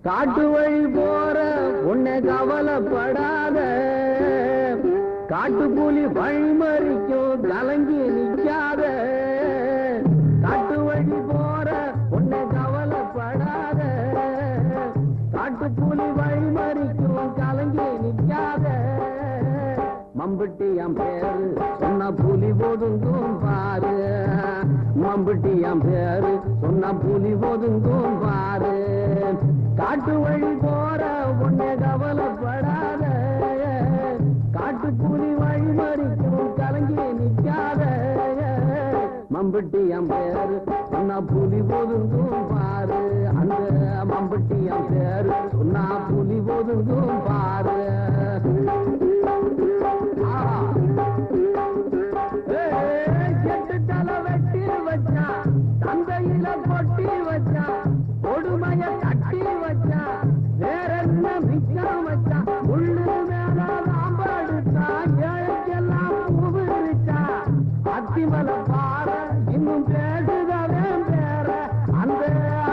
காட்டு வழி போற உன்னை கவலைப்படாத, காட்டு புலி வழிமறிக்கும் கலங்கி நிற்காத. காட்டு வழி போற உன்னை கவலைப்படாத, காட்டு புலி வழிமறிக்கும் கலங்கி நிற்காத. மம்பட்டி என் பேரு சொன்ன புலி ஒதுங்கும் பாரு, மம்பட்டி என் பேரு சொன்ன புலி ஒதுங்கும் பாரு. காட்டு வழி போற உன்னை கவலைப்படாத, காட்டு புலி வழி மறிக்கும் கலங்கி நிற்காத. மம்பட்டி என் பேரு சொன்னா புலி ஒதுங்கும் பாரு, அந்த மம்பட்டி என் பேரு சொன்னா புலி ஒதுங்கும் பாரு. செட்டு தலை வெட்டி வச்சா, தந்தையில கொட்டி வச்சா, கொடுமைய கட்டி வச்சா, வேற என்ன மிச்சம் வச்சா. உள்ளு மேல சாம்பாடுச்சா, ஏழைக்கெல்லாம் பூவிச்சா. அத்திமலை பாற இன்னும் பேசுதவே பேர, அந்த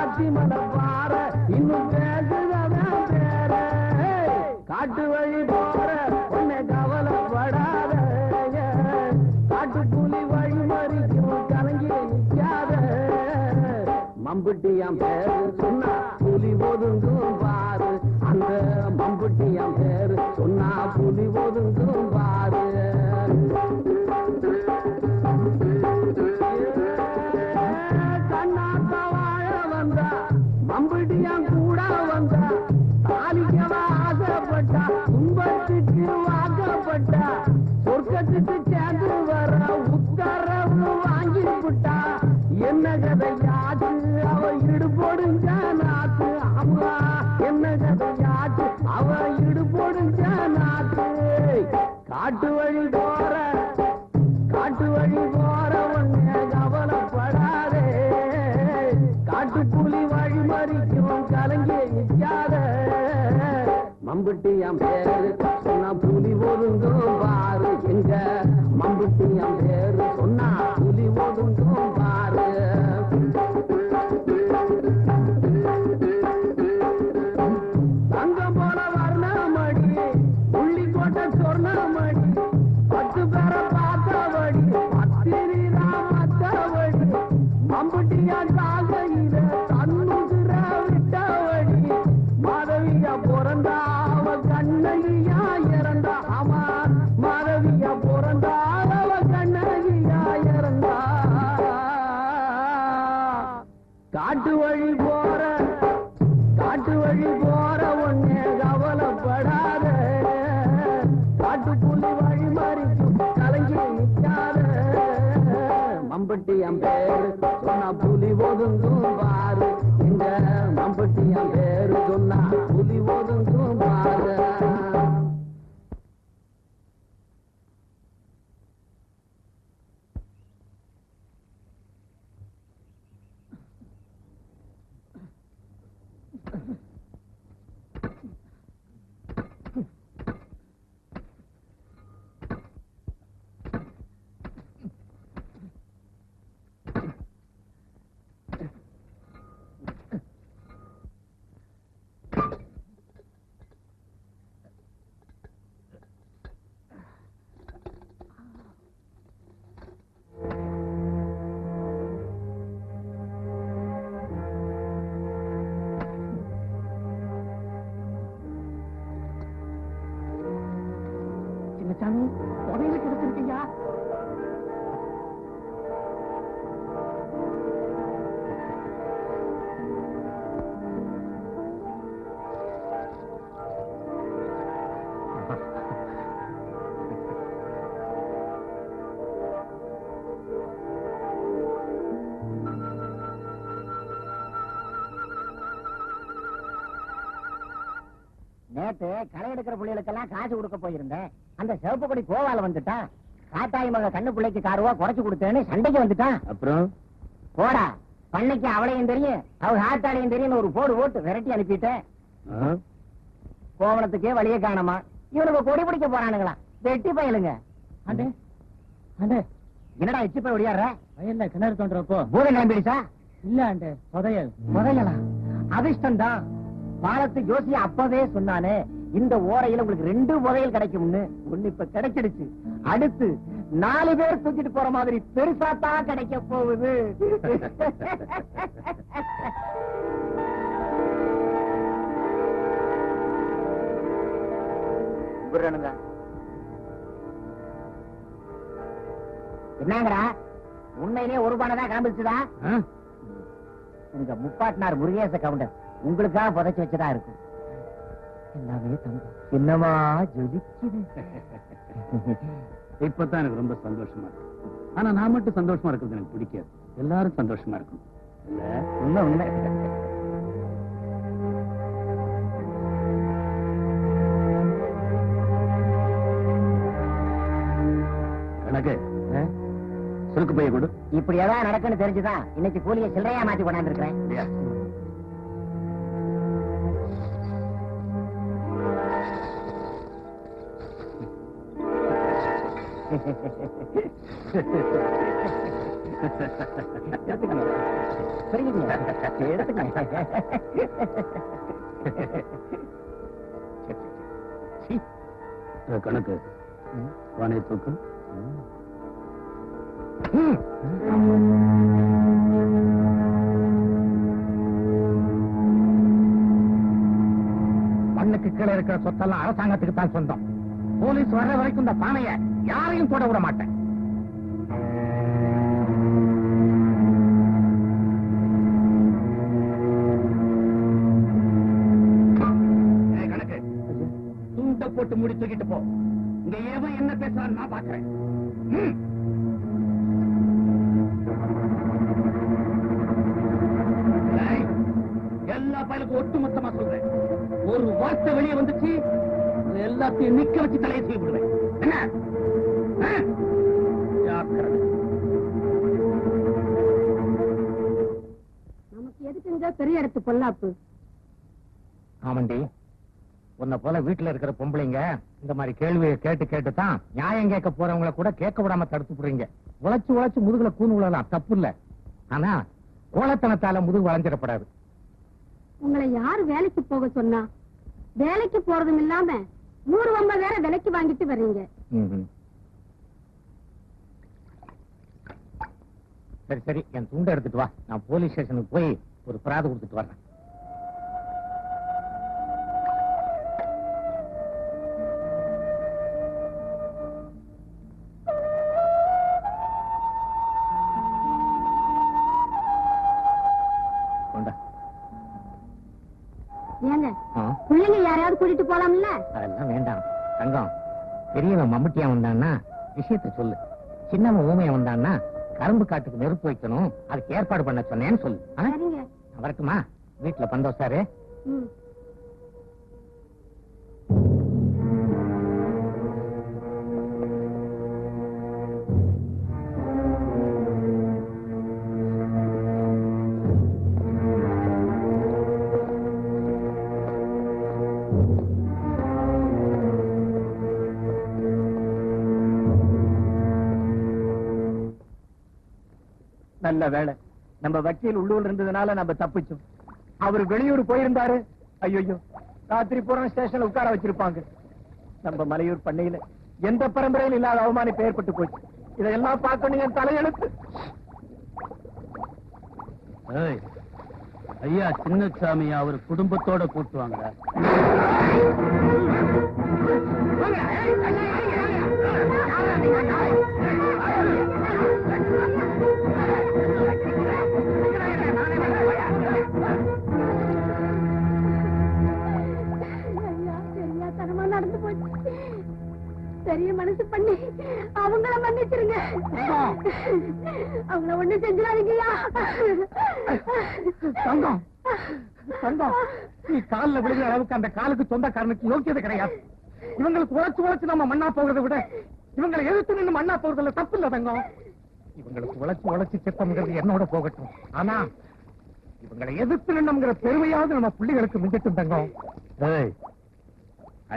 அத்திமலை பாற இன்னும் பேசுதவே பேர. காட்டு வழி போற உன்னை கவலைப்படாத, காட்டு புலி வழி மறிக்கும் கலங்கி நிற்காத. மம்பட்டி என் பேரு சொன்னா புலி ஒதுங்கும் பாரு, அந்த மம்பட்டி என் பேரு சொன்னா புலி ஒதுங்கும் பாரு. கண்ணாத்த வாழ வந்தா மம்பட்டியான் கூட வந்தா, தாலிக்கவா ஆசைப்பட்டா, துன்பத்துக்கு வாக்கப்பட்டா, சொர்க்கத்துக்கு சேர்ந்து வர உத்தரவு வாங்கி விட்டா. என்ன கதையாச்சு அவ இடுபொடுஞ்ச நாத்து, அம்மா என்ன கதையாச்சு அவ இடுபொடுஞ்ச நாத்து. காட்டு வழி போற, காட்டு வழி போற உன்னை கவலைப்படாதே, காட்டு புலி வழி மறிக்கும் கலங்கி நிற்காத. மம்பட்டி என் பேரு சொன்னா புலி ஒதுங்கும் பாரு, எங்க மம்பட்டி என் பேரு சொன்னா புலி ஒதுங்கும் பாரு. தங்கம் போல வர்ணமடி, புள்ளி போட்ட சொர்ணமடி, 10 பேரை பார்த்தபடி, பத்திரிதான் மத்தபடி. மம்பட்டியா காகையில தன்னுகிற விட்டபடி, மாதவியா பிறந்தா அவ கண்ணகியா இறந்தா. ஆமா, மாதவியா பிறந்தா அவ கண்ணகியா இறந்தா. காட்டு வழி போற, காட்டு வழி போற உன்னை கவலைப்படாத, காட்டு புலி வழி மறிக்கும் கலங்கி நிற்காத. மம்பட்டி என் பேரு சொன்னா புலி ஒதுங்கும் பாரு, இந்த மம்பட்டி என் பேரு சொன்னா புலி ஒதுங்கும் பாரு. நேத்து களை எடுக்கிற பிள்ளைகளுக்கெல்லாம் காசு கொடுக்க போயிருந்தேன். அந்த சிவப்பு கொடி கோவால வந்துட்டான். காட்டாயி மக கண்ணு பிள்ளைக்கு காருவா குறைச்சு கொடுத்தேன்னு சண்டைக்கு வந்துட்டான். அப்புறம் போடா, பண்ணைக்கு அவளையும் தெரியும் அவ ஆத்தாளையும் தெரியும் ஒரு போடு போட்டு விரட்டி அனுப்பிட்டேன். கோவணத்துக்கே வழியே காணமா. இவனுக்கு கொடி பிடிக்க போறானுங்களா? வெட்டி பயலுங்க. ஆண்டே ஆண்டே, என்னடா எச்சி போய் ஒடியாடுற? வயல்ல கிணறு தோன்றப்போ பூதம் கிளம்பிடுச்சா? இல்ல ஆண்டே, புதையல். புதையலா? அதிர்ஷ்டம் தான். பாலத்து ஜோசிய அப்பவே சொன்னானே, இந்த ஓரையில உங்களுக்கு 2 புதையல் கிடைக்கும்னு. ஒண்ணு இப்ப கிடைச்சிடுச்சு. அடுத்து 4 பேர் தூக்கிட்டு போற மாதிரி பெருசாத்தான் கிடைக்க போகுது. என்னங்கடா, உண்மையிலேயே ஒரு பானதான் காமிச்சுதா? உங்க முப்பாட்டினார் முருகேச கவுண்டர் உங்களுக்காக புதைச்சு வச்சதா இருக்கும். எல்லாமே தங்கம். என்னமா ஜொலிக்குது. இப்பதான் எனக்கு ரொம்ப சந்தோஷமா இருக்கு. ஆனா நான் மட்டும் சந்தோஷமா இருக்கிறது எனக்கு பிடிக்காது. எல்லாரும் சந்தோஷமா இருக்கணும். உண்மை உண்மை. கணக்கு சுருக்கு பைய கொடு. இப்படி ஏதாவது நடக்குன்னு தெரிஞ்சுதான் இன்னைக்கு கூலியை சில்லறையா மாத்தி கொண்டாந்து இருக்கிறேன். கணக்கு வானை தூக்கு. மண்ணுக்கு கீழே இருக்கிற சொத்தெல்லாம் அரசாங்கத்துக்கு தான் சொந்தம். போலீஸ் வர்ற வரைக்கும் இந்த பானைய யாரையும் தொட விட மாட்டேன். கணக்கு துண்ட போட்டு முடி தூக்கிட்டு போ. இங்க ஏவன் என்ன பேசுறான்னு நான் பாக்குறேன். எல்லா பயலுக்கும் ஒட்டுமொத்தமா சொல்றேன். ஒரு வார்த்தை வெளியே வந்துச்சு, எல்லாத்தையும் நிக்க வச்சு தலையை செய்ய விடுவேன். என்ன நமக்கு எதுக்குங்க பெரிய இடத்து பொல்லாப்பு? ஆமண்டி, உன்னை போல வீட்டுல இருக்கிற பொம்பளைங்க இந்த மாதிரி கேள்வியை கேட்டு கேட்டுதான் நியாயம் கேட்க போறவங்களை கூட கேட்க விடாம தடுத்து போடுறீங்க. உழைச்சு உழைச்சு முதுகுல கூணு விழலாம், தப்பு இல்ல. ஆனா கோலத்தனத்தால முதுகு வளைஞ்சிடப்படாது. உங்களை யாரு வேலைக்கு போக சொன்னா? வேலைக்கு போறதும் இல்லாம 100 வம்ப வேற விலைக்கு வாங்கிட்டு வர்றீங்க. சரி சரி, என் துண்டை எடுத்துட்டு வா. நான் போலீஸ் ஸ்டேஷனுக்கு போய் ஒரு பிராது கொடுத்துட்டு வர்றேன். ஏங்க பிள்ளைங்க யாரையாவது கூட்டிட்டு போலாம்ல? அதெல்லாம் வேண்டாம் தங்கம். பெரியவன் மம்பட்டியா வந்தான்னா விஷயத்த சொல்லு. சின்னவன் ஊமையா வந்தான்னா கரும்பு காட்டுக்கு நெருப்பு வைக்கணும், அதுக்கு ஏற்பாடு பண்ண சொன்னேன்னு சொல்லு. வரட்டுமா? வீட்டுல பந்தோசாரு. நல்ல வேலை, நம்ம வக்கீல் உள்ளூர் இருந்ததுனால நம்ம தப்பிச்சோம். அவர் வெளியூர் போயிருந்தாரு, ஐயோ ராத்திரி பூரா ஸ்டேஷன்ல உட்கார வச்சிருப்பாங்க. நம்ம மலையூர் பண்ணையில எந்த பரம்பரையில் இல்லாத அவமானிப்பு ஏற்பட்டு போச்சு. இதெல்லாம் பார்க்கணும் என் தலையெழுத்து. ஐயா சின்னசாமி அவர் குடும்பத்தோட கூட்டுவாங்க. நடந்து போச்சு. பெரிய மனசு பண்ணி அவங்கள மன்னிச்சிருங்க. அவங்கள ஒண்ணு செஞ்சிடாதீங்கய்யா. தங்கம் தங்கம், நீ காலில் விழுகிற அளவுக்கு அந்த காலுக்கு சொந்தக்காரனுக்கு யோக்கியதை கிடையாது. இவங்களுக்கு உழைச்சு நம்ம மண்ணா போகிறத விட இவங்களை எதிர்த்து நின்று மண்ணா போறதுல தப்பு இல்ல தங்கம். இவங்களுக்கு உழைச்சு சித்தம்ங்கிறது என்னோட போகட்டும். ஆனா இவங்களை எதிர்த்து நின்னுங்கிற பெருமையாவது நம்ம பிள்ளைகளுக்கு மிஞ்சட்டும் தங்கம்.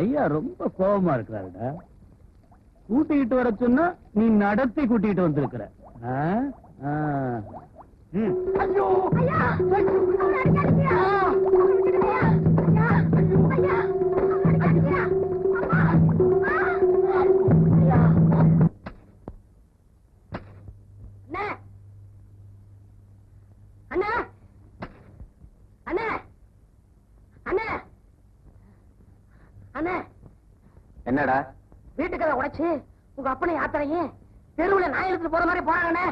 ஐயா ரொம்ப கோபமா இருக்கிறாருடா. கூட்டிக்கிட்டு வர சொன்னா நீ நடத்தி கூட்டிட்டு வந்திருக்கிற. ஐயோ என்னடா வீட்டுக்கதை உடைச்சு உங்க அப்பனை யாத்திரையும் தெருவுல நாய் எடுத்துட்டு போற மாதிரி போறாங்கண்ணே.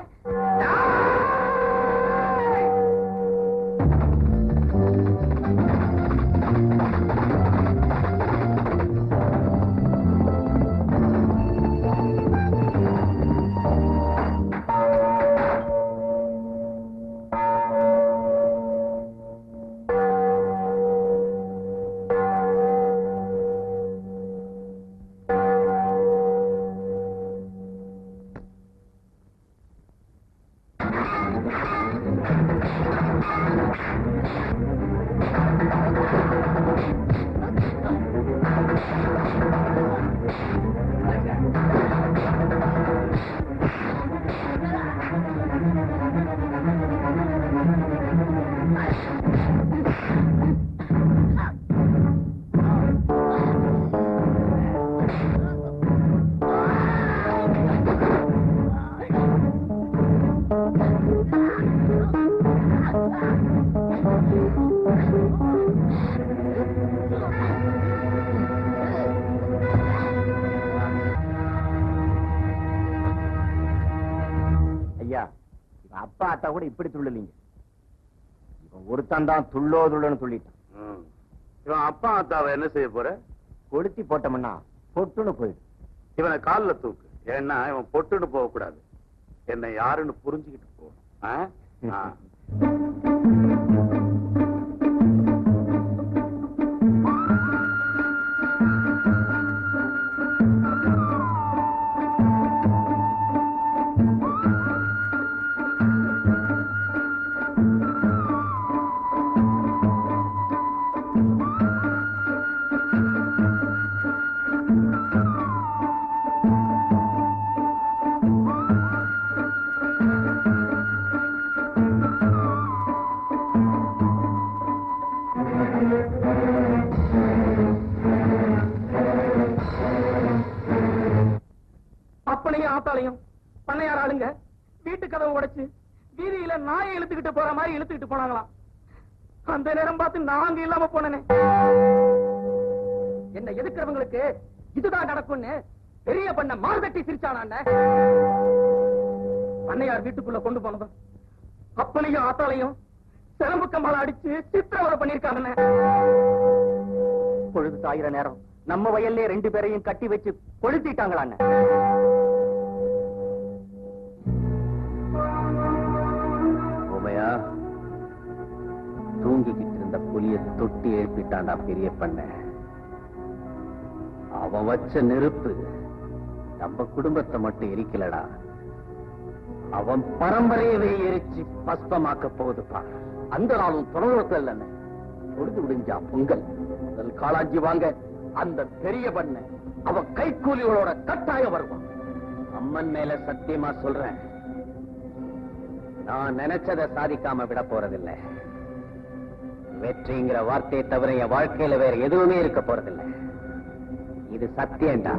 அப்பா அத்தா கூட இப்படி துள்ளலீங்க. இவன் ஒருத்தன் தான் துள்ளோ துள்ளன்னு துள்ளிட்டான். இவன் அப்பா அத்தாவை என்ன செய்ய போற? கொளுத்தி போட்டோம்னா பொட்டுன்னு போயிடும். இவனை காலில் தூக்கு. ஏன்னா இவன் பொட்டுன்னு போக கூடாது. என்னை யாருன்னு புரிஞ்சுக்கிட்டு போகணும். அப்பனையும் ஆத்தாளையும் பண்ணையார் ஆளுங்க வீட்டு கதவை உடைச்சு வீதியில நாயை இழுத்துக்கிட்டு போற மாதிரி இழுத்துக்கிட்டு போனாங்களாம். அந்த நேரம் பார்த்து நாங்க இல்லாம போனேனே. என்ன எதுக்கிறவங்களுக்கு இதுதான் நடக்கும்னு பெரிய பண்ண மார்தட்டி சிரிச்சான பண்ணையார் வீட்டுக்குள்ள கொண்டு போனதும் அப்பனையும் ஆத்தாளையும் சிலம்பு கம்மால அடிச்சு சித்திரவதை பண்ணிருக்காங்க. பொழுது சாயிர நேரம் நம்ம வயல்ல 2 பேரையும் கட்டி வச்சு கொளுத்திட்டாங்களான்னு. உமையா தூங்கிக்கிட்டு இருந்த புலிய தொட்டி எழுப்பிட்டான்டா பெரிய பண்ண. அவன் வச்ச நெருப்பு நம்ம குடும்பத்தை மட்டும் எரிக்கலடா, அவன் பரம்பரையவே எரிச்சு பஸ்பமாக்க போகுதுப்பா. அந்த நாளும் தொடர்பு இல்லைன்னு பொழுது விடிஞ்சா பொங்கல் முதல் காலாஞ்சி வாங்க அந்த பெரிய பண்ண அவன் கைக்கூலிகளோட கட்டாயம் வருவான். அம்மன் மேல சத்தியமா சொல்றேன், நான் நினைச்சதை சாதிக்காம விட போறதில்லை. வெற்றிங்கிற வார்த்தையை தவிர என் வாழ்க்கையில வேற எதுவுமே இருக்க போறதில்லை. இது சத்தியம்டா.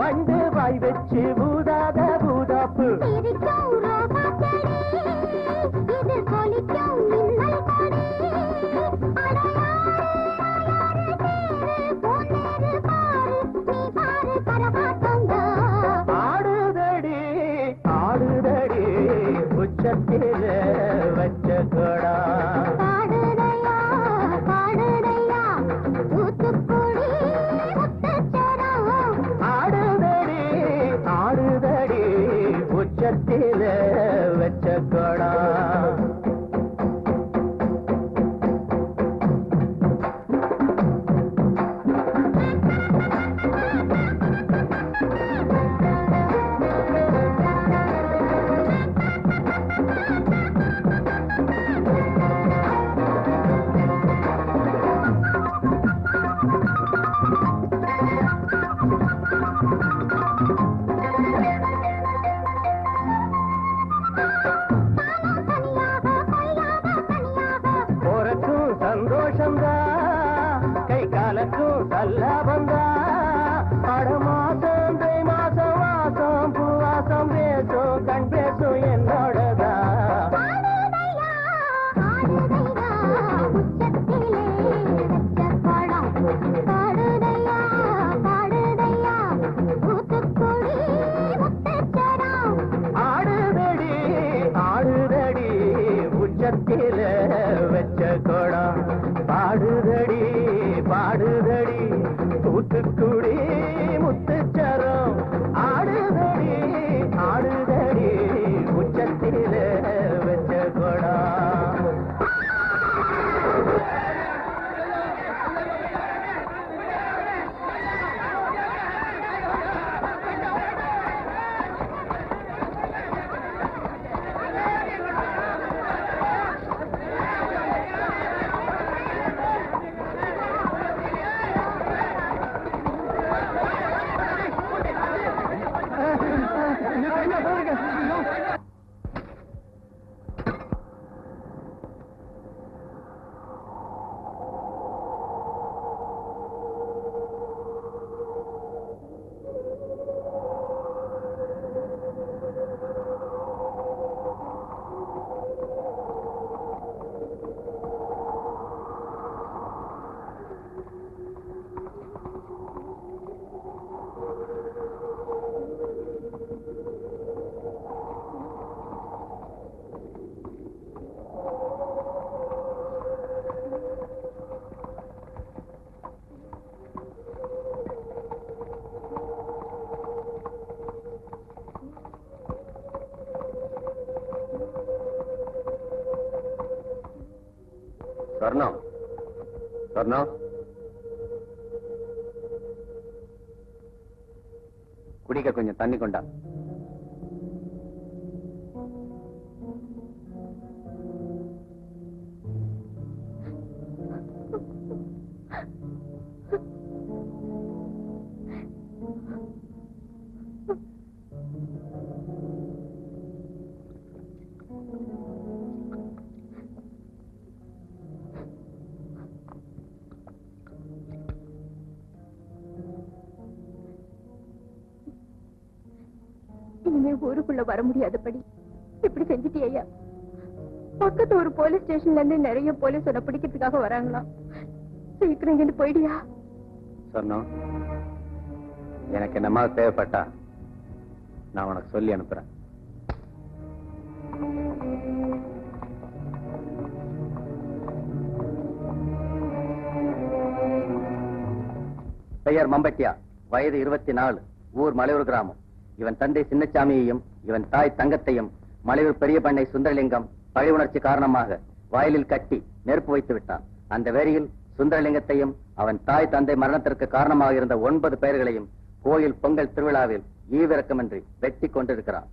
வண்டு வாய் வச்சு பூதாத பூதாப்பு ஆடுதடி ஆடுதடி உச்சத்தில வச்ச கொடா ஆடுதடி ஆடுதடி உச்சத்தில வச்ச கொடா சந்தோஷந்தா கை காலக்கும் சல்லாபந்தா அட மாசம் தை மாசம் வாசம் பூவாசம் பேசும் கண் பேசும் என்னோடதா ஆடுதடி ஆடுதடி உச்சத்தில வச்ச கொடா பாடுதடி பாடுதடி தூத்துக்குடி முத்துச்சரம் ஆடுதடி ஆடுதடி உச்சத்தில வச்ச கொடா சொர்ணம் சொர்ணம் குடிக்க கொஞ்சம் தண்ணி கொண்டா இனிமே ஊருக்குள்ள வர முடியாதபடி இப்படி செஞ்சுட்டியா? பக்கத்து ஒரு போலீஸ் ஸ்டேஷன்ல இருந்து நிறைய போலீஸ் உன்னை பிடிக்கிறதுக்காக வராங்களாம். சீக்கிரம் இங்கிட்டு போயிடியா? சொன்னோம் எனக்கு என்னமா தேவைப்பட்டா நான் உனக்கு சொல்லி அனுப்புறேன். பெயர் மம்பட்டியா, வயது 24, ஊர் மலையூர் கிராமம். இவன் தந்தை சின்னச்சாமியையும் இவன் தாய் தங்கத்தையும் மலையூர் பெரிய பண்ணை சுந்தரலிங்கம் பழி உணர்ச்சி காரணமாக வயலில் கட்டி நெருப்பு வைத்து விட்டான். அந்த வேரியில் சுந்தரலிங்கத்தையும் அவன் தாய் தந்தை மரணத்திற்கு காரணமாக இருந்த 9 பெயர்களையும் கோயில் பொங்கல் திருவிழாவில் ஈவிரக்கமின்றி வெட்டி கொண்டிருக்கிறான்.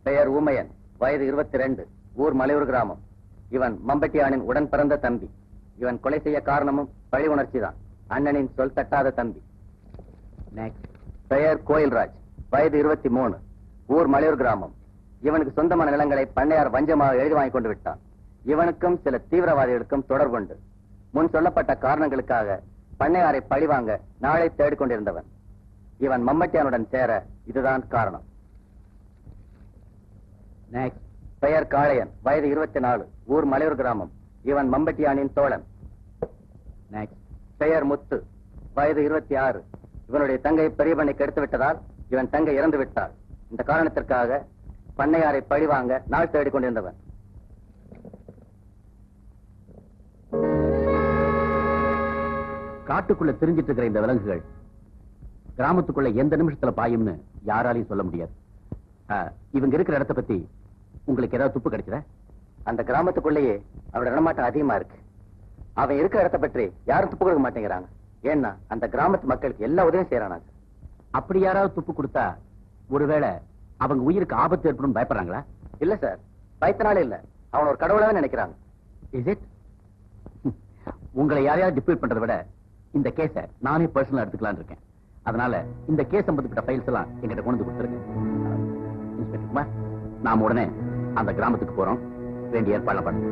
பெயர் ஊமையன், வயது 22, ஊர் மலையூர் கிராமம். இவன் மம்பட்டியானின் உடன் பிறந்த தம்பி. இவன் கொலை செய்ய காரணமும் பழி உணர்ச்சி தான். அண்ணனின் சொல் தட்டாத தம்பி. பெயர் கோயில்ராஜ், வயது 23, ஊர் மலையூர் கிராமம். இவனுக்கு சொந்தமான நிலங்களை பண்ணையார் வஞ்சமாக எழுதி வாங்கி கொண்டு விட்டான். இவனுக்கும் சில தீவிரவாதிகளுக்கும் தொடர்புண்டு. முன் சொல்லப்பட்ட காரணங்களுக்காக பண்ணையாரை பழிவாங்க நாளை தேடிக்கொண்டிருந்தவன். இவன் மம்மட்டியானுடன் சேர இதுதான் காரணம். நெக்ஸ்ட், பெயர் காளையன், வயது 24, ஊர் மலையூர் கிராமம். இவன் மம்பட்டியானின் தோழன். நெக்ஸ்ட், பெயர் முத்து, வயது 26. இவனுடைய தங்கை பெரிய பண்ணைக்கு எடுத்து விட்டதால் இவன் தங்கை இறந்து விட்டாள். இந்த காரணத்திற்காக பண்ணையாரை பழிவாங்க நாள் தேடிக் கொண்டிருந்தவன். காட்டுக்குள்ள தெரிஞ்சிட்டு இருக்கிற இந்த விலங்குகள் கிராமத்துக்குள்ள எந்த நிமிஷத்துல பாயும்னு யாராலையும் சொல்ல முடியாது. இவங்க இருக்கிற இடத்தை பத்தி உங்களுக்கு ஏதாவது துப்பு கிடைச்சதா? அந்த கிராமத்துக்குள்ளேயே அவனோட நடமாட்டம் அதிகமா இருக்கு. அவன் இருக்கிற இடத்தை பற்றி யாரும் துப்பு கொடுக்க மாட்டேங்கிறாங்க. ஏன்னா அந்த கிராமத்து மக்களுக்கு எல்லா உதவியும் செய்யறாங்க. அப்படி யாராவது துப்பு கொடுத்தா ஒருவேளை அவங்க உயிருக்கு ஆபத்து ஏற்படும் பயப்படுறாங்களா? இல்ல சார், பயத்தினாலே இல்ல, அவன் ஒரு கடவுளாவே நினைக்கிறாங்க. Is it? உங்களை யாரையாவது டிப்யூட் பண்றதை விட இந்த கேஸ நானே பர்சனலா எடுத்துக்கலாம்னு இருக்கேன். அதனால இந்த கேஸ் சம்பந்தப்பட்ட ஃபைல்ஸ் எல்லாம் எங்கிட்ட கொண்டு கொடுத்துருங்க. இன்ஸ்பெக்டர் குமார், நாம உடனே அந்த கிராமத்துக்கு போறோம். வேண்டிய ஏற்பாடு பண்ணுங்க.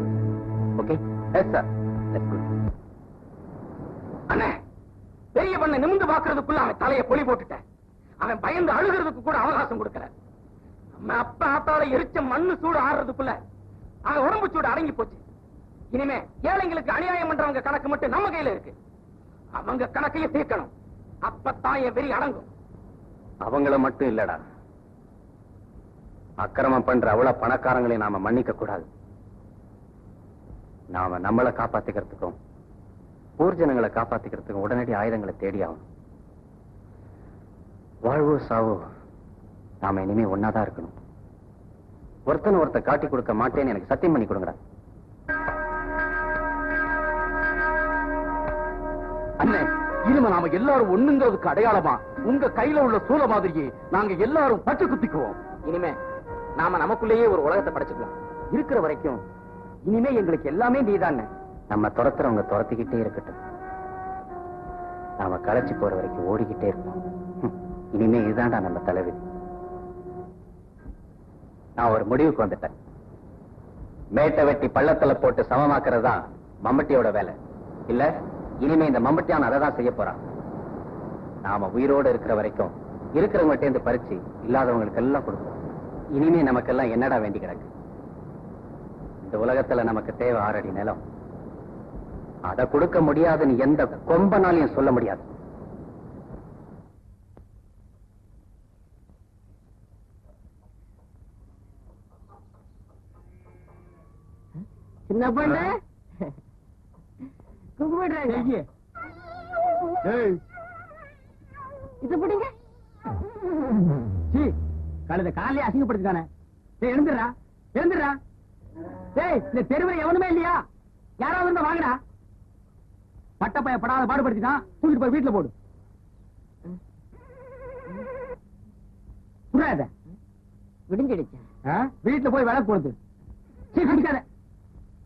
Okay? Yes sir. Let's go. அண்ணே, பெரிய பண்ண நிமிந்து பாக்குறதுக்குள்ள அவன் தலைய பொலி போட்டுட்டேன். அவன் பயந்து அழுகிறதுக்கு கூட அவகாசம் கொடுக்கல. நம்ம அப்ப ஆத்தால எரிச்ச மண்ணு சூடு ஆடுறதுக்குள்ள அவன் உடம்பு சூடு அடங்கி போச்சு. இனிமே ஏழைங்களுக்கு அநியாயம் பண்றவங்க கணக்கு மட்டும் நம்ம கையில இருக்கு. அவங்க கணக்கையும் தீர்க்கணும். அப்பத்தான் என் வெறி அடங்கும். அவங்கள மட்டும் இல்லடா, அக்கிரமம் பண்ற அவ்வளவு பணக்காரங்களை நாம மன்னிக்க கூடாது. நாம நம்மளை காப்பாத்திக்கிறதுக்கும் ஊர்ஜனங்களை காப்பாத்திக்கிறதுக்கும் உடனடி ஆயுதங்களை தேடி ஆகணும். வாழ்வோ சாவோ நாம இனிமே ஒன்னாதான் இருக்கணும். ஒருத்தன் ஒருத்த காட்டி கொடுக்க மாட்டேன்னு எனக்கு சத்தியம் பண்ணி கொடுங்கடா. அண்ணே, இனிமே நாம எல்லாரும் ஒண்ணுங்கிறதுக்கு அடையாளமா உங்க கையில உள்ள சூல மாதிரியே நாங்க எல்லாரும் பச்சை குத்திக்குவோம். இனிமே நாம நமக்குள்ளேயே ஒரு உலகத்தை படைச்சுக்கலாம். இருக்கிற வரைக்கும் இனிமே எங்களுக்கு எல்லாமே நீதான். நம்ம துரத்துறவங்க துரத்திக்கிட்டே இருக்கட்டும். நாம களைச்சு போற வரைக்கும் ஓடிக்கிட்டே இருப்போம். இனிமே இதுதான்டா நம்ம தலைவிதி. நான் ஒரு முடிவுக்கு வந்துட்டேன். மேட்டை வெட்டி பள்ளத்துல போட்டு சமமாக்குறது தான் மம்பட்டியோட வேலை. இல்ல, இனிமே இந்த மம்பட்டியான அதை தான் செய்ய போறான். நாம உயிரோடு இருக்கிற வரைக்கும் இருக்கிறவங்கள்ட்ட இருந்து பறிச்சு இல்லாதவங்களுக்கு எல்லாம் கொடுப்போம். இனிமே நமக்கெல்லாம் என்னடா வேண்டி கிடக்கு? இந்த உலகத்துல நமக்கு தேவை 6 அடி நிலம். அதை கொடுக்க முடியாதுன்னு எந்த கொம்பனாலையும் சொல்ல முடியாது. சின்ன பொண்ணு கும்பிடுறாங்க. இது பிடிங்க. கழுத காலையே அசிங்கப்படுத்தானே. எழுந்துடுறா, எழுந்துடுறா. இந்த தெருவில் எவனுமே இல்லையா? யாராவது இருந்தா வாங்கடா. பட்டப்பைய படாத பாடுபடுத்திதான் தூக்கிட்டு போய் வீட்டுல போடு. விடிஞ்சிடுச்சு. வீட்டுல போய் விளக்கு கொடுத்து குடிக்காத.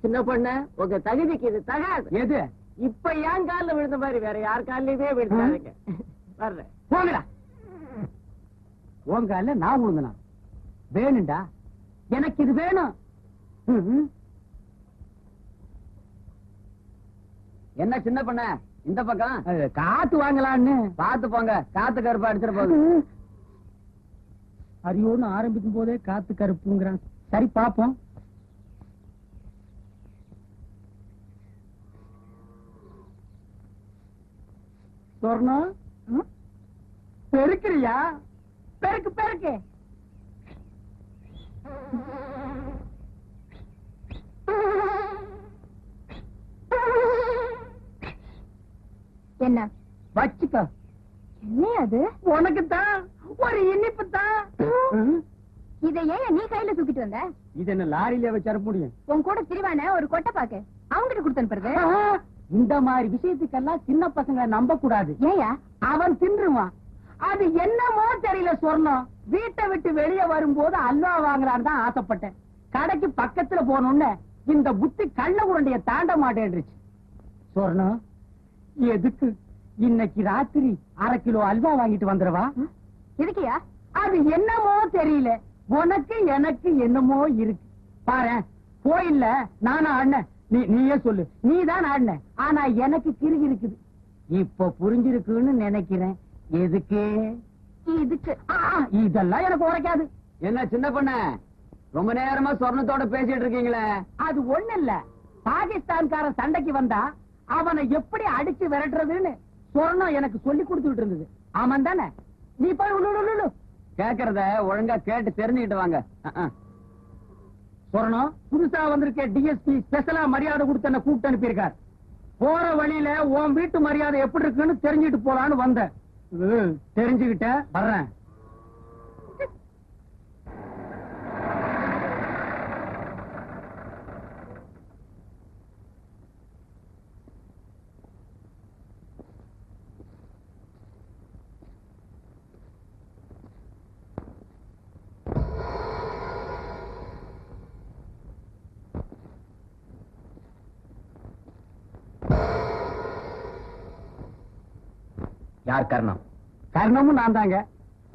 சின்ன பொண்ணு, உங்க தகுதிக்கு இது தகாது. எது? இப்ப ஏன் காலில் விழுந்த மாதிரி வேற யார் காலிலுமே விழுந்தாருங்க. வர்றேன், போங்கடா. உன் காலில் நான் விழுந்தனா? வேணும்டா, எனக்கு இது வேணும். என்ன சின்ன பண்ண இந்த பக்கம் காத்து வாங்கலான்னு பாத்து போங்க. காத்து கருப்பு அடிச்சிட போகுது. அரியோன்னு ஆரம்பிக்கும் போதே காத்து கருப்புங்கிறான். சரி பாப்போம். சொர்ணம், பெருக்கிறியா? பெருக்கு பெருக்கு. என்ன வச்சுக்க. என்ன அது? உனக்குத்தான் ஒரு இனிப்பு தான். இதை ஏன் நீ கையில தூக்கிட்டு வந்த? இது என்ன லாரியில வச்சு அனுப்ப முடியும்? உன் கூட திரிவான ஒரு கொட்டை பாக்கு அவங்கிட்ட கொடுத்து அனுப்புறது. இந்த மாதிரி விஷயத்துக்கெல்லாம் சின்ன பசங்க நம்ப கூடாது. ஏயா? அவன் தின்றுவான். அது என்னமோ தெரியல. சொர்ணம் வீட்டை விட்டு வெளியே வரும்போது அல்வா வாங்கலான்னு தான் ஆசைப்பட்டேன். கடைக்கு பக்கத்துல போனோன்னு இந்த புத்தி கள்ள உருண்டைய தாண்ட மாட்டேன்றுச்சு. சொர்ணம், எதுக்கு இன்னைக்கு ராத்திரி 1/2 கிலோ அல்வா வாங்கிட்டு வந்துடவா? எதுக்கியா? அது என்னமோ தெரியல. உனக்கு எனக்கு என்னமோ இருக்கு. பாரு, கோயில்ல நானும் ஆடின. நீயே சொல்லு. நீ தான் ஆடின. ஆனா எனக்கு கிறுகி இருக்குது. இப்ப புரிஞ்சிருக்குன்னு நினைக்கிறேன். எதுக்கு? இதுக்கு இதெல்லாம் எனக்கு உரைக்காது. என்ன சின்ன பொண்ண, ரொம்ப நேரமா சொர்ணத்தோட பேசிட்டு இருக்கீங்களே? அது ஒண்ணு இல்ல, பாகிஸ்தான்காரன் சண்டைக்கு வந்தா அவனை எப்படி அடிச்சு விரட்டுறதுன்னு சொர்ணம் எனக்கு சொல்லி கொடுத்துட்டு இருந்தது. ஆமாம் தானே? நீ போய் உள்ளு கேக்குறத ஒழுங்கா கேட்டு தெரிஞ்சுக்கிட்டு வாங்க. சொர்ணம், புதுசா வந்திருக்க டிஎஸ்பி ஸ்பெஷலா மரியாதை கொடுத்து என்ன கூப்பிட்டு அனுப்பியிருக்கார். போற வழியில உன் வீட்டு மரியாதை எப்படி இருக்குன்னு தெரிஞ்சுட்டு போலான்னு வந்தேன். தெரிஞ்சுக்கிட்ட வர்றேன். யார் கர்ணம்? கர்ணமும் நான் தாங்க,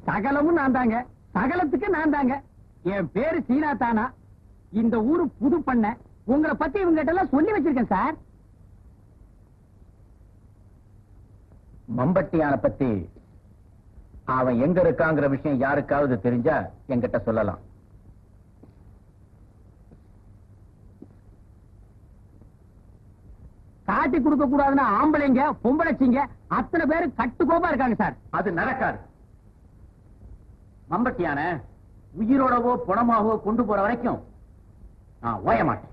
சகலமும் நான் தாங்க, சகலத்துக்கு நான் தாங்க. என் பேரு சீனா தானா. இந்த ஊரு புது பண்ண. உங்களை பத்தி இவங்க கிட்ட எல்லாம் சொல்லி வச்சிருக்கேன் சார். மம்பட்டியான பத்தி அவன் எங்க இருக்காங்கிற விஷயம் யாருக்காவது தெரிஞ்சா என்கிட்ட சொல்லலாம். காட்டி கொடுக்க கூடாதுன்னு ஆம்பளைங்க பொம்பளைச்சிங்க அத்தனை பேரு கட்டுக்கோப்பா இருக்காங்க சார். அது நடக்காது. மம்பட்டியான உயிரோடவோ பணமாவோ கொண்டு போற வரைக்கும் நான் ஓய மாட்டேன்.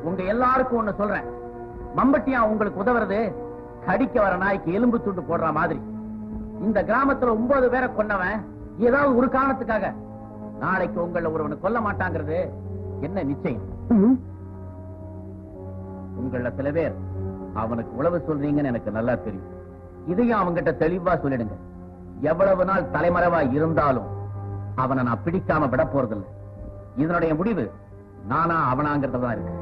உங்க எல்லாருக்கும் ஒண்ணு சொல்றேன், மம்பட்டியா உங்களுக்கு உதவுறது கடிக்க வர நாய்க்கு எலும்பு துண்டு போடுற மாதிரி. இந்த கிராமத்துல 9 பேரை கொன்னவன் ஏதாவது ஒரு காரணத்துக்காக நாளைக்கு உங்களை ஒருவனை கொல்ல மாட்டாங்கிறது என்ன நிச்சயம்? உங்கள சில பேர் அவனுக்கு உளவு சொல்றீங்கன்னு எனக்கு நல்லா தெரியும். இதையும் அவங்கிட்ட தெளிவா சொல்லிடுங்க. எவ்வளவு நாள் தலைமறைவா இருந்தாலும் அவனை நான் பிடிக்காம விட போறதில்லை. இதனுடைய முடிவு நானா அவனாங்கிறதுதான் இருக்கு.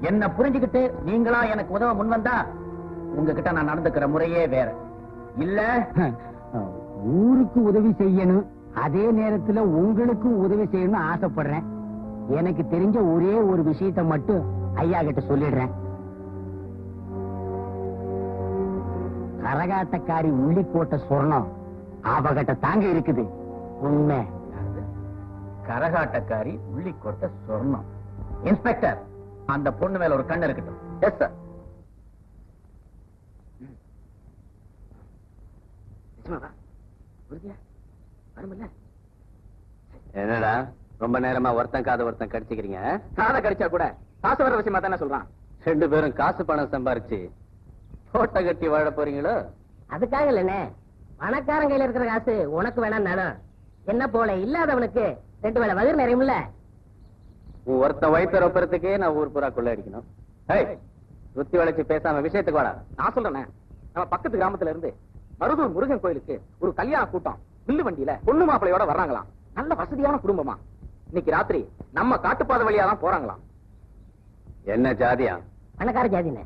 என்ன புரிஞ்சுக்கிட்டு நீங்களா எனக்கு உதவ முன்வந்தா உங்ககிட்ட நான் நடந்துக்கிற முறையே வேற. இல்ல ஊருக்கு உதவி செய்யணும், அதே நேரத்துல உங்களுக்கு உதவி செய்யணும்னு ஆசைப்படுறேன். எனக்கு தெரிஞ்ச ஒரே ஒரு விஷயத்தை மட்டும் ஐயா கிட்ட சொல்லிடுறேன். கரகாட்டக்காரி உள்ளிக்கோட்டை சொர்ணம் அவகிட்ட தாங்க இருக்குது. உண்மை. கரகாட்டக்காரி உள்ளிக்கோட்டை சொர்ணம். இன்ஸ்பெக்டர், அந்த பொண்ணு மேல ஒரு கண்ணு இருக்கட்டும். Yes sir. என்னடா ரொம்ப நேரமா ஒருத்தன் காதை ஒருத்தன் கடிச்சுக்கிறீங்க? காதை கடிச்சா கூட காசு வர விஷயமா தானே சொல்றான். 2 பேரும் காசு பணம் சம்பாரிச்சு போட்ட கட்டி வாழ போறீங்களோ? அதுக்காக இல்லண்ணே, பணக்காரன் கையில இருக்கிற காசு உனக்கு வேணா நானும் என்ன போல இல்லாதவனுக்கு 2 வேளை வயிறு நிறையும்ல. ஒருத்தன் வயிற்று ரொப்பறதுக்கே நான் ஊர் பூரா கொள்ள அடிக்கணும். சுத்தி வளைச்சு பேசாம விஷயத்துக்கு வாடா. நான் சொல்றேன், நம்ம பக்கத்து கிராமத்துல இருந்து மருதூர் முருகன் கோயிலுக்கு ஒரு கல்யாண கூட்டம் வில்லு வண்டியில பொண்ணு மாப்பிளையோட வர்றாங்களாம். நல்ல வசதியான குடும்பமா. இன்னைக்கு ராத்திரி நம்ம காட்டுப்பாதை வழியா தான் போறாங்களாம். என்ன ஜாதியா? பணக்கார ஜாதினே.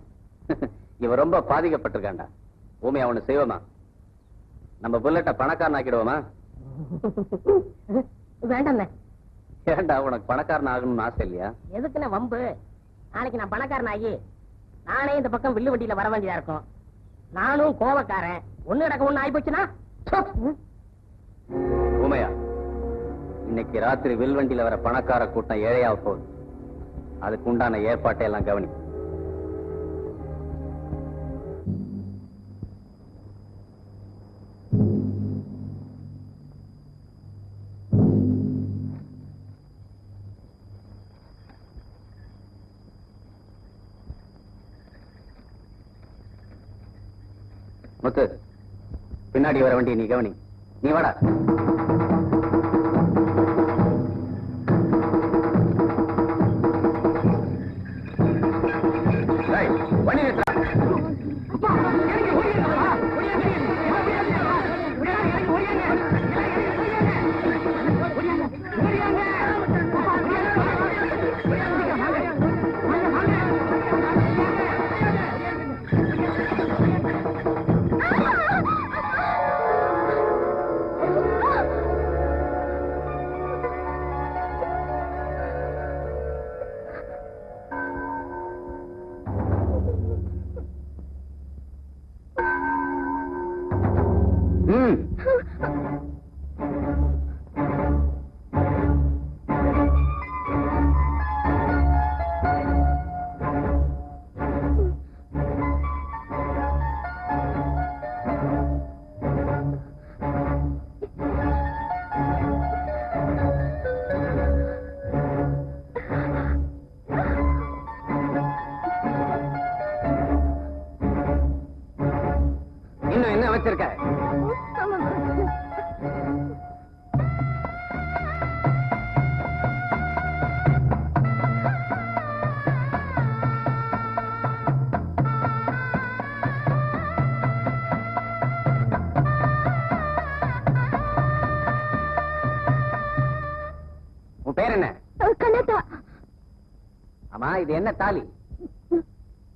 இவன் ரொம்ப பாதிக்கப்பட்டிருக்காண்டா. பூமி அவனு செய்வோமா? நம்ம புல்லட்ட பணக்காரன் ஆக்கிடுவோமா? வேண்டாம். ஏண்டா, உனக்கு பணக்காரன் ஆகணும்னு ஆசை இல்லையா? எதுக்குன்னு வம்பு? நாளைக்கு நான் பணக்காரன் ஆகி நானே இந்த பக்கம் வில்லு வண்டியில வர வேண்டியதா இருக்கும். நானும் கோவக்காரன், ஒண்ணு கிடக்க ஒண்ணு ஆகி போச்சுன்னா. உமையா, இன்னைக்கு ராத்திரி வில்வண்டியில வர பணக்கார கூட்டம் ஏழையாக போகுது. அதுக்கு உண்டான ஏற்பாட்டை எல்லாம் கவனி. முத்து, பின்னாடி வர வண்டி நீ கவனி. நீ வாடா. வண்டி நிறுத்தா. இன்னும் என்ன வச்சிருக்க? உன் பேர் என்ன? கண்ணாத்தா. ஆமா, இது என்ன தாலி?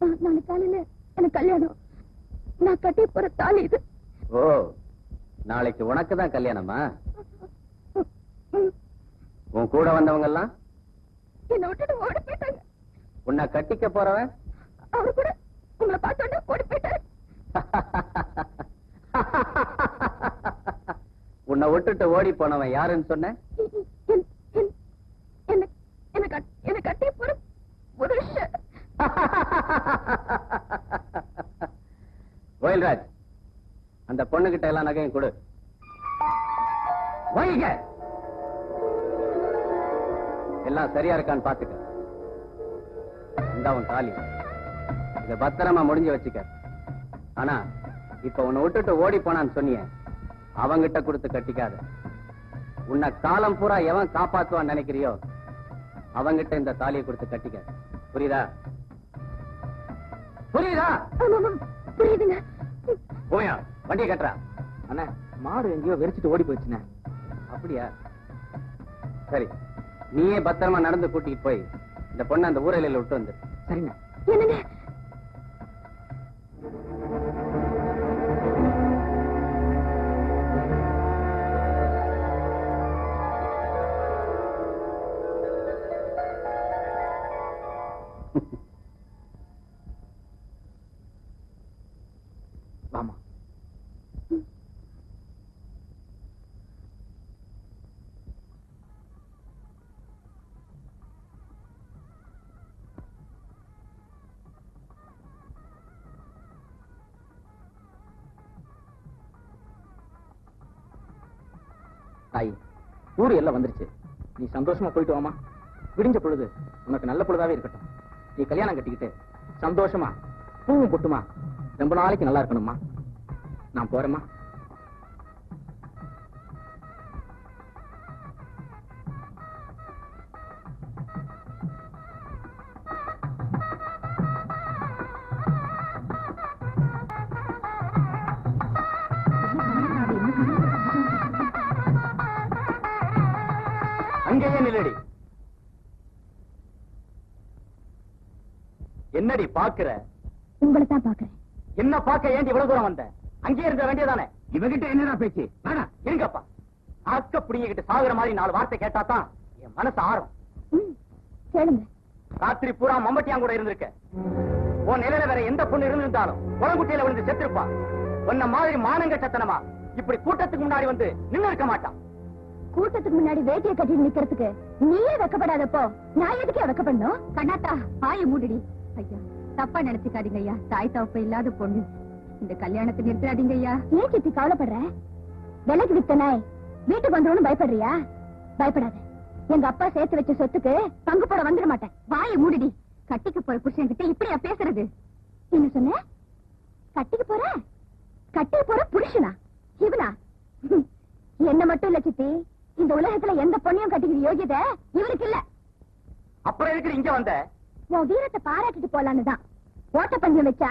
நாளைக்கு காலையில எனக்கு கல்யாணம். நான் கட்டி போற தாலி இது. ஓ, நாளைக்கு உனக்கு தான் கல்யாணமா? உன் கூட வந்தவங்க எல்லாம் என்னை விட்டுட்டு ஓடி போயிட்டாங்க. உன்னை கட்டிக்க போறவன் அவரு கூட உங்களை பார்த்தோன்னே ஓடி போயிட்டாரு. உன்னை விட்டுட்டு ஓடி போனவன் யாருன்னு சொன்ன? என்ன கட்டி போற புருஷன். கோயில்ராஜ், அந்த பொண்ணுகிட்ட எல்லாம் நகையும் கொடு. வாங்கிக்க. எல்லாம் சரியா இருக்கான்னு பாத்துக்க. இந்த உன் தாலி, இத பத்திரமா முடிஞ்சு வச்சுக்க. ஆனா இப்ப உன்னை விட்டுட்டு ஓடி போனான்னு சொன்னிய, அவங்கிட்ட கொடுத்து கட்டிக்காத. உன்னை காலம் பூரா எவன் காப்பாத்துவான்னு நினைக்கிறியோ அவங்கிட்ட இந்த தாலியை கொடுத்து கட்டிக்க. புரியுதா? புரியுதா? புரியுதுங்க. போயா, வண்டியை கட்டுறா. அண்ணா, மாடு எங்கேயோ வெறிச்சிட்டு ஓடி போயிடுச்சுண்ணே. அப்படியா? சரி, நீயே பத்திரமா நடந்து கூட்டிட்டு போய் இந்த பொண்ணை அந்த ஊரலையில விட்டு வந்து. சரிண்ணா. என்னங்க? வாமா. தாய், ஊரு எல்லாம் வந்துருச்சு. நீ சந்தோஷமா போயிட்டு வாமா. விடிஞ்ச பொழுது உனக்கு நல்ல பொழுதாவே இருக்கட்டும். நீ கல்யாணம் கட்டிக்கிட்டு சந்தோஷமா பூவும் பொட்டுமா ரொம்ப நாளைக்கு நல்லா இருக்கணும்மா. நான் போறேம்மா. அங்கேயே நில்லடி. என்னடி பாக்குற? உங்களை தான் பாக்குறேன். என்ன பாக்க ஏன் இவ்வளவு தூரம் வந்த? அங்கேயே இருக்க வேண்டியதானே? இவகிட்ட என்னடா பேச்சு? வாடா. இருங்கப்பா. அக்க புடிங்கிட்டு சாகுற மாதிரி 4 வார்த்தை கேட்டாதான் என் மனசு ஆறும். கேளுங்க. ராத்திரி பூரா மம்பட்டியான் கூட இருந்திருக்க. உன் நிலையில வேற எந்த பொண்ணு இருந்திருந்தாலும் குளங்குட்டியில விழுந்து செத்துருப்பா. உன்ன மாதிரி மானங்கட்டத்தனமா இப்படி கூட்டத்துக்கு முன்னாடி வந்து நின்னு இருக்க மாட்டான். கூட்டத்துக்கு முன்னாடி வேட்டியை கட்டிட்டு நிக்கிறதுக்கு நீயே வெக்கப்படாதப்போ நான் எதுக்கே வெக்கப்படணும்? கண்ணாத்தா, வாயை மூடுடி. ஐயா, தப்பா நினைச்சுக்காதீங்க ஐயா. தாய் தவப்ப இல்லாத பொண்ணு. இந்த கல்யாணத்தை நிறுத்தாதீங்க ஐயா. ஏன் சித்தி கவலைப்படுற? விலைக்கு வித்த நாய் வீட்டுக்கு வந்துடும் பயப்படுறியா? பயப்படாத. எங்க அப்பா சேர்த்து வச்ச சொத்துக்கு பங்கு போட வந்துட மாட்டேன். வாயை மூடுடி. கட்டிக்கு போற புருஷன் கிட்ட இப்படியா பேசுறது? என்ன சொன்ன? கட்டிக்கு போற புருஷனா? இவனா? என்ன மட்டும் இல்ல சித்தி, இந்த உலகத்துல எந்த பொண்ணையும் கட்டிக்கிற யோகியதை இவருக்கு இல்ல. அப்புறம் எதுக்கு இங்க வந்த? உன் வீரத்தை பாராட்டிட்டு போலான்னு தான். ஓட்ட பந்தயம் வச்சா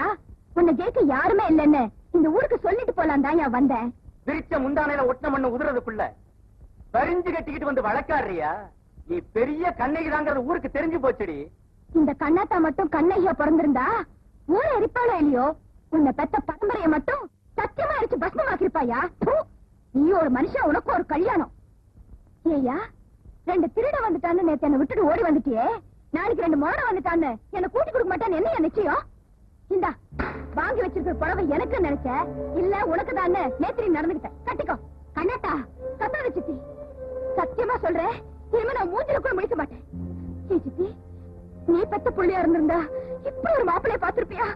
உன்னை ஜெயிக்க யாருமே இல்லைன்னு இந்த ஊருக்கு சொல்லிட்டு போலாம் தான் நான் வந்தேன். விரிச்ச முந்தானையில ஒட்ட மண்ணு உதுறதுக்குள்ள பறிஞ்சு கட்டிக்கிட்டு வந்து வழக்காடுறியா? நீ பெரிய கண்ணகிதாங்கிறது ஊருக்கு தெரிஞ்சு போச்சுடி. இந்த கண்ணாத்தா மட்டும் கண்ணையா பிறந்திருந்தா ஊரை எரிப்பாளோ இல்லையோ, உன்னை பெத்த பரம்பரைய மட்டும் சத்தியமா எரிச்சு பஸ்மமாக்கிருப்பாயா? நீ ஒரு மனுஷன், உனக்கு ஒரு கல்யாணம். ஏய்யா, 2 திருட வந்துட்டான்னு நேத்து என்ன விட்டுட்டு ஓடி வந்துட்டியே, நாளைக்கு 2 மோட வந்துட்டான்னு என்ன கூட்டி கொடுக்க மாட்டான்னு என்ன நிச்சயம்? இந்தா வாங்கி வச்சிருக்கிற புடவை எனக்கு நினைச்ச இல்ல உனக்கு தான் நேத்திரி நடந்துகிட்டேன். கட்டிக்கோ. கண்ணாத்தா கத்தாத சித்தி, சத்தியமா சொல்றேன், இனிமே நான் மூஞ்சில கூட முடிக்க மாட்டேன். சித்தி, நீ பெத்த புள்ளையா இருந்திருந்தா இப்ப ஒரு மாப்பிளைய பாத்திருப்பியா?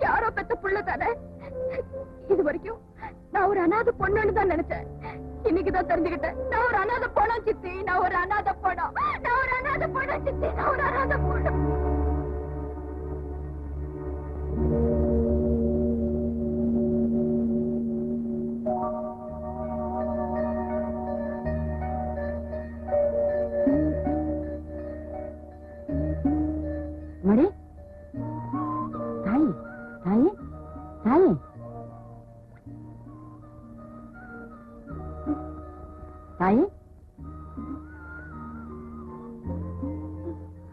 யாரோ பெத்த புள்ள தானே. இது வரைக்கும் நான் ஒரு அநாத பொண்ணுன்னு தான் நினைச்சேன். இன்னைக்குதான் தெரிஞ்சுக்கிட்டேன் நான் ஒரு அநாத பொண்ணம் சித்தி. நான் ஒரு அநாத பொண்ணம். நான் ஒரு அநாத பொண்ணம் சித்தி. நான் ஒரு அநாத பொண்ணம். மடி தாய் தாய் தாய் தாய்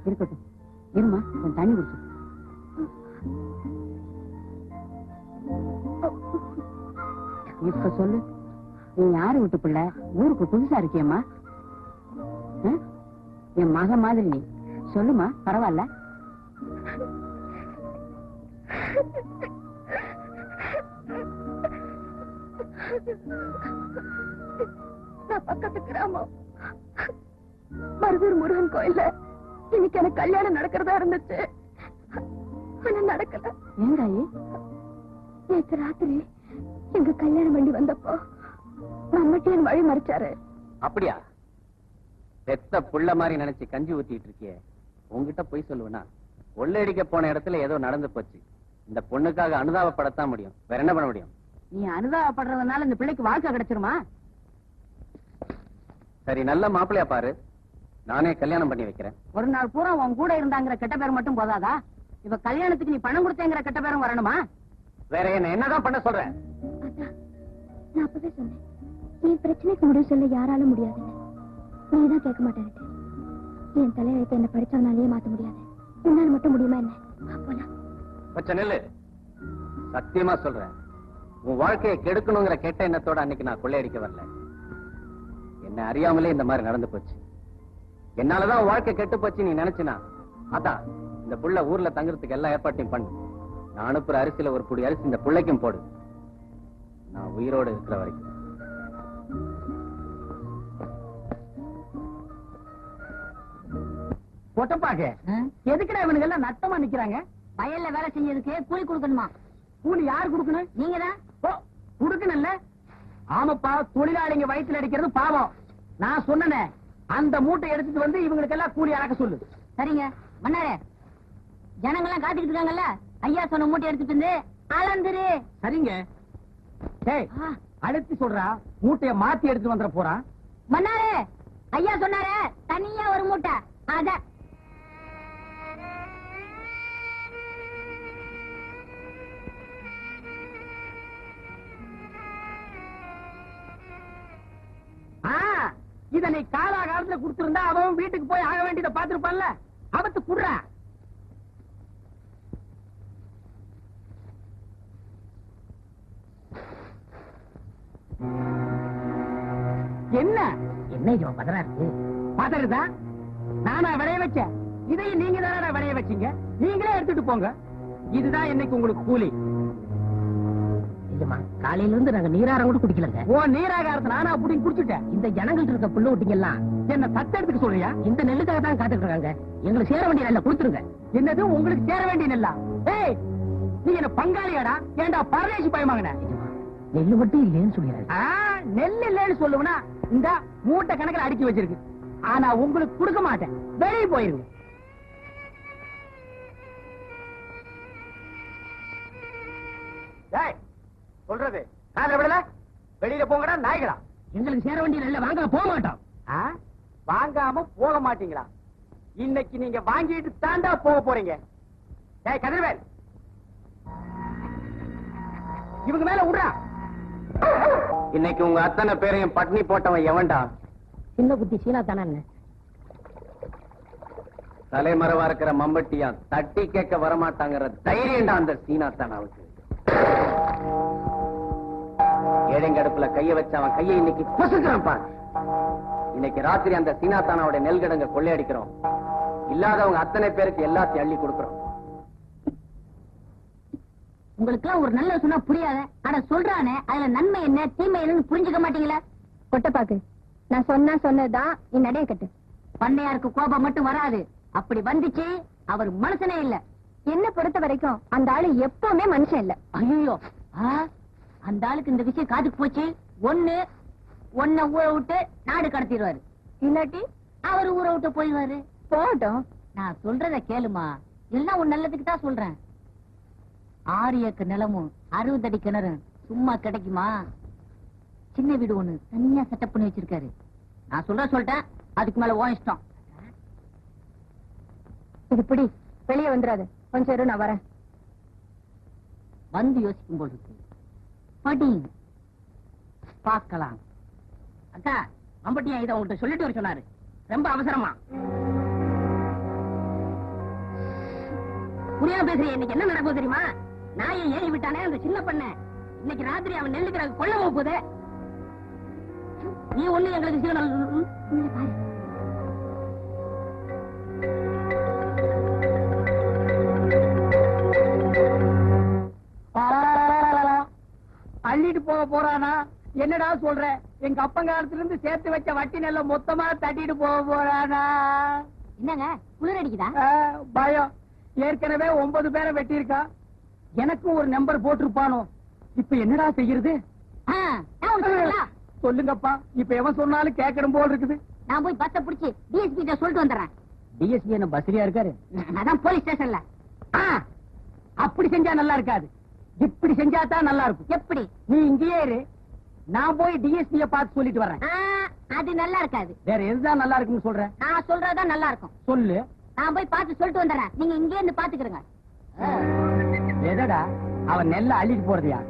இருக்கட்டும், இருமா, கொஞ்சம் தண்ணி குடிச்சு. இப்ப சொல்லு, நீ யாரு வீட்டு பிள்ளை? ஊருக்கு புதுசா இருக்கியம்மா? என் மக மாதிரி நீ சொல்லுமா, பரவாயில்ல. நான் பக்கத்து கிராமம் மருதூர் முருகன் கோயில்ல இன்னைக்கு எனக்கு கல்யாணம் நடக்கிறதா இருந்துச்சு. ஆனா நடக்கல. ஏங்காயி? நேற்று ராத்திரி எங்க கல்யாணம் வண்டி வந்தப்போ நம்மகிட்ட என் வழி மறைச்சாரு. அப்படியா? பெத்த புள்ள மாதிரி நினைச்சு கஞ்சி ஊத்திட்டு இருக்கிய, உங்ககிட்ட போய் சொல்லுவேனா? கொள்ளையடிக்க போன இடத்துல ஏதோ நடந்து போச்சு. இந்த பொண்ணுக்காக அனுதாபப்படத்தான் முடியும், வேற என்ன பண்ண முடியும்? நீ அனுதாபப்படுறதுனால இந்த பிள்ளைக்கு வாழ்க்கை கிடைச்சிருமா? சரி, நல்ல மாப்பிள்ளையா பாரு, நானே கல்யாணம் பண்ணி வைக்கிறேன். ஒரு நாள் பூரா உன் கூட இருந்தாங்கிற கெட்ட பேர் மட்டும் போதாதா? இப்ப கல்யாணத்துக்கு நீ பணம் கொடுத்தேங்கிற கெட்ட பேரும் வரணுமா? வேற என்னதான் பண்ண சொல்றேன்? நான் அப்பவே சொன்னேன், நீ பிரச்சனைக்கு முடிவு சொல்ல யாராலும் முடியாதுன்னு. நீதான் கேட்க மாட்டேன். என் தலையெழுத்து என்ன படிச்சவனாலேயே மாத்த முடியாது. உன்னால மட்டும் முடியுமா என்ன? அப்போலாம் கொஞ்சம் நெல்லு, சத்தியமா சொல்றேன், உன் வாழ்க்கையை கெடுக்கணுங்கிற கெட்ட எண்ணத்தோட அன்னைக்கு நான் கொள்ளையடிக்க வரல. என்ன அறியாமலே இந்த மாதிரி நடந்து போச்சு. என்னாலதான் உன் வாழ்க்கை கெட்டு போச்சு நீ நினைச்சினா, அதான் இந்த புள்ள ஊர்ல தங்குறதுக்கு எல்லா ஏற்பாட்டையும் பண்ணு. நான் அனுப்புற அரிசியில ஒரு புடி அரிசி இந்த புள்ளைக்கும் போடு, நான் உயிரோடு இருக்கிற வரைக்கும். பொட்டப்பாக்க எதுக்குடா இவனுங்க எல்லாம் நட்டமா நிக்கிறாங்க? வயல்ல வேலை செஞ்சதுக்கு கூலி கொடுக்கணுமா? கூலி யார் கொடுக்கணும்? நீங்க தான். ஓ, கொடுக்கணும்ல. ஆமாப்பா, தொழிலாளிங்க வயிற்றுல அடிக்கிறது பாவம். நான் சொன்னனே, அந்த மூட்டை எடுத்துட்டு வந்து இவங்களுக்கு எல்லாம் கூலி அளக்க சொல்லு. சரிங்க மன்னாரே, ஜனங்கெல்லாம் காத்துக்கிட்டு இருக்காங்கல்ல, ஐயா சொன்ன மூட்டை எடுத்துட்டு வந்து அளந்துரு. சரிங்க. டேய், அடுத்து சொல்றா, மூட்டைய மாத்தி எடுத்து வந்துட போறான். மன்னாரே, ஐயா சொன்னாரே தனியா ஒரு மூட்டை, அத இத நீ காலாகாலத்துல கொடுத்திருந்தா அவன் வீட்டுக்கு போய் ஆக வேண்டியதை பாத்துருப்பான்ல. அவத்து குடுறா. என்ன என்ன இது பதறா இருக்கு? பதறுதா? நானா விளைய வச்சேன்? இதையும் நீங்க தானே விளைய வச்சீங்க. நீங்களே எடுத்துட்டு போங்க. இதுதான் இன்னைக்கு உங்களுக்கு கூலி. காலையில இருந்து நாங்க நீராரம் கூட குடிக்கலங்க. ஓ, நீராகாரத்தை நானா அப்படின்னு குடிச்சுட்டேன். இந்த ஜனங்கள் இருக்க புள்ள விட்டீங்க எல்லாம் என்ன தத்தெடுத்துக்க சொல்றியா? இந்த நெல்லுக்காக தான் காத்துட்டு இருக்காங்க. எங்களுக்கு சேர வேண்டிய நெல்லை கொடுத்துருங்க. என்னது உங்களுக்கு சேர வேண்டிய நெல்லா? ஏய், நீ என்ன பங்காளியாடா? ஏண்டா பரதேசி பயமாங்கன? நெல்லு மட்டும் இல்லைன்னு சொல்லிடுறாங்க. நெல் இல்லைன்னு சொல்லுவனா இந்த மூட்டை கணக்கில் அடுக்கி வச்சிருக்கு. ஆனா உங்களுக்கு கொடுக்க மாட்டேன். வெளியே போயிருங்க. சொல்றது காதுல விடல. வெளியில போங்கடா நாய்களா. எங்களுக்கு சேர வேண்டிய நெல்லை வாங்க போக மாட்டோம். வாங்காம போக மாட்டீங்களா? இன்னைக்கு நீங்க வாங்கிட்டு தாண்டா போக போறீங்க. டேய் கதிர்வேல், இவங்க மேல விடுறா. இன்னைக்கு உங்க அத்தனை பேரையும் பட்னி போட்டவன் எவன்டா? சின்ன புத்தி சீனா தானே. தலைமறைவா இருக்கிற மம்பட்டியா தட்டி கேட்க வரமாட்டாங்கிற தைரியம்டா அந்த சீனா தானாவுக்கு. ஏழைங்கடுப்புல கைய வச்ச அவன் கையை இன்னைக்கு பொசுக்கிறான் பாரு. இன்னைக்கு ராத்திரி அந்த சீனா தானாவோட நெல் கிடங்க கொள்ளையடிக்கிறோம். இல்லாதவங்க அத்தனை பேருக்கு எல்லாத்தையும் அள்ளி கொடுக்கிறோம். உங்களுக்கு எல்லாம் ஒரு நல்ல சொன்னா புரியாத. ஆனா சொல்றானே அதுல நன்மை என்ன தீமை என்னன்னு புரிஞ்சுக்க மாட்டீங்களா? கொட்ட பாக்கு, நான் சொன்னதுதான் நீ நடைய கட்டு. பண்ணையாருக்கு கோபம் மட்டும் வராது, அப்படி வந்துச்சு அவர் மனுஷனே இல்ல. என்ன பொறுத்த வரைக்கும் அந்த ஆளு எப்பவுமே மனுஷன் இல்ல. ஐயோ, அந்த ஆளுக்கு இந்த விஷயம் காதுக்கு போச்சு. ஒண்ணு ஊரை விட்டு நாடு கடத்திடுவாரு, இல்லாட்டி அவர் ஊரை விட்டு போயிடுவாரு. போகட்டும், நான் சொல்றத கேளுமா, எல்லாம் உன் நல்லதுக்கு தான் சொல்றேன். 6 ஏக்கர் நிலமும் 60 அடி கிணறு சும்மா கிடைக்குமா? சின்ன வீடு ஒண்ணு தனியா செட்டப் பண்ணி வச்சிருக்காரு. நான் சொல்லிட்டேன், அதுக்கு மேல உன் இஷ்டம். இது பிடி, வெளியே வந்துடாது. கொஞ்சம் இரு, நான் வரேன். வந்து யோசிக்கும் போது படி பார்க்கலாம். அக்கா, அம்பட்டியா இதை உங்கள்கிட்ட சொல்லிட்டு வர சொன்னாரு, ரொம்ப அவசரமா. புரியாம பேசுறேன். இன்னைக்கு என்ன நடக்கும் தெரியுமா? நாயை ஏறி விட்டானே அந்த சின்ன பண்ண, இன்னைக்கு ராத்திரி அவன் நெல்லுக்கிறாங்க கொல்ல போகுது. நீ ஒண்ணு எங்களுக்கு சிக்னல் அள்ளிட்டு போக போறானா? என்னடா சொல்ற? எங்க அப்பங்காலத்துல இருந்து சேர்த்து வச்ச வட்டி நெல்ல மொத்தமா தட்டிட்டு போக போறானா? என்னங்க குளிர் அடிக்குதா? பயம். ஏற்கனவே 9 பேரை வெட்டியிருக்கா. எனக்கும் ஒரு நம்பர் போட்டிருப்பானோ. இப்ப என்னடா செய்யறது? சொல்லுங்கப்பா. இப்ப எவன் சொன்னாலும் கேட்கணும் போல் இருக்குது. நான் போய் பஸ்ஸ புடிச்சு டிஎஸ்பி கிட்ட சொல்லிட்டு வந்துடுறேன். டிஎஸ்பி என்ன பஸ்ரியா இருக்காரு? அதான் போலீஸ் ஸ்டேஷன்ல. அப்படி செஞ்சா நல்லா இருக்காது, இப்படி செஞ்சா தான் நல்லா இருக்கும். எப்படி? நீ இங்கேயே இரு, நான் போய் டிஎஸ்பிய பார்த்து சொல்லிட்டு வரேன். அது நல்லா இருக்காது. வேற எதுதான் நல்லா இருக்குன்னு சொல்றேன்? நான் சொல்றதுதான் நல்லா இருக்கும். சொல்லு. நான் போய் பார்த்து சொல்லிட்டு வந்துடுறேன், நீங்க இங்கே இருந்து பாத்துக்கிறங்க. எதடா அவன் நெல்ல அள்ளிட்டு போறதையா?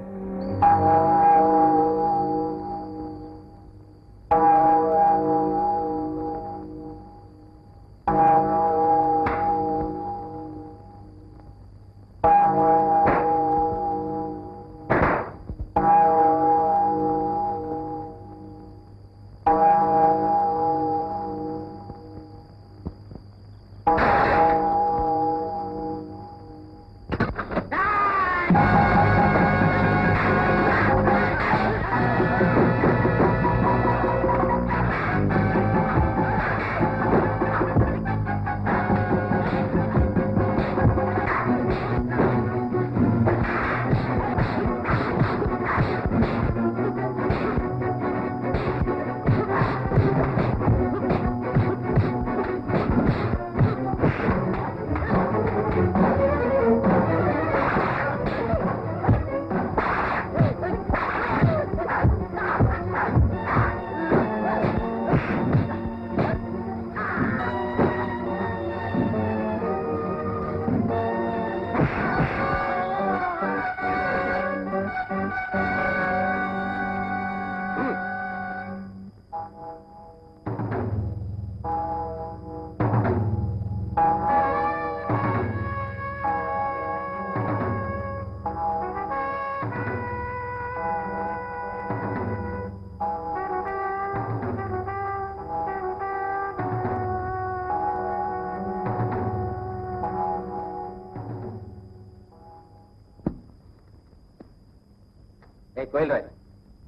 கோயில்ராஜ்,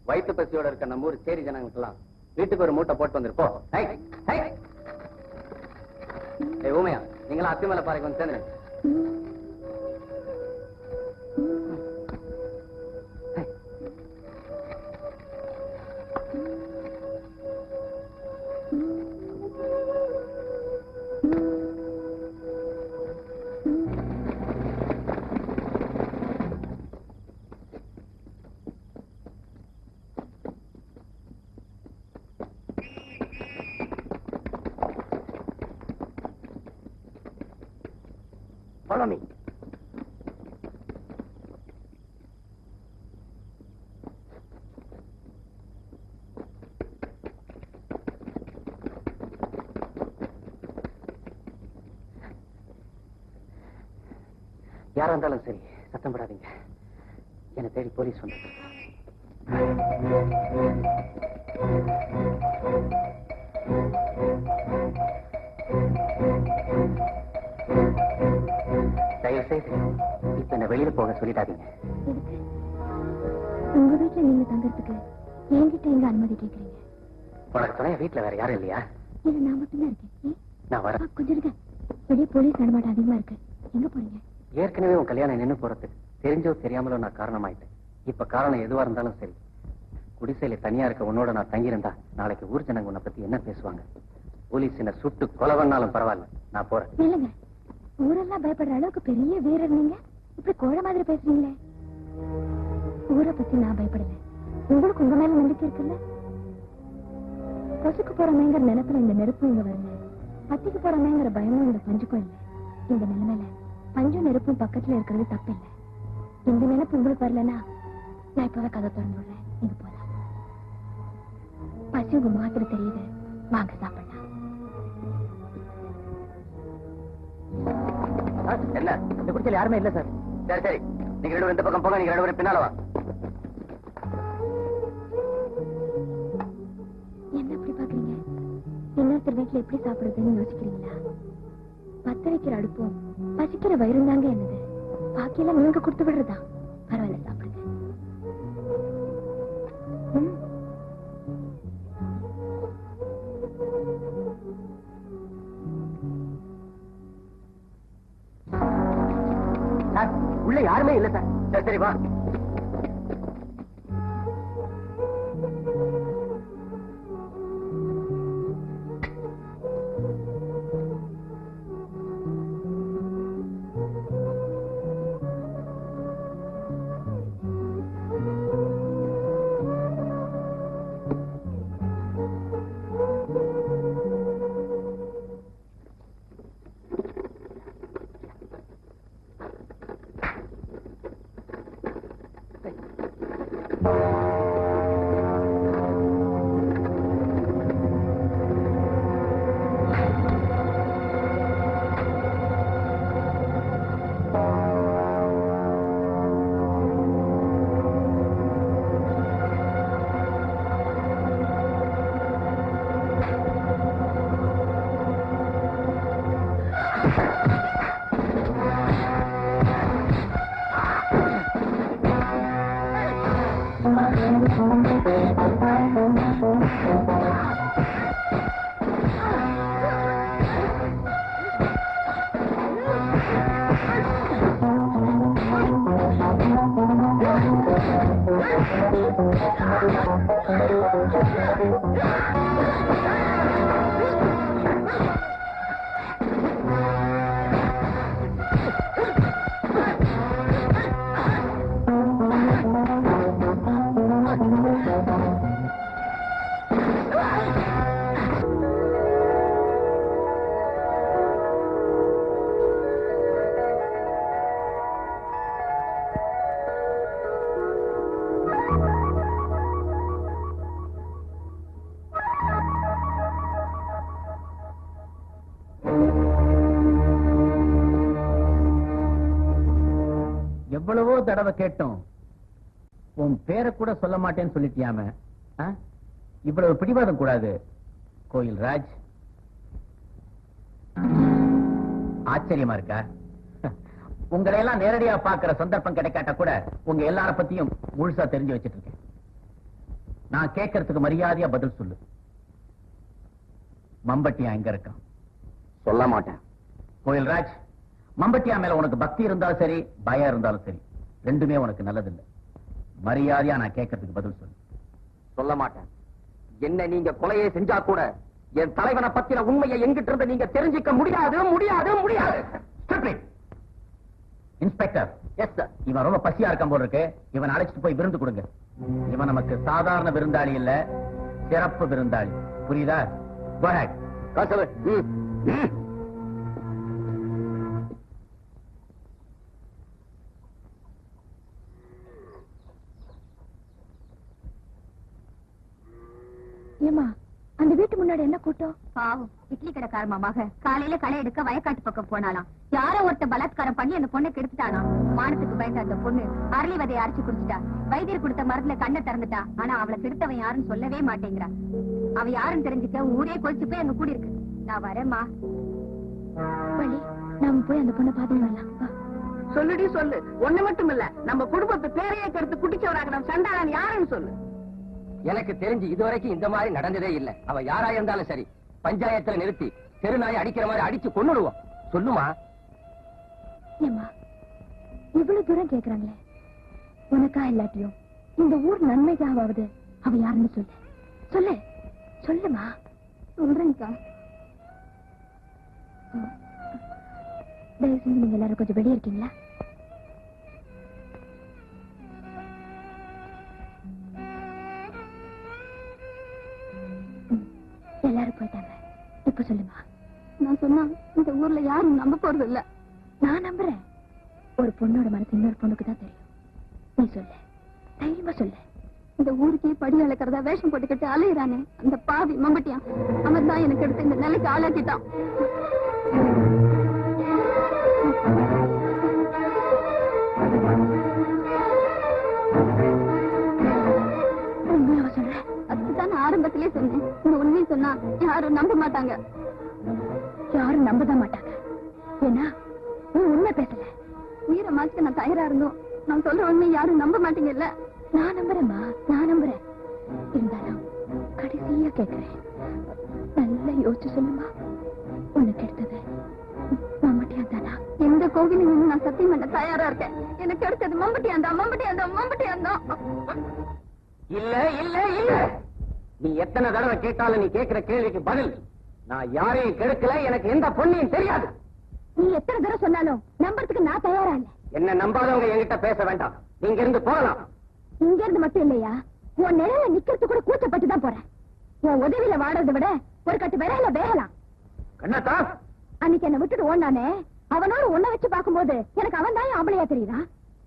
வயிற்று பசியோட இருக்க நம்ம ஊர் சேரி ஜனங்களுக்கெல்லாம் வீட்டுக்கு ஒரு மூட்டை போட்டு வந்திருப்போம். ஊமையா, நீங்களா அத்திமலை பாறைக்கு வந்து சேர்ந்து follow me. யாரா இருந்தாலும் சரி சத்தம் போடாதீங்க. என்னை தேடி போலீஸ் வந்து தயவு செய்து இப்ப என்ன வெளியில போக சொல்லிடாதீங்க. உங்க வீட்டுல நீங்க தங்கறதுக்கு என்கிட்ட எங்க அனுமதி கேக்குறீங்க? உனக்கு துணைய வீட்டுல வேற யாரும் இல்லையா? இல்ல, நான் மட்டும்தான் இருக்கேன். நான் வரேன். கொஞ்சம் இருக்க. வெளியே போலீஸ் நடமாட்டம் அதிகமா இருக்கு. எங்க போறீங்க? ஏற்கனவே உன் கல்யாணம் நின்னு போறதுக்கு தெரிஞ்சோ தெரியாமலோ நான் காரணமாயிட்டேன். இப்ப காரணம் எதுவா இருந்தாலும் சரி, குடிசையில தனியா இருக்க உன்னோட நான் தங்கியிருந்தா நாளைக்கு ஊர் ஜனங்க உன்னை பத்தி என்ன பேசுவாங்க? போலீஸ் என்ன சுட்டு கொலை பண்ணாலும் பரவாயில்ல, நான் போறேன். இல்லங்க, ஊரெல்லாம் பயப்படுற அளவுக்கு பெரிய வீரர் நீங்க. இப்படி கோழ மாதிரி பேசுறீங்களே. ஊரை பத்தி நான் பயப்படல. உங்களுக்கு உங்க மேல நம்பிக்கை இருக்குல்ல? கொசுக்கு போறமேங்கிற நினைப்புல இந்த நெருப்பும் இங்க வரல. பத்திக்கு போறமேங்கிற பயமும் இந்த பஞ்சுக்கும் இல்லை. இந்த நிலைமையில பஞ்சும் நெருப்பும் பக்கத்துல இருக்கிறது தப்பு இல்லை. இந்த நினைப்பு உங்களுக்கு வரலன்னா நான் இப்பவே கதை திறந்து விடுறேன். நீங்க போலாம். பசி உங்க முகத்துல தெரியுது. வாங்க சாப்பிடலாம். என்ன இந்த குடிச்சல் யாருமே இல்ல சார். சரி சரி, நீங்க ரெண்டு இந்த பக்கம் போங்க, நீங்க ரெண்டு பேரும் பின்னால வா. என்ன எப்படி பாக்குறீங்க? இன்னொருத்தர் வீட்டுல எப்படி சாப்பிடுறதுன்னு யோசிக்கிறீங்களா? பத்த வைக்கிற அடுப்பும் பசிக்கிற வயிறும் தாங்க என்னது. பாக்கியெல்லாம் நீங்க கொடுத்து விடுறதா? பரவாயில்ல, சாப்பிடுங்க. சார், உள்ள யாருமே இல்ல சார். சரி சரி, வா. எவ்வளவோ தடவை கேட்டோம், உன் பேரை கூட சொல்ல மாட்டேன்னு சொல்லிட்டியாம. இவ்வளவு பிடிவாதம் கூடாது கோயில் ராஜ். ஆச்சரியமா இருக்கா? உங்களை எல்லாம் நேரடியா பாக்குற சந்தர்ப்பம் கிடைக்காட்ட கூட உங்க எல்லார பத்தியும் முழுசா தெரிஞ்சு வச்சிட்டு இருக்கேன். நான் கேட்கறதுக்கு மரியாதையா பதில் சொல்லு. மம்பட்டியா எங்க இருக்கான்? சொல்ல மாட்டேன். கோயில் ராஜ், மம்பட்டியா மேல உனக்கு பக்தி இருந்தாலும் சரி, பயம் இருந்தாலும் சரி, ரெண்டுமே உனக்கு நல்லதில்லை. மரியாதையா நான் கேட்கறதுக்கு பதில் சொல்லு. சொல்ல மாட்டேன். என்ன நீங்க கொலையை செஞ்சா கூட என் தலைவனை பத்தின உண்மையை எங்கிட்ட இருந்து நீங்க தெரிஞ்சுக்க முடியாது முடியாது முடியாது. இன்ஸ்பெக்டர். Yes sir. இவன் ரொம்ப பசியா இருக்கான் போல இருக்கு. இவன் அழைச்சிட்டு போய் விருந்து கொடுங்க. இவன் நமக்கு சாதாரண விருந்தாளி இல்ல, சிறப்பு விருந்தாளி. புரியுதா? Go ahead. ஏமா, அந்த வீட்டு முன்னாடி என்ன கூட்டம்? பாவம், இட்லி கடைக்கார மக காலையில களை எடுக்க வயக்காட்டு பக்கம் போனாலாம். யாரோ ஒருத்த பலாத்காரம் பண்ணி அந்த பொண்ணை கெடுத்துட்டானா. மானத்துக்கு பயந்த அந்த பொண்ணு அரளி விதையை அரைச்சு குடிச்சிட்டா. வைத்தியர் கொடுத்த மருந்துல கண்ணை திறந்துட்டா. ஆனா அவளை கெடுத்தவன் யாருன்னு சொல்லவே மாட்டேங்கிறா. அவ யாருன்னு தெரிஞ்சுக்க ஊரே கொதிச்சு போய் அங்க கூடி இருக்கு. நான் வரேம்மா. வழி, நாம போய் அந்த பொண்ணை பாத்துட்டு வரலாம். சொல்லுடி சொல்லு. ஒண்ணு மட்டும் இல்ல, நம்ம குடும்பத்து பேரையே கெடுத்து குட்டிச்சவராக நம்ம சண்டாளன் யாருன்னு சொல்லு. எனக்கு தெரிஞ்சு இதுவரைக்கும் இந்த மாதிரி நடந்ததே இல்ல. அவ யாரா இருந்தாலும் சரி, பஞ்சாயத்துல நிறுத்தி தெருநாய் அடிக்கிற மாதிரி அடிச்சு கொன்னுடுவோம். சொல்லுமா? ஏம்மா இவ்வளவு தூரம் கேக்குறாங்களே, உனக்கா இல்லாட்டியும் இந்த ஊர் நன்மைக்காவது அவ யாருன்னு சொல்லு. சொல்லு சொல்லுமா. சொல்றேன்க்கா. தயவு செஞ்சு நீங்க எல்லாரும் கொஞ்சம் வெளியே இருக்கீங்களா? எல்லாரும் போயிட்டாங்க. இப்ப சொல்லுமா. நான் சொன்னா இந்த ஊர்ல யாரும் நம்ப போறது இல்ல. நான் நம்புறேன். ஒரு பொண்ணோட மனசு இன்னொரு பொண்ணுக்கு தான் தெரியும். நீ சொல்லு, தைரியமா சொல்லு. இந்த ஊருக்கே படி அளக்கிறதா வேஷம் போட்டுக்கிட்டு அலையிறானே அந்த பாவி மம்பட்டியான், அவன் தான் எனக்கு எடுத்து இந்த நிலைக்கு ஆளாக்கிட்டான். உண்மையாவ சொல்றேன். அதுதான் நான் ஆரம்பத்திலே சொன்னேன். இந்த உண்மையை சொன்னா யாரும் நம்ப மாட்டாங்க. யாரும் நம்பதான் மாட்டாங்க. ஏன்னா நீ உண்மை பேசல. உயிரை மாச்சுக்கு நான் தயாரா இருந்தோம். நான் சொல்ற உண்மை யாரும் நம்ப மாட்டீங்கல்ல. நான் நம்புறேம்மா, நான் நம்புறேன். இருந்தாலும் கடைசியா கேட்கிறேன், நல்லா யோசிச்சு சொல்லுமா. உனக்கு எடுத்தது மம்பட்டியான் தானா? எந்த கோவிலும் நான் சத்தியம் பண்ண தயாரா இருக்கேன். எனக்கு எடுத்தது மம்பட்டியான் தான், மம்பட்டியான் தான், மம்பட்டியான் தான். இல்ல இல்ல இல்ல, நீ எத்தனை தடவை கேட்டாலும் நீ கேட்கிற கேள்விக்கு பதில், நான் யாரையும் கெடுக்கல, எனக்கு எந்த பொண்ணையும் தெரியாது. நீ எத்தனை தடவை சொன்னாலும் நம்புறதுக்கு நான் தயாரா இல்ல. என்ன நம்பாதவங்க என்கிட்ட பேச வேண்டாம். நீங்க இருந்து போகலாம். இங்க இருந்து மட்டும் இல்லையா, உன் நிழல நிக்கிறது கூட கூச்சப்பட்டு தான் போறேன். உன் உதவியில வாடுறதை விட ஒரு கட்டு விரையில வேகலாம். கண்ணாத்தா, அன்னைக்கு என்ன விட்டுட்டு ஓடானே, அவனோட உன்னை வச்சு பார்க்கும்போது எனக்கு அவன் தான் அவளையா தெரியுதா?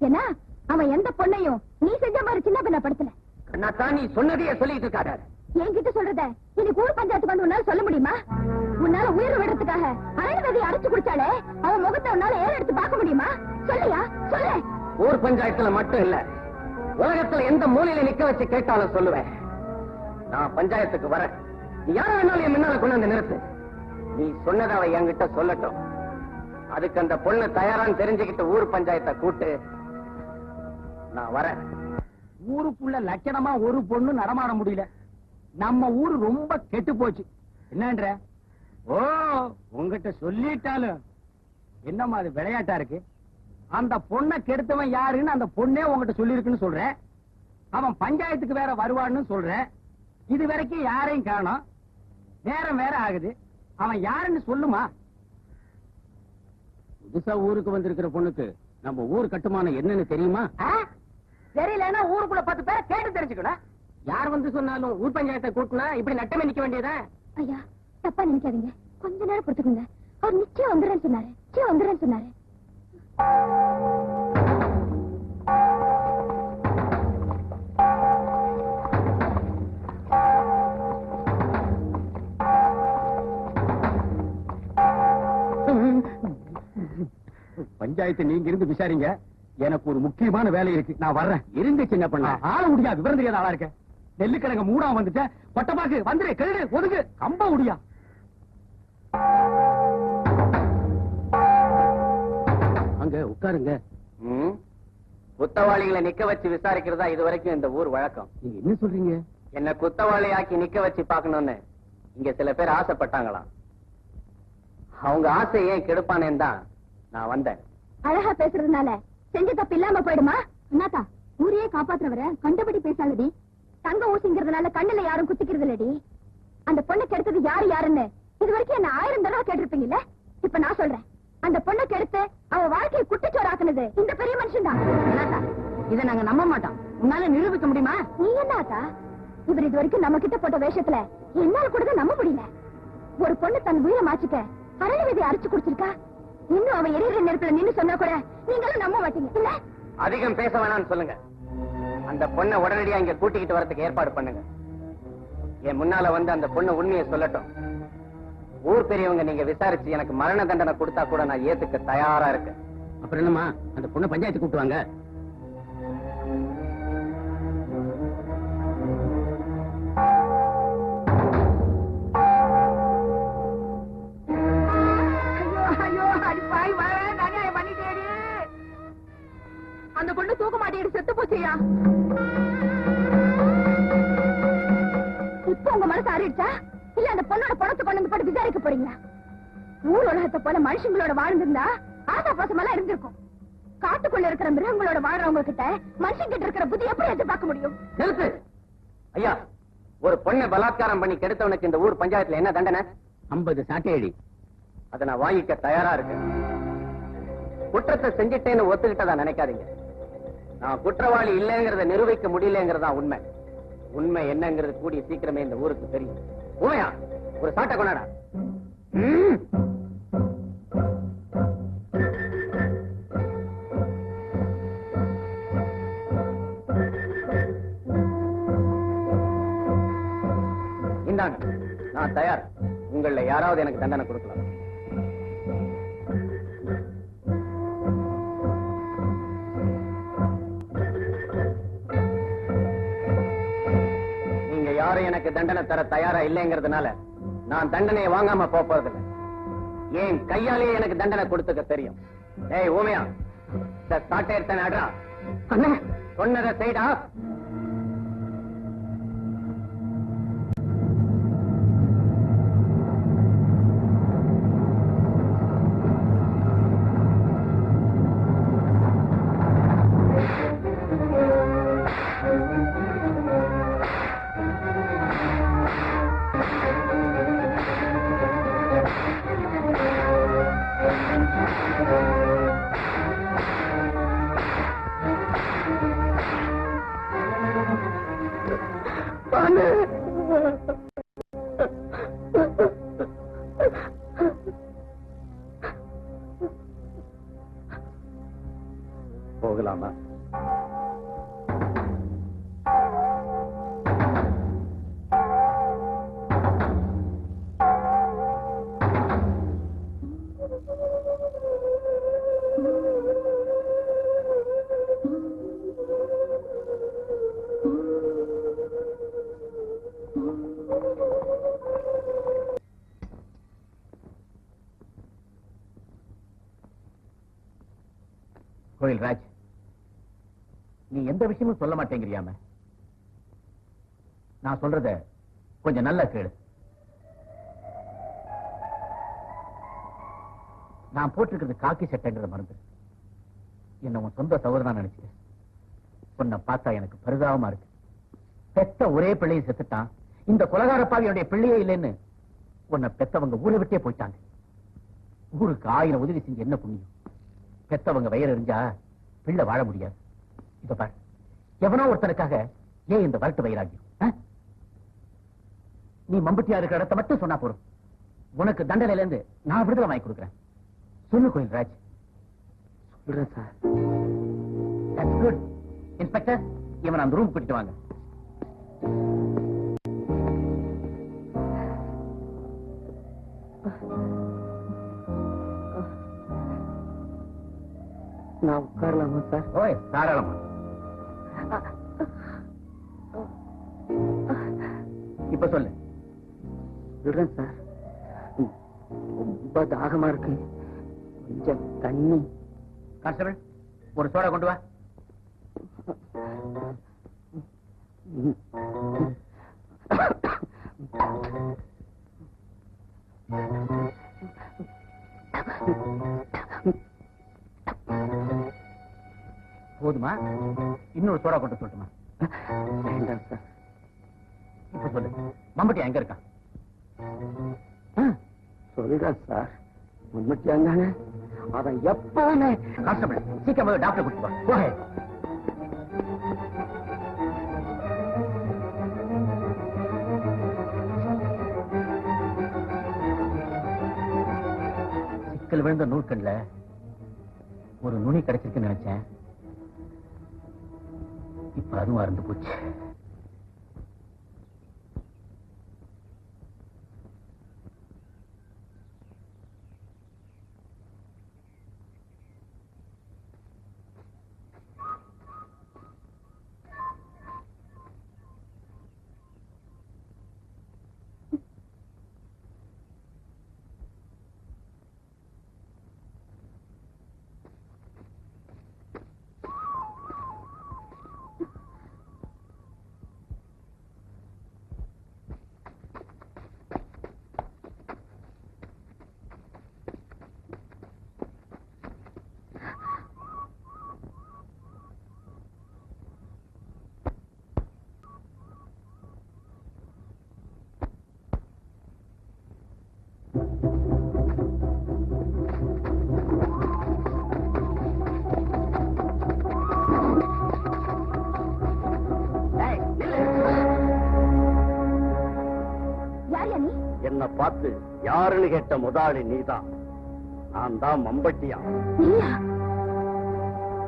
ஏன்னா அவன் எந்த பொண்ணையும் நீ செஞ்ச மாதிரி சின்ன பின்ன படுத்தல. கண்ணாத்தா, நீ சொன்னதையே சொல்லிட்டு இருக்காத. என்கிட்ட சொல்றத இன்னைக்கு ஊர் பஞ்சாயத்துக்கு வந்து உன்னால சொல்ல முடியுமா? உன்னால உயிரை விடுறதுக்காக அயல்வதியை அரைச்சு குடிச்சாலே அவன் முகத்தை உன்னால ஏற எடுத்து பார்க்க முடியுமா? சொல்லியா சொல்லு. ஊர் பஞ்சாயத்துல மட்டும் இல்ல, உலகத்துல எந்த மூலையில நிக்க வச்சு கேட்டாலும் சொல்லுவேன். நான் பஞ்சாயத்துக்கு வரேன். நீ யார வேணாலும் என் முன்னால கொண்டு வந்து நிறுத்து. நீ சொன்னதை அவ என்கிட்ட சொல்லட்டும். அதுக்கு அந்த பொண்ணு தயாரான்னு தெரிஞ்சுக்கிட்டு ஊர் பஞ்சாயத்தை கூட்டு நான் வரேன். ஊருக்குள்ள லட்சணமா ஒரு பொண்ணு நடமாட முடியல. நம்ம ஊரு ரொம்ப கெட்டு போச்சு. என்னன்ற? ஓ, உங்ககிட்ட சொல்லிட்டாலும் என்னமா அது விளையாட்டா இருக்கு? அந்த பொண்ணை கெடுத்தவன் யாருன்னு அந்த பொண்ணே உங்ககிட்ட சொல்லி இருக்குன்னு சொல்றேன். அவன் பஞ்சாயத்துக்கு வேற வருவான்னு சொல்றேன். இது வரைக்கும் யாரையும் காணோம். நேரம் வேற ஆகுது. அவன் யாருன்னு சொல்லுமா? புதுசா ஊருக்கு வந்திருக்கிற பொண்ணுக்கு நம்ம ஊர் கட்டுமானம் என்னன்னு தெரியுமா? தெரியலன்னா ஊருக்குள்ள 10 பேரை கேட்டு தெரிஞ்சுக்கணும். யார் வந்து சொன்னாலும் ஊர் பஞ்சாயத்தை கூட்டினா இப்படி நட்டமே நிக்க வேண்டியதா? ஐயா தப்பா நினைக்காதீங்க, கொஞ்ச நேரம் பொறுத்துக்குங்க. அவர் நிச்சயம் வந்துடுறேன்னு சொன்னாரு, நிச்சயம் வந்துடுறேன்னு சொன்னாரு. பஞ்சாயத்து நீங்க இருந்து விசாரிங்க. எனக்கு ஒரு முக்கியமான வேலை இருக்கு. நான் வர்றேன். இருந்து சின்ன பண்ண ஆள முடியா, விவரம் தெரியாத ஆளா இருக்க. நெல்லுக்கிழங்க மூடா வந்துட்ட. பட்டப்பாக்கு வந்துரு, கழுடு ஒதுங்கு, கம்ப முடியா. அங்க உட்காருங்க. குத்தவாளிகளை நிக்க வச்சு விசாரிக்கிறதா இது வரைக்கும் இந்த ஊர் வழக்கம். நீங்க என்ன சொல்றீங்க? என்ன குத்தவாளி ஆக்கி நிக்க வச்சு பாக்கணும்னு இங்க சில பேர் ஆசைப்பட்டாங்களாம். அவங்க ஆசை ஏன் கெடுப்பானேன்னு தான் நான் வந்தேன். அழகா பேசுறதுனால செஞ்ச தப்பு இல்லாம போயிடுமா? அண்ணாத்தா, ஊரையே காப்பாத்துறவர கண்டபடி பேசாதடி. தங்க ஊசிங்கிறதுனால கண்ணுல யாரும் குத்திக்கிறது இல்லடி. அந்த பொண்ணை கெடுத்தது யாரு யாருன்னு இது வரைக்கும் என்ன 1000 தடவை கேட்டிருப்பீங்கல்ல. இப்ப நான் சொல்றேன், அந்த பொண்ணை கெடுத்து அவ வாழ்க்கையை குட்டிச்சோறாக்குனது இந்த பெரிய மனுஷன் தான். இதை நாங்க நம்ப மாட்டோம். உன்னால நிரூபிக்க முடியுமா? நீ என்ன ஆத்தா, இவர் இது வரைக்கும் நம்ம கிட்ட போட்ட வேஷத்துல என்னால கூட நம்ப முடியல. ஒரு பொண்ணு தன் உயிரை மாச்சிக்க அரளி விதை அரைச்சு குடிச்சிருக்கா. இன்னும் அவன் எரியிற நெருப்புல நின்னு சொன்னா கூட நீங்களும் நம்ப மாட்டீங்க இல்ல? அதிகம் பேச வேணாம்னு சொல்லுங்க. அந்த பொண்ணை உடனடியா இங்க கூட்டிக்கிட்டு வரதுக்கு ஏற்பாடு பண்ணுங்க. என் முன்னால வந்து அந்த பொண்ணு உண்மையை சொல்லட்டும். ஊர் பெரியவங்க நீங்க விசாரிச்சு எனக்கு மரண தண்டனை கொடுத்தா கூட நான் ஏத்துக்க தயாரா இருக்கேன். அப்புறம் என்னமா, அந்த பொண்ணை பஞ்சாயத்து கூட்டுவாங்க. மாறிடுச்சா இல்ல அந்த பொண்ணோட பணத்தை கொண்டு வந்து போட்டு விசாரிக்க போறீங்களா? ஊர் உலகத்தை போல மனுஷங்களோட வாழ்ந்திருந்தா ஆசா பாசமெல்லாம் இருந்திருக்கும். காட்டுக்குள்ள இருக்கிற மிருகங்களோட வாழ்றவங்க கிட்ட மனுஷன் கிட்ட இருக்கிற புத்தி எப்படி எதிர்பார்க்க முடியும்? நிறுத்து ஐயா. ஒரு பொண்ணை பலாத்காரம் பண்ணி கெடுத்தவனுக்கு இந்த ஊர் பஞ்சாயத்துல என்ன தண்டனை? 50 சாட்டையடி. அதை நான் வாங்கிக்க தயாரா இருக்கேன். குற்றத்தை செஞ்சிட்டேன்னு ஒத்துக்கிட்டதா நினைக்காதீங்க. நான் குற்றவாளி இல்லைங்கிறத நிரூபிக்க முடியலங்கிறதா உண்மை. உண்மை என்னங்கிறது கூடிய சீக்கிரமே இந்த ஊருக்கு தெரியும். உண்மையா? ஒரு சாட்டை கொண்டாடா. இந்தாங்க, நான் தயார். உங்கள யாராவது எனக்கு தண்டனை கொடுக்கலாம். நீங்க யாரும் எனக்கு தண்டனை தர தயாரா இல்லைங்கிறதுனால நான் தண்டனையை வாங்காம போறதில்லை. ஏன் கையாலேயே எனக்கு தண்டனை கொடுத்துக்க தெரியும். ஏய் ஊமையா, சாட்டை எடுத்தேன் ஆடுறா. சொன்னதை செய்டா. போகலாமா? கோயில் ராஜ், நீ எந்த விஷயமும் சொல்ல மாட்டேங்கிறியாம? நான் சொல்றத கொஞ்சம் நல்லா கேளு. நான் போட்டிருக்கிறது காக்கி சட்டைங்கிறத மறந்து என்ன உன் சொந்த சகோதரனா நினைச்சேன். உன்னை பார்த்தா எனக்கு பரிதாபமா இருக்கு. பெத்த ஒரே பிள்ளையை செத்துட்டான். இந்த கொலகாரப்பாவி என்னுடைய பிள்ளையே இல்லைன்னு உன்னை பெத்தவங்க ஊரை விட்டே போயிட்டாங்க. ஊருக்கு 1000 உதவி செஞ்சு என்ன புண்ணியம்? பெத்தவங்க வயிறு எறிஞ்சா பிள்ளை வாழ முடியாது. இத பாரு, எவனோ ஒருத்தனுக்காக ஏன் இந்த வரட்டு வைராகியம்? நீ மம்பட்டியா இருக்கிற இடத்தை மட்டும் சொன்னா போறோம். உனக்கு தண்டனையில இருந்து நான் விடுதலை வாங்கி கொடுக்குறேன். சொல்லு கோயில் ராஜ். சொல்றேன் சார். That's good. இன்ஸ்பெக்டர், இவன் அந்த ரூம் கூட்டிட்டு வாங்க. நான் உட்காரலாமா சார்? ஓய், தாராளமா. இப்ப சொல்லு. சொல்றேன் சார். ரொம்ப தாகமா இருக்கு, கொஞ்சம் தண்ணி. கான்ஸ்டபிள், ஒரு சோடா கொண்டு வா. போதுமா? இன்னொரு சோடா கொண்டு சொல்லட்டுமா? வேண்டாம் சார். இப்ப சொல்லு, மம்பட்டி எங்க இருக்கான்? சொல்றேன் சார். மம்மட்டியாங்க அவன் எப்பவுமே. கான்ஸ்டபிள், சீக்கிரம் டாக்டர் கூட்டிட்டு வா. போக. சிக்கல் விழுந்த நூற்கண்ல ஒரு நுனி கிடைச்சிருக்குன்னு நினைச்சேன். இப்ப அதுவும் அறந்து போச்சு. என்ன பார்த்து யாருன்னு கேட்ட முதலாளி நீதான். நான் தான் மம்பட்டியா.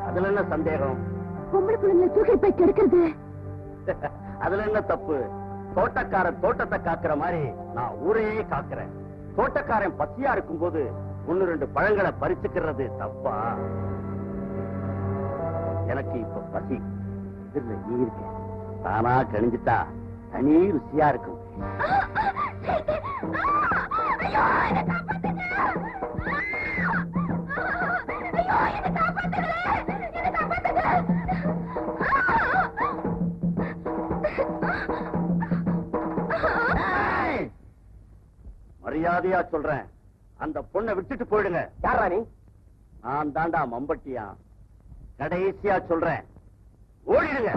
அதுல என்ன சந்தேகம்? பொம்பளை பிள்ளைங்களை தூக்கி போய் கெடுக்கிறது அதுல என்ன தப்பு? தோட்டக்காரன் தோட்டத்தை காக்குற மாதிரி நான் ஊரையே காக்குறேன். தோட்டக்காரன் பசியா இருக்கும் போது 1-2 பழங்களை பறிச்சுக்கிறது தப்பா? எனக்கு இப்ப பசி, இதுல நீ இருக்க, தானா கணிஞ்சிட்டா தனி ருசியா இருக்கும். மரியாதையா சொல்றேன், அந்த பொண்ணை விட்டுட்டு போயிடுங்க. யாரா நீ? நான் தாண்டா மம்பட்டியா. கடைசியா சொல்றேன், ஓடிடுங்க.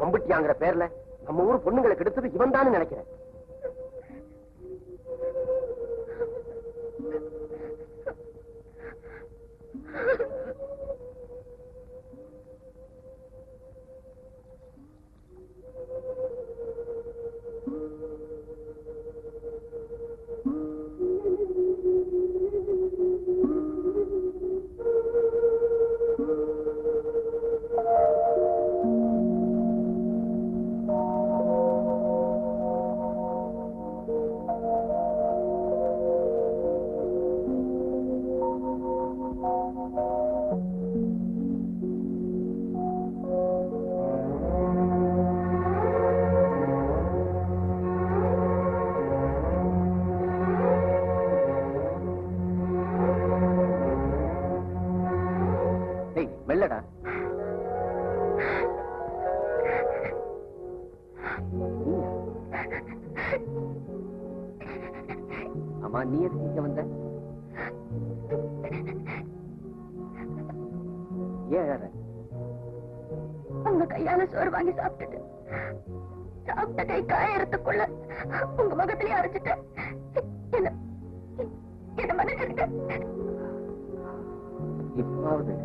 மம்பட்டியாங்கிற பேர்ல நம்ம ஊர் பொண்ணுங்களை கெடுத்தது இவன் தான் நினைக்கிறேன். மெல்லடா. அம்மா, நீ எதுக்கு இங்க வந்த? ஏன் அழற? உங்க கையால சோறு வாங்கி சாப்பிட்டுட்டு சாப்பிட்ட கை காயறதுக்குள்ள உங்க முகத்திலேயே அரைச்சிட்டேன். என்ன மன்னிச்சிருக்க. இப்போது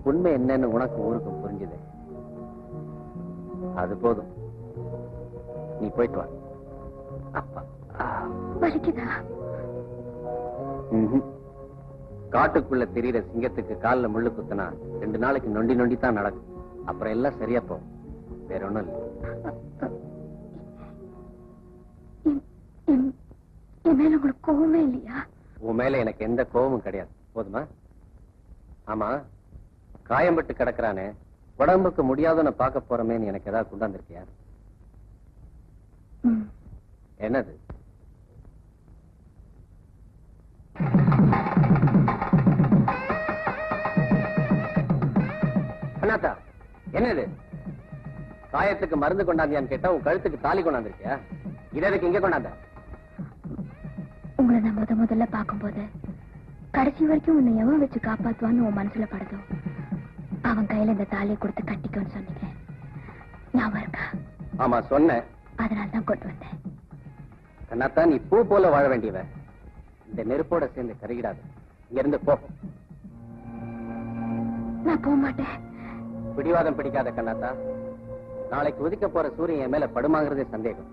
உண்மை என்னன்னு உனக்கு ஊருக்கும் புரிஞ்சுது. அது போதும், நீ போயிட்டு வா. அப்பா வலிக்குதா? காட்டுக்குள்ள தெரியுற சிங்கத்துக்கு கால்ல முள்ளு குத்துனா 2 நாளைக்கு நொண்டி நொண்டி தான் நடக்கும். அப்புறம் எல்லாம் சரியா போகும். வேற ஒண்ணும் இல்லை. என் மேல உங்களுக்கு கோவமே இல்லையா? உன் மேல எனக்கு எந்த கோபமும் கிடையாது. போதுமா? ஆமா, காயம்பட்டு கிடக்குறானே, உடம்புக்கு முடியாதுன்னு பார்க்க போறமேன்னு எனக்கு ஏதாவது கொண்டாந்துருக்கியா? என்னது? அண்ணாத்தா, என்னது? காயத்துக்கு மருந்து கொண்டாந்தியான்னு கேட்டா உன் கழுத்துக்கு தாலி கொண்டாந்துருக்கியா? இதற்கு இங்க கொண்டாந்த? உங்களை நான் முதல்ல பார்க்கும்போது கடைசி வரைக்கும் உன்னை எவன் வச்சு காப்பாத்துவான்னு உன் மனசுல படுதோ அவன் கையில இந்த தாலியை கொடுத்து கட்டிக்கோன்னு சொன்னீங்க. ஞாபகம் இருக்கா? ஆமா, சொன்னேன். அதனால்தான் கொண்டு வந்தேன். கண்ணாத்தா, நீ பூ போல வாழ வேண்டியவ. இந்த நெருப்போட சேர்ந்து கருகிடாது. இங்க இருந்து போ. நான் போக மாட்டேன். பிடிவாதம் பிடிக்காத கண்ணாத்தா. நாளைக்கு உதிக்க போற சூரியன் என் மேல படுமாங்கிறதே சந்தேகம்.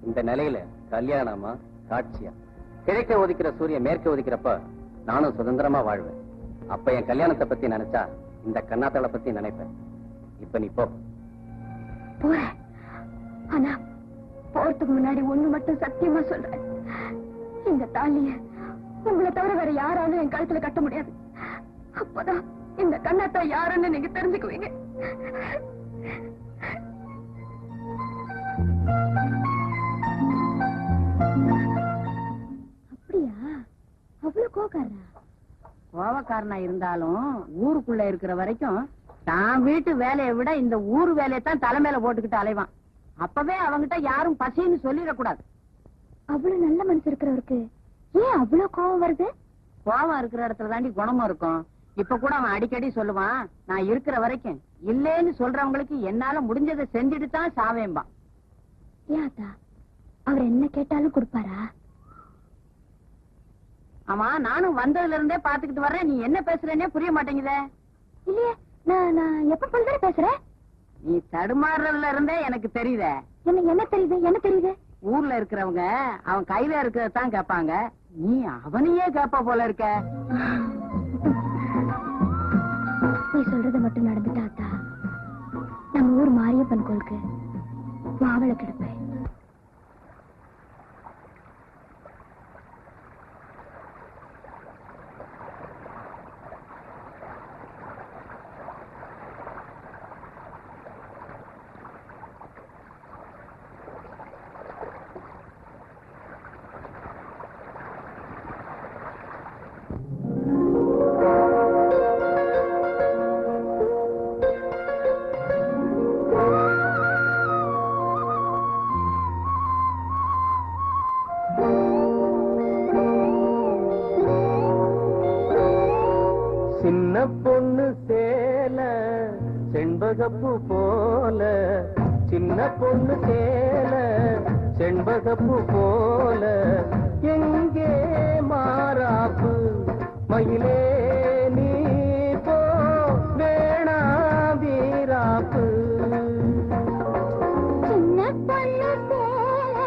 இந்த நிலையில கல்யாணமா காட்சியா? கிழக்க ஒதுக்கிற சூரியன் மேற்க ஒதுக்கிறப்ப நானும் சுதந்திரமா வாழ்வேன். அப்ப என் கல்யாணத்தை பத்தி நினைச்சா இந்த கண்ணாத்தாளை பத்தி நினைப்பேன். இப்ப நீ போ. போறேன். ஆனா போறதுக்கு முன்னாடி ஒண்ணு மட்டும் சத்தியமா சொல்றேன். இந்த தாலிய உங்களை தவிர வேற யாராலும் என் கழுத்துல கட்ட முடியாது. அப்பதான் இந்த கண்ணாத்தா யாருன்னு நீங்க தெரிஞ்சுக்குவீங்க. அப்படியா? அவ்வளவு கோவக்காரனா இருந்தாலும் ஊருக்குள்ள இருக்கிற வரைக்கும் தான் வீட்டு வேலையை விட இந்த ஊரு வேலையை தான் தலைமையில போட்டுக்கிட்டு அலைவான். அப்பவே அவங்கிட்ட யாரும் பசின்னு சொல்லிடக்கூடாது. அவ்வளவு நல்ல மனசு இருக்கிறவருக்கு ஏன் அவ்வளவு கோவம் வருது? கோவம் இருக்கிற இடத்துல தாண்டி குணமும் இருக்கும். இப்ப கூட அவன் அடிக்கடி சொல்லுவான், நான் இருக்கிற வரைக்கும் இல்லேன்னு சொல்றவங்களுக்கு என்னால முடிஞ்சதை செஞ்சுட்டு தான் சாவேம்பான். ஏதா அவர் என்ன கேட்டாலும் கொடுப்பாரா? ஆமா, நானும் வந்ததுல இருந்தே பாத்துக்கிட்டு வர்றேன். நீ என்ன பேசுறேன்னே புரிய மாட்டேங்குதே. இல்லையே, நான் எப்ப பண்ற பேசுறேன்? நீ தடுமாறுறதுல இருந்தே எனக்கு தெரியுதே. என்ன தெரியுது? என்ன தெரியுது? ஊர்ல இருக்கிறவங்க அவன் கையில இருக்கிறதான் கேட்பாங்க, நீ அவனையே கேப்ப போல இருக்க. நீ சொல்றது மட்டும் நடந்துட்டாத்தா நம்ம ஊர் மாரியப்பன் கோளுக்கு மாவளை கிடப்பேன். சின்ன பொண்ணு சேல செண்பகப்பூ போல, சின்ன பொண்ணு சேல செண்பகப்பூ போல, எங்கே மாறாப்பு மயிலே நீ போ வேணா வீராப்பு. சின்ன பொண்ணு சேல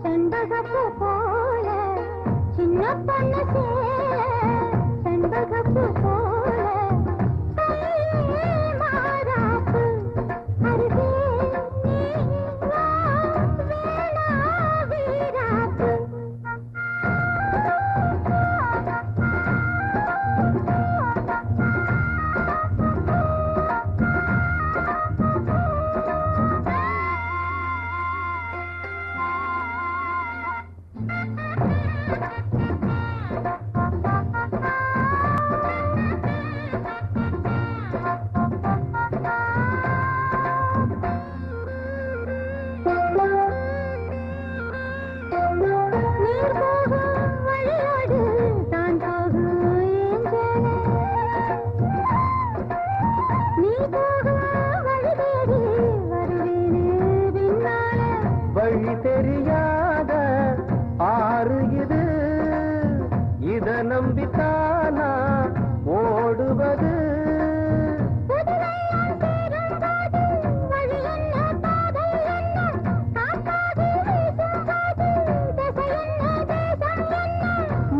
செண்பகப்பூ போல, சின்ன பொண்ணு சேல செண்பகப்பூ போல, மாறாப்பு அருகே நீ வா வேணா வீராப்பு. வழி தெரியாத ஆறு இது, இத நம்பித்தானா ஓடுவது.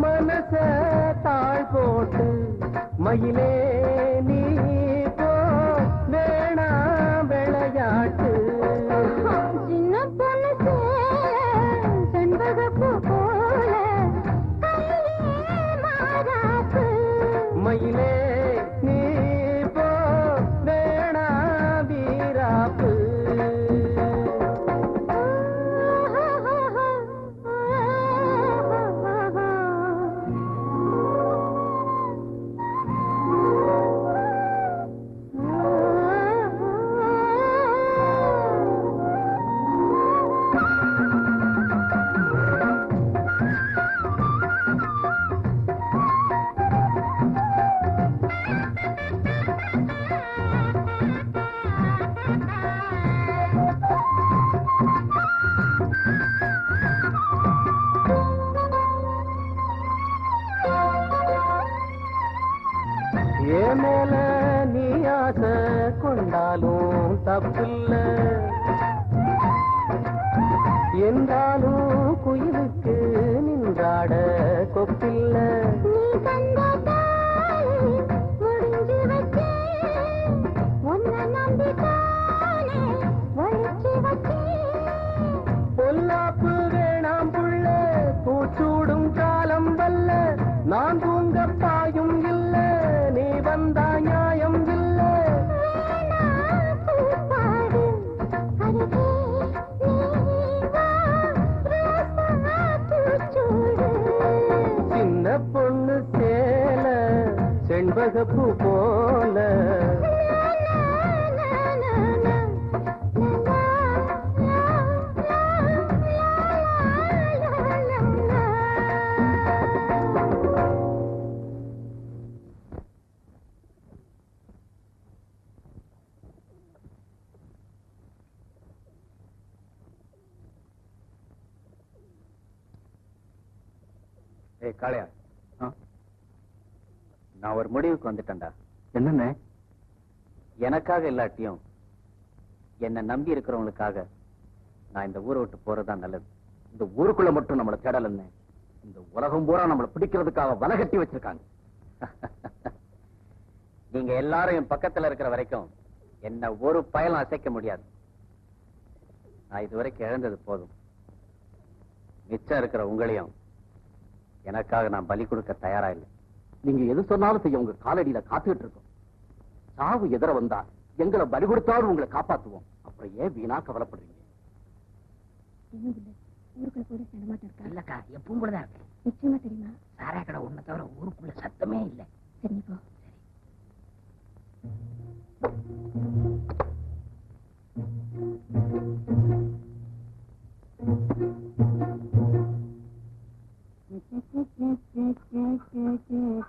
மனச தாழ் போட்டு மயிலே நீ போ வேணா விளையாட்டு. சின்ன பொண்ணு செண்பகப்பூ போல, மாறாப்பு மயிலே நீ போ வேணா வீராப்பு. ஏ மேல நீ ஆசை கொண்டாலும் தப்பில்ல, என்றாலும் குயிலுக்கு நின்றாட கொப்பில்ல. நீ தந்தாய் முடிஞ்சு வச்சே, உன்னை நம்பித்தானே ஒழிச்சு வச்சே. பொல்லாத ஏய் காளையா, நான் ஒரு முடிவுக்கு வந்துட்டேன்டா. என்னன்னு? எனக்காக இல்லாட்டியும் என்ன நம்பி இருக்கிறவங்களுக்காக நான் இந்த ஊரை விட்டு போறதுதான் நல்லது. இந்த ஊருக்குள்ள மட்டும் நம்மளை தேடலன்னு இந்த உலகம் பூரா நம்மளை பிடிக்கிறதுக்காக வலை கட்டி வச்சிருக்காங்க. நீங்க எல்லாரும் என் பக்கத்துல இருக்கிற வரைக்கும் என்ன ஒரு பயலும் அசைக்க முடியாது. நான் இதுவரைக்கும் இழந்தது போதும். மிச்சம் இருக்கிற உங்களையும் எனக்காக நான் பலி கொடுக்க தயாரா இல்லை. நீங்க எது சொன்னாலும் செய்ய உங்க காலடியில காத்துக்கிட்டு இருக்கோம். சாவு எதிர வந்தா எங்களை பலி கொடுத்தாலும் உங்களை காப்பாத்துவோம். அப்புறம் ஏன் வீணா கவலைப்படுறீங்க? ஊருக்குள்ள கூட நடமாட்டம் இருக்கா? இல்லக்கா, எப்பவும் கூடதான் இருக்கு. நிச்சயமா தெரியுமா? சாராய கடை ஒண்ணு தவிர ஊருக்குள்ள சத்தமே இல்லை. சரி போ.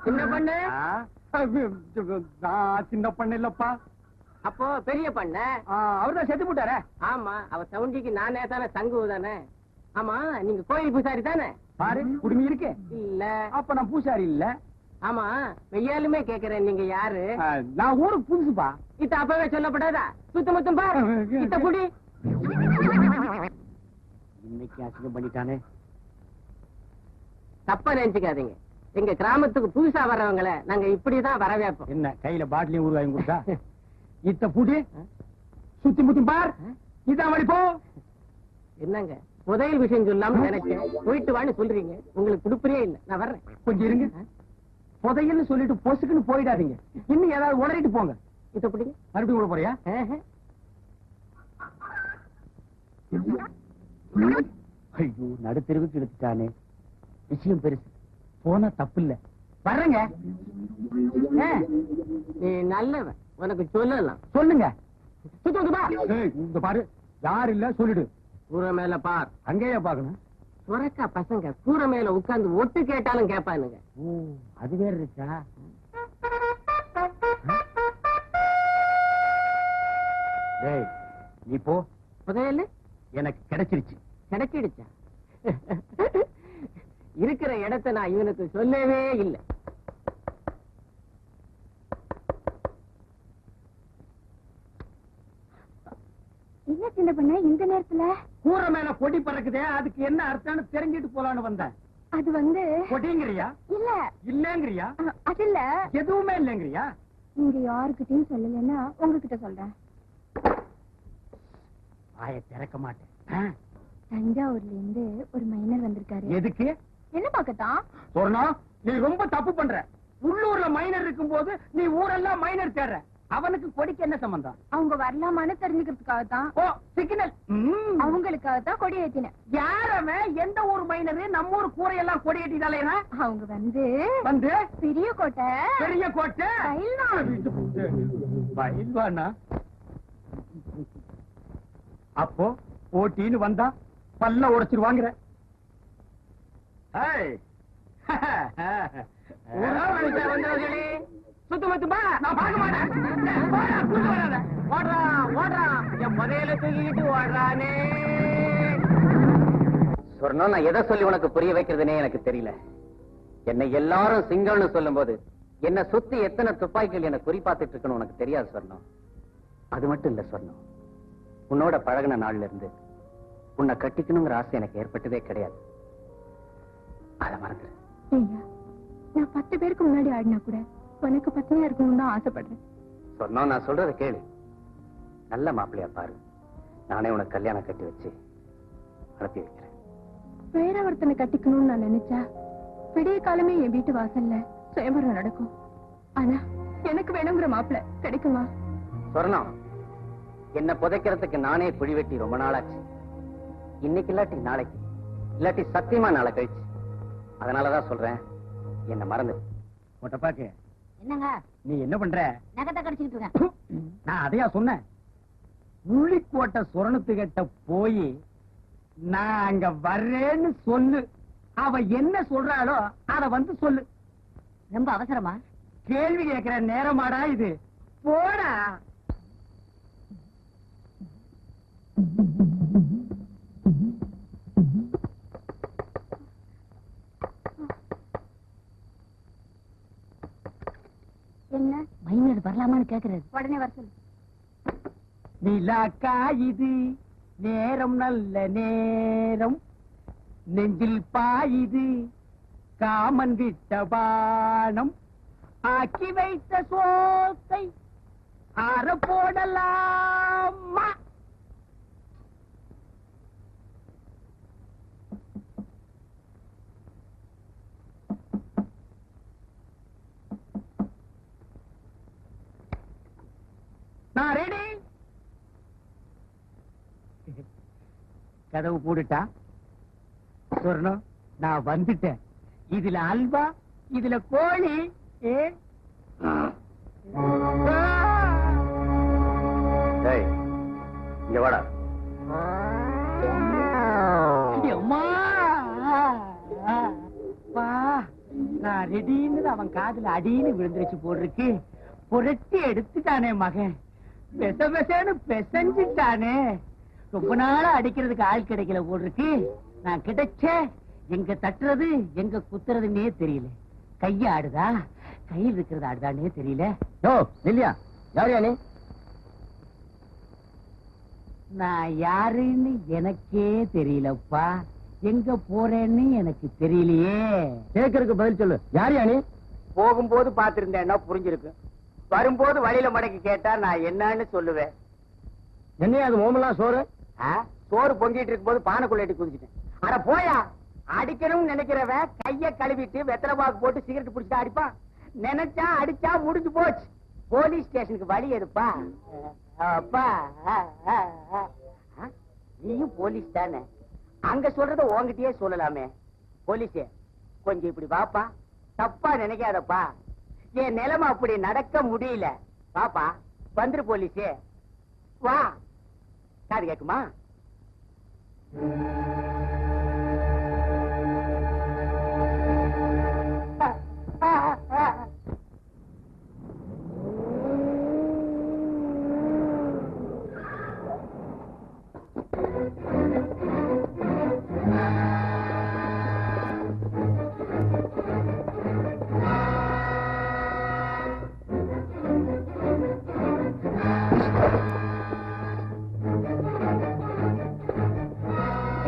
சின்ன பண்ணு. சின்ன பண்ண இல்லப்பா. அப்போ பெரிய பண்ண. அவர்தான் செத்து போட்டாரே. ஆமா, அவ சவுண்டிக்கு நானே தானே தங்குவு தானே. ஆமா, நீங்க கோயில் பூசாரி தானே? பாரு, குடுமி இருக்கு. இல்ல. அப்ப நான் பூசாரி இல்ல. ஆமா, மெய்யாலுமே கேக்குறேன், நீங்க யாரு? நான் ஊருக்கு புதுசுப்பா. இத்த அப்பவே சொல்லப்படாதா? சுத்த மொத்தம் பாரு. இத்த குடி. இன்னைக்கு அசிங்கம் பண்ணிட்டானே. தப்பா நினைச்சுக்காதீங்க. எங்க கிராமத்துக்கு புதுசா வர்றவங்களை நாங்க இப்படிதான் வரவேற்போம். என்ன கையில பாட்டிலையும் ஊறுகாயும் கொடுத்தா? இத்த புடி, சுத்தி முத்தி பார். இதான் வழி போ. என்னங்க புதையல் விஷயம் சொல்லாம நினைச்சேன். போயிட்டு வான்னு சொல்றீங்க. உங்களுக்கு குடுப்பறியே இல்ல. நான் வர்றேன். கொஞ்சம் இருங்க. புதையல்னு சொல்லிட்டு பொசுக்குன்னு போயிடாதீங்க. இன்னும் ஏதாவது உளறிட்டு போங்க. இத பிடிங்க. மறுபடியும் கூட போறியா? ஐயோ, நடுத்தெருவுக்கு எடுத்துட்டானே. விஷயம் பெருசு. போனா தப்பு இல்ல. வர்றேங்க. நீ நல்லவன், உனக்கு சொல்லலாம். சொல்லுங்க. சுத்த வந்து பா. இந்த பாரு, யார் இல்ல சொல்லிடு. கூரை மேல பார். அங்கேயே பாக்கணும். சுரக்கா பசங்க கூரை மேல உட்கார்ந்து ஒட்டு கேட்டாலும் கேட்பானுங்க. ஓ, அது வேற இருக்கா? டேய், நீ போ. புதையல் எனக்கு கிடைச்சிருச்சு. கிடைச்சிடுச்சா? இருக்கிற இடத்தை நான் இவனுக்கு சொல்லவே இல்லை. என்ன சின்ன பண்ண இந்த நேரத்துல? கூரை மேல கொடி பறக்குதே, அதுக்கு என்ன அர்த்தம்னு தெரிஞ்சிட்டு போலான்னு வந்தேன். அது வந்து கொடிங்கிறியா? இல்ல இல்லங்கிறியா? அது இல்ல. எதுவுமே இல்லங்கிறியா? நீங்க யாருக்கிட்டையும் சொல்லலன்னா உங்ககிட்ட சொல்றேன். ஆய திறக்க மாட்டேன். தஞ்சாவூர்ல இருந்து ஒரு மைனர் வந்திருக்காரு. எதுக்கு? என்ன பாக்கத்தான்? சொன்னா நீ ரொம்ப தப்பு பண்ற. உள்ளூர்ல மைனர் இருக்கும் போது நீ ஊரெல்லாம் மைனர் தேடுற. அவனுக்கு கொடிக்கு என்ன சம்பந்தம்? அவங்க வரலாமான்னு தெரிஞ்சுக்கிறதுக்காகத்தான். ஓ, சிக்னல். அவங்களுக்காகத்தான் கொடி ஏத்தினேன். யாரமே எந்த ஊர் மைனரு நம்ம ஊர் கூரையெல்லாம் கொடி ஏற்றிட்டாலேனா? அவங்க வந்து பெரிய கோட்டை. பயில்வானா? அப்போ போட்டின்னு வந்தா பல்ல உடைச்சிருவாங்கிற. சுத்த மொத்தமா நான் பார்க்க மாட்டேன். ஓடுறா ஓடுறா, என் புதையல தூக்கிட்டு ஓடுறானே. சொர்ணம், நான் எதை சொல்லி உனக்கு புரிய வைக்கிறதுனே எனக்கு தெரியல. என்னை எல்லாரும் சிங்கம்னு சொல்லும் போது என்ன சுத்தி எத்தனை துப்பாக்கிகள் என்ன குறிப்பாத்துட்டு இருக்குன்னு உனக்கு தெரியாது சொர்ணம். அது மட்டும் இல்ல சொர்ணம், உன்னோட பழகின நாள்ல இருந்து உன்னை கட்டிக்கணுங்கிற ஆசை எனக்கு ஏற்பட்டதே கிடையாது. அதை மறந்துரு. நான் 10 பேருக்கு முன்னாடி ஆடினா கூட உனக்கு பத்தினியா இருக்கணும்னு தான் ஆசைப்படுறேன். சொர்ணம், நான் சொல்றதை கேளு. நல்ல மாப்பிள்ளையா பாரு. நானே உனக்கு கல்யாணம் கட்டி வச்சு அனுப்பி வைக்கிறேன். வேற ஒருத்தனை கட்டிக்கணும்னு நான் நினைச்சா விடிய காலமே என் வீட்டு வாசல்ல சுயம்பரம் நடக்கும். ஆனா எனக்கு வேணுங்கிற மாப்பிள்ளை கிடைக்குமா? சொர்ணம், என்ன புதைக்கிறதுக்கு நானே குழி வெட்டி ரொம்ப நாளாச்சு. இன்னைக்கு இல்லாட்டி நாளைக்கு, இல்லாட்டி சத்தியமா நாளை கழிச்சு. அதனாலதான் சொல்றேன், என்ன மறந்து. ஒட்டப்பாக்கு, என்னங்க நீ என்ன பண்ற? நகத்தை கடிச்சுக்கிட்டு இருக்கேன். நான் அதையா சொன்னேன். உள்ளிக்கோட்டை சுரணத்துக்கிட்ட போய் நான் அங்க வர்றேன்னு சொல்லு. அவ என்ன சொல்றாளோ அத வந்து சொல்லு. ரொம்ப அவசரமா? கேள்வி கேட்கிற நேரமாடா இது. போடா. வரலாமான்னு கேக்குறாரு. உடனே வர சொல்லு. நிலாக்கா இது நேரம் நல்ல நேரம், நெஞ்சில் பாயுது காமன் விட்ட பானம், ஆக்கி வைத்த சோத்தை ஆற போடலாமா? நான் ரெடி. கதவு போட்டுட்டா சொர்ணம், நான் வந்துட்டேன். இதுல அல்வா, இதுல கோழி. இங்க வாடா. நான் ரெடின்னு அவன் காதுல அடின்னு விழுந்துருச்சு போட்டிருக்கு. புரட்டி எடுத்துட்டானே மகன், பெச பெசன்னு பெசஞ்சிட்டானே. ரொம்ப நாளா அடிக்கிறதுக்கு ஆள் கிடைக்கல போட்டிருக்கு. நான் கிடைச்ச எங்க தட்டுறது எங்க குத்துறதுன்னே தெரியல. கைய ஆடுதா கையில் இருக்கிறது ஆடுதானே தெரியல. இல்லையா யாரியா நீ? நான் யாருன்னு எனக்கே தெரியலப்பா, எங்க போறேன்னு எனக்கு தெரியலையே. கேட்கறதுக்கு பதில் சொல்லு. யாரியா நீ? போகும்போது பாத்திருந்தேன்னா புரிஞ்சிருக்கு, வரும்போது வழியில மடக்கி கேட்டா நான் என்னன்னு சொல்லுவேன். என்னையா அது மோமெல்லாம் சோறு? சோறு பொங்கிட்டு இருக்கும் போது பானைக்குள்ள எட்டி குதிச்சிட்டேன். அட போயா, அடிக்கணும்னு நினைக்கிறவன் கைய கழுவிட்டு வெத்தலை பாக்கு போட்டு சிகரெட் பிடிச்சிட்டு அடிப்பான். நினைச்சா அடிச்சா முடிஞ்சு போச்சு. போலீஸ் ஸ்டேஷனுக்கு வழி எடுப்பா. அப்பா நீயும் போலீஸ் தானே, அங்க சொல்றத உன்கிட்டயே சொல்லலாமே. போலீஸே கொஞ்சம் இப்படி வாப்பா, தப்பா நினைக்காதப்பா. என் நிலைமை அப்படி நடக்க முடியல. பாப்பா வந்துரு போலீஸே, வா. காது கேக்குமா?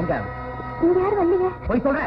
எங்க இங்க யாரும் வரலையே. போய் சொல்ற.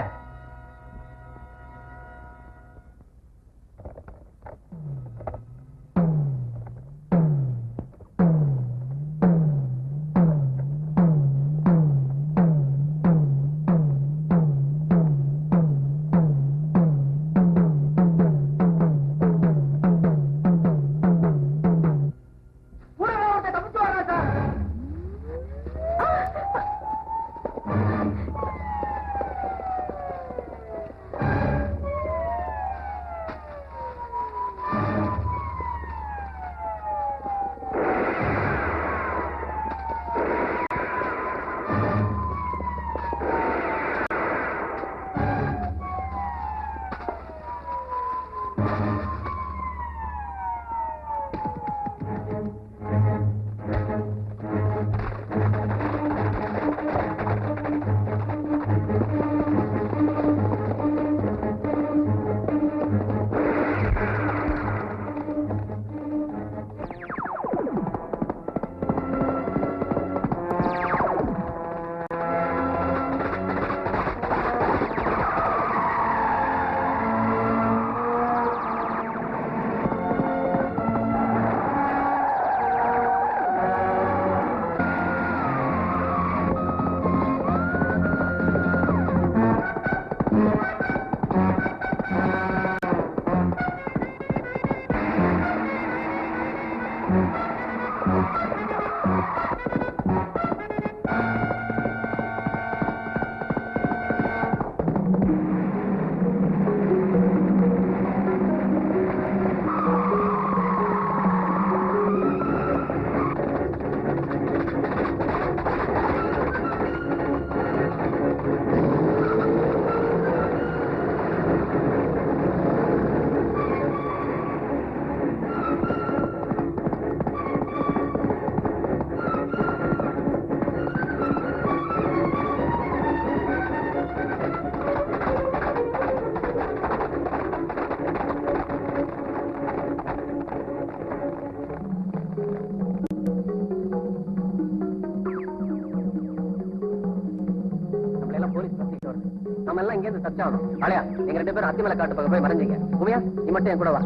நம்ம எல்லாம் இங்க இருந்து தச்சாகணும். அலையா நீங்க 2 பேரும் அத்திமலை காட்டு பக்கம் போய் மறைஞ்சீங்க. உமையா நீ மட்டும் என் கூட வா.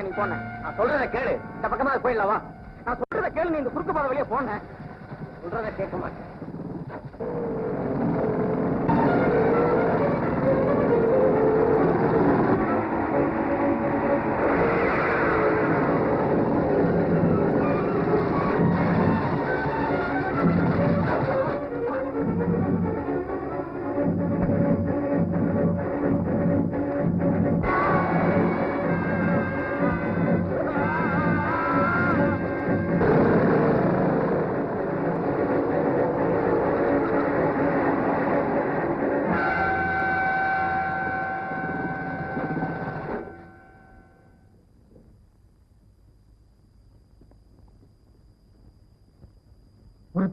நீ போன நான் சொல்றத கேளு. இந்த பக்கமா போயிடலாவா? நான் சொல்றத கேளு. நீ இந்த குறுக்கு பாதை வழியா போன சொல்றத கேட்க மாட்டேன்.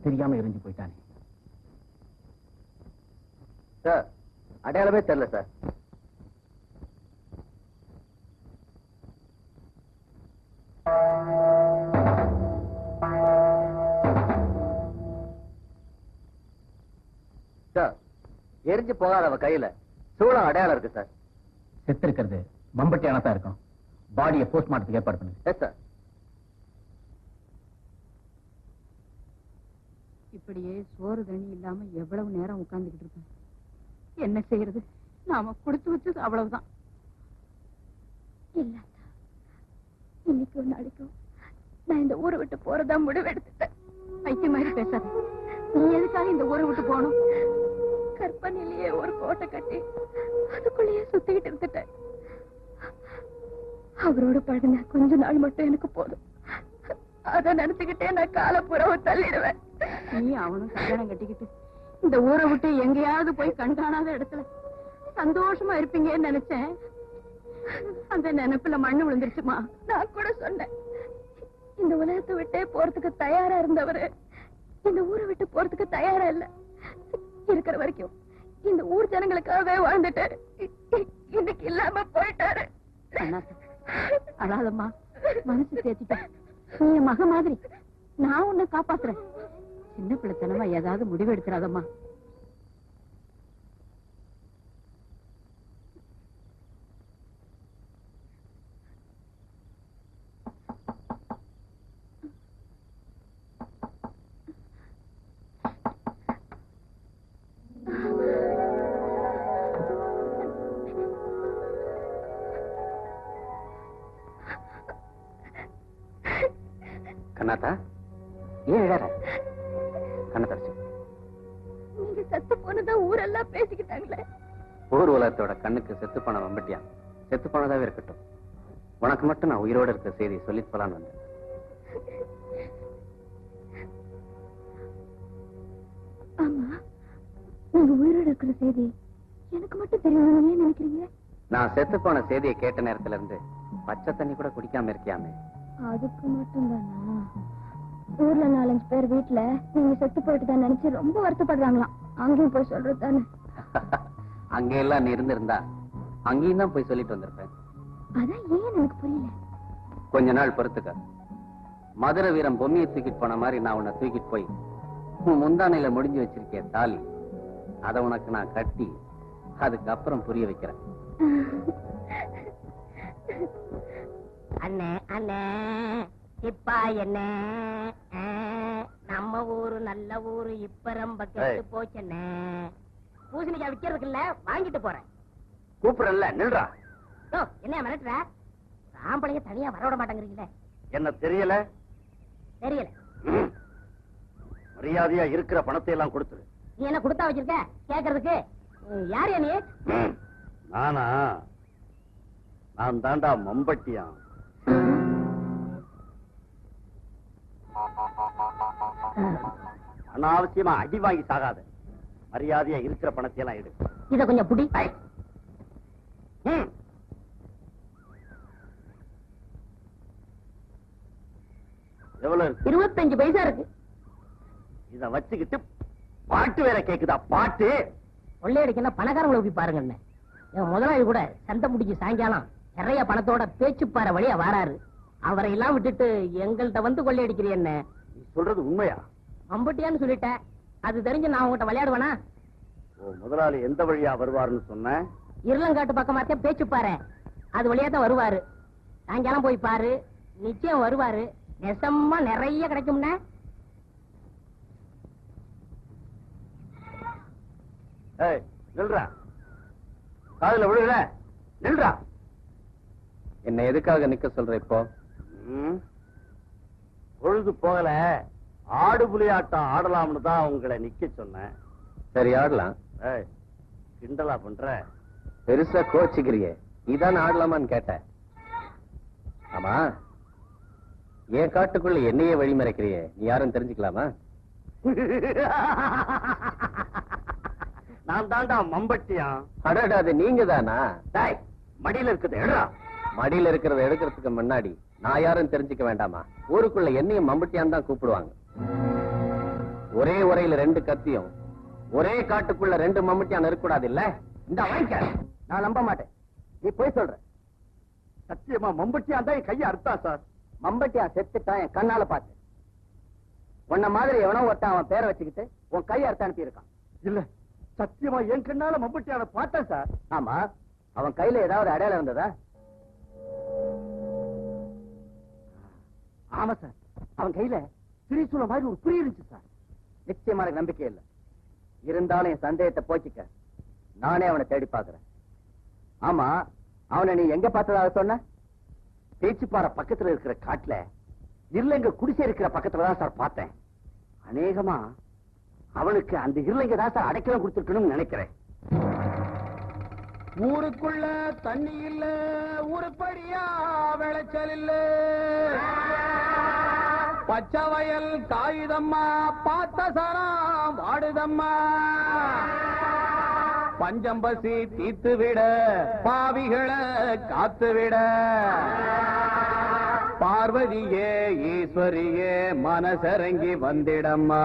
தெரியாம எரிஞ்சு போயிட்டானே. சார் அடையாளமே தெரியல சார். சார் எரிஞ்சு போகாதவ கையில சூழம் அடையாளம் இருக்கு சார். செத்து இருக்கிறது மம்பட்டியான தான் இருக்கும். பாடியை போஸ்ட்மார்ட்டத்துக்கு ஏற்பாடு பண்ணுங்க. Yes sir. இப்படியே சோறு தண்ணி இல்லாம எவ்வளவு நேரம் உட்கார்ந்துகிட்டு இருப்பேன். என்ன செய்யறது? நாம கொடுத்து வச்சது அவ்வளவுதான். இல்ல இன்னைக்கு ஒரு நாளைக்கும் நான் இந்த ஊரை விட்டு போறதா முடிவு எடுத்துட்டேன். ஐக்கிய மாதிரி பேசாத. நீ எதுக்காக இந்த ஊரை விட்டு போகணும்? கற்பனையிலேயே ஒரு கோட்டை கட்டி அதுக்குள்ளேயே சுத்திக்கிட்டு இருந்துட்டேன். அவரோட பழகின கொஞ்ச நாள் மட்டும் எனக்கு போதும். அத நினைச்சுக்கிட்டே நான் காலப்புறவை தள்ளிடுவேன். நீ அவனும் கல்யாணம் கட்டிக்கிட்டு இந்த ஊரை விட்டு எங்கேயாவது போய் கண்காணாத இடத்துல சந்தோஷமா இருப்பீங்கன்னு நினைச்சேன். அந்த நினைப்புல மண்ணு விழுந்துருச்சுமா. நான் கூட சொன்னேன், இந்த உலகத்தை விட்டே போறதுக்கு தயாரா இருந்தவரு இந்த ஊரை விட்டு போறதுக்கு தயாரா இல்ல. இருக்கிற வரைக்கும் இந்த ஊர் ஜனங்களுக்காகவே வாழ்ந்துட்டாரு. இன்னைக்கு இல்லாம போயிட்டாரு. அழாதம்மா, மனசு தேத்திட்டேன். நீ என் மக மாதிரி, நான் உன்னை காப்பாத்துறேன். சின்ன பிள்ளைத்தனமா ஏதாவது முடிவு எடுத்துறாதம்மா. கண்ணாத்தா ஏன் இழற? கண்ணத்தடிச்சு நீங்க செத்து போனதா ஊரெல்லாம் பேசிக்கிட்டாங்களே. ஊர் உலகத்தோட கண்ணுக்கு செத்து போன வம்பட்டியா செத்து போனதாவே இருக்கட்டும். உனக்கு மட்டும் நான் உயிரோட இருக்கிற செய்தி சொல்லிட்டு போலான்னு வந்தேன். ஆமா, நீங்க உயிரோட இருக்கிற செய்தி எனக்கு மட்டும் தெரியும் ஏன் நினைக்கிறீங்க? நான் செத்து போன செய்தியை கேட்ட நேரத்துல இருந்து பச்சை தண்ணி கூட குடிக்காம இருக்கியாமே. அதுக்கு மட்டும்தானா? ஊர்ல 4-5 பேர் வீட்டுல நீங்க செத்து போயிட்டு தான் நினைச்சு ரொம்ப வருத்தப்படுறாங்களாம். அங்கேயும் போய் சொல்றது தானே. அங்கெல்லாம் நீ இருந்திருந்தா அங்கேயும் தான் போய் சொல்லிட்டு வந்திருப்பேன். அதான் ஏன் எனக்கு புரியல. கொஞ்ச நாள் பொறுத்துக்க. மதுரை வீரம் பொம்மியை தூக்கிட்டு போன மாதிரி நான் உன்னை தூக்கிட்டு போய் உன் முந்தானையில முடிஞ்சு வச்சிருக்கேன் தாலி, அதை உனக்கு நான் கட்டி அதுக்கப்புறம் புரிய வைக்கிறேன். அண்ணே அண்ணே இப்பா என்ன நம்ம ஊரு நல்ல ஊரு இப்ப ரொம்ப கெட்டு போச்சுண்ணே. பூசணிக்காய் விக்கிறதுக்கு இல்ல, வாங்கிட்டு போறேன். கூப்பிடல நில்றா. என்ன மிரட்டுற? ஆம்பளைங்க தனியா வரவிட மாட்டேங்கிறீங்களே. என்ன தெரியல? தெரியல. மரியாதையா இருக்கிற பணத்தை எல்லாம் கொடுத்துரு. நீ என்ன கொடுத்தா வச்சிருக்க கேக்குறதுக்கு? யாரு நீ? நானா? நான் தாண்டா மம்பட்டியா. அனாவசியமா அடி வாங்கி சாகாத. மரியாதையா இருக்கிற பணத்தை எல்லாம் எடு. இத கொஞ்சம் புடி. எவ்வளவு இருக்கு? 25 பைசா இருக்கு. இத வச்சுக்கிட்டு பாட்டு வேற கேக்குதா? பாட்டு கொள்ளையடிக்க பணக்காரங்களை போய் பாருங்க. என் முதலாளி கூட சந்தை முடிஞ்சு சாயங்காலம் நிறைய பணத்தோட பேச்சுப்பாற வழியா வாராரு. அவரை எல்லாம் விட்டுட்டு எங்கள்கிட்ட வந்து கொள்ளையடிக்கிறீ என்ன? நீ சொல்றது உண்மையா? மம்பட்டியான்னு சொல்லிட்டேன். அது தெரிஞ்சு நான் உங்ககிட்ட விளையாடுவேனா? முதலாளி எந்த வழியா வருவாருன்னு சொன்ன? இருளங்காட்டு பக்கமாத்தே பேச்சுப்பாரு, அது வழியா தான் வருவாரு. சாயங்காலம் போய் பாரு, நிச்சயம் வருவாரு. நெசமா நிறைய கிடைக்கும்னா. நில்றா, காதுல விழுற. நில்றா. என்ன எதுக்காக நிக்க சொல்ற இப்போ? பொழுது போகல, ஆடு புலியாட்டம் ஆடலாம்னு தான் உங்களை நிக்க சொன்னேன். சரி ஆடலாம். கிண்டலா பண்ற? பெருசா கோச்சுக்கிறியே, இதான் ஆடலாமான்னு கேட்ட. ஆமா, என் காட்டுக்குள்ள என்னையே வழிமறைக்கிறியே, நீ யாரும் தெரிஞ்சுக்கலாமா? நான் தாண்டா மம்பட்டியா. அடடா, அது நீங்க தானா? மடியில இருக்கிறது எடுறா. மடியில இருக்கிறத எடுக்கிறதுக்கு முன்னாடி நான் யாரும் தெரிஞ்சுக்க வேண்டாமா? ஊருக்குள்ள என்னையும் மம்பட்டியான் தான் கூப்பிடுவாங்க. ஒரே உரையில 2 கத்தியும், ஒரே காட்டுக்குள்ள 2 மம்பட்டியான் இருக்கக்கூடாது இல்ல? இந்த வாங்கிக்க. நான் நம்ப மாட்டேன். நீ போய் சொல்ற. சத்தியமா மம்பட்டியான் தான் என் கையை அறுத்தா சார். மம்பட்டியான் செத்துட்டான், என் கண்ணால பார்த்தேன். உன்ன மாதிரி எவனோ ஒருத்தன் அவன் பேரை வச்சுக்கிட்டு உன் கையை அறுத்து அனுப்பி இருக்கான். இல்ல, சத்தியமா என் கண்ணால மம்பட்டியான பார்த்தேன் சார். ஆமா, அவன் கையில ஏதாவது அடையாளம் இருந்ததா? ஆமா சார், அவன் கையில திரிசூல மாதிரி ஒரு குறி இருந்துச்சு சார். நிச்சயமான நம்பிக்கை இல்ல, இருந்தாலும் என் சந்தேகத்தை போக்கிக்க நானே அவனை தேடி பாக்குறேன். ஆமா, அவனை நீ எங்க பார்த்ததாக சொன்ன? பேச்சுப்பாறை பக்கத்துல இருக்கிற காட்டுல இருளங்க குடிசை இருக்கிற பக்கத்துல தான் சார் பார்த்தேன். அநேகமா அவனுக்கு அந்த இருளங்க தான் சார் அடைக்கலம் கொடுத்துருக்கணும்னு நினைக்கிறேன். ஊருக்குள்ள தண்ணி இல்ல, ஊருப்படியா விளைச்சல் இல்ல, பச்சை வயல் காயுதம்மா, பார்த்த சரம் வாடுதம்மா, பஞ்சம்பசி தீத்து விட, பாவிகளை காத்து விட, பார்வதியே ஈஸ்வரியே மனசரங்கி வந்திடம்மா.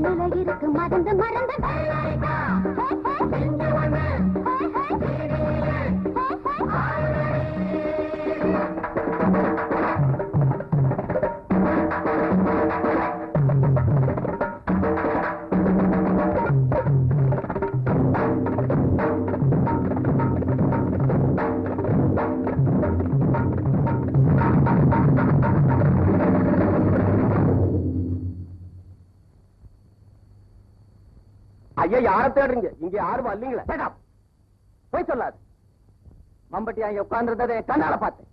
கண்ணுல இருக்கு மறந்து மறந்து ஐயா யார தேடுறீங்க? இங்க யாரும் இல்லீங்களா? போய் சொல்லாது. மம்பட்டி அங்க உட்கார்ந்து கண்ணால பார்த்தேன்.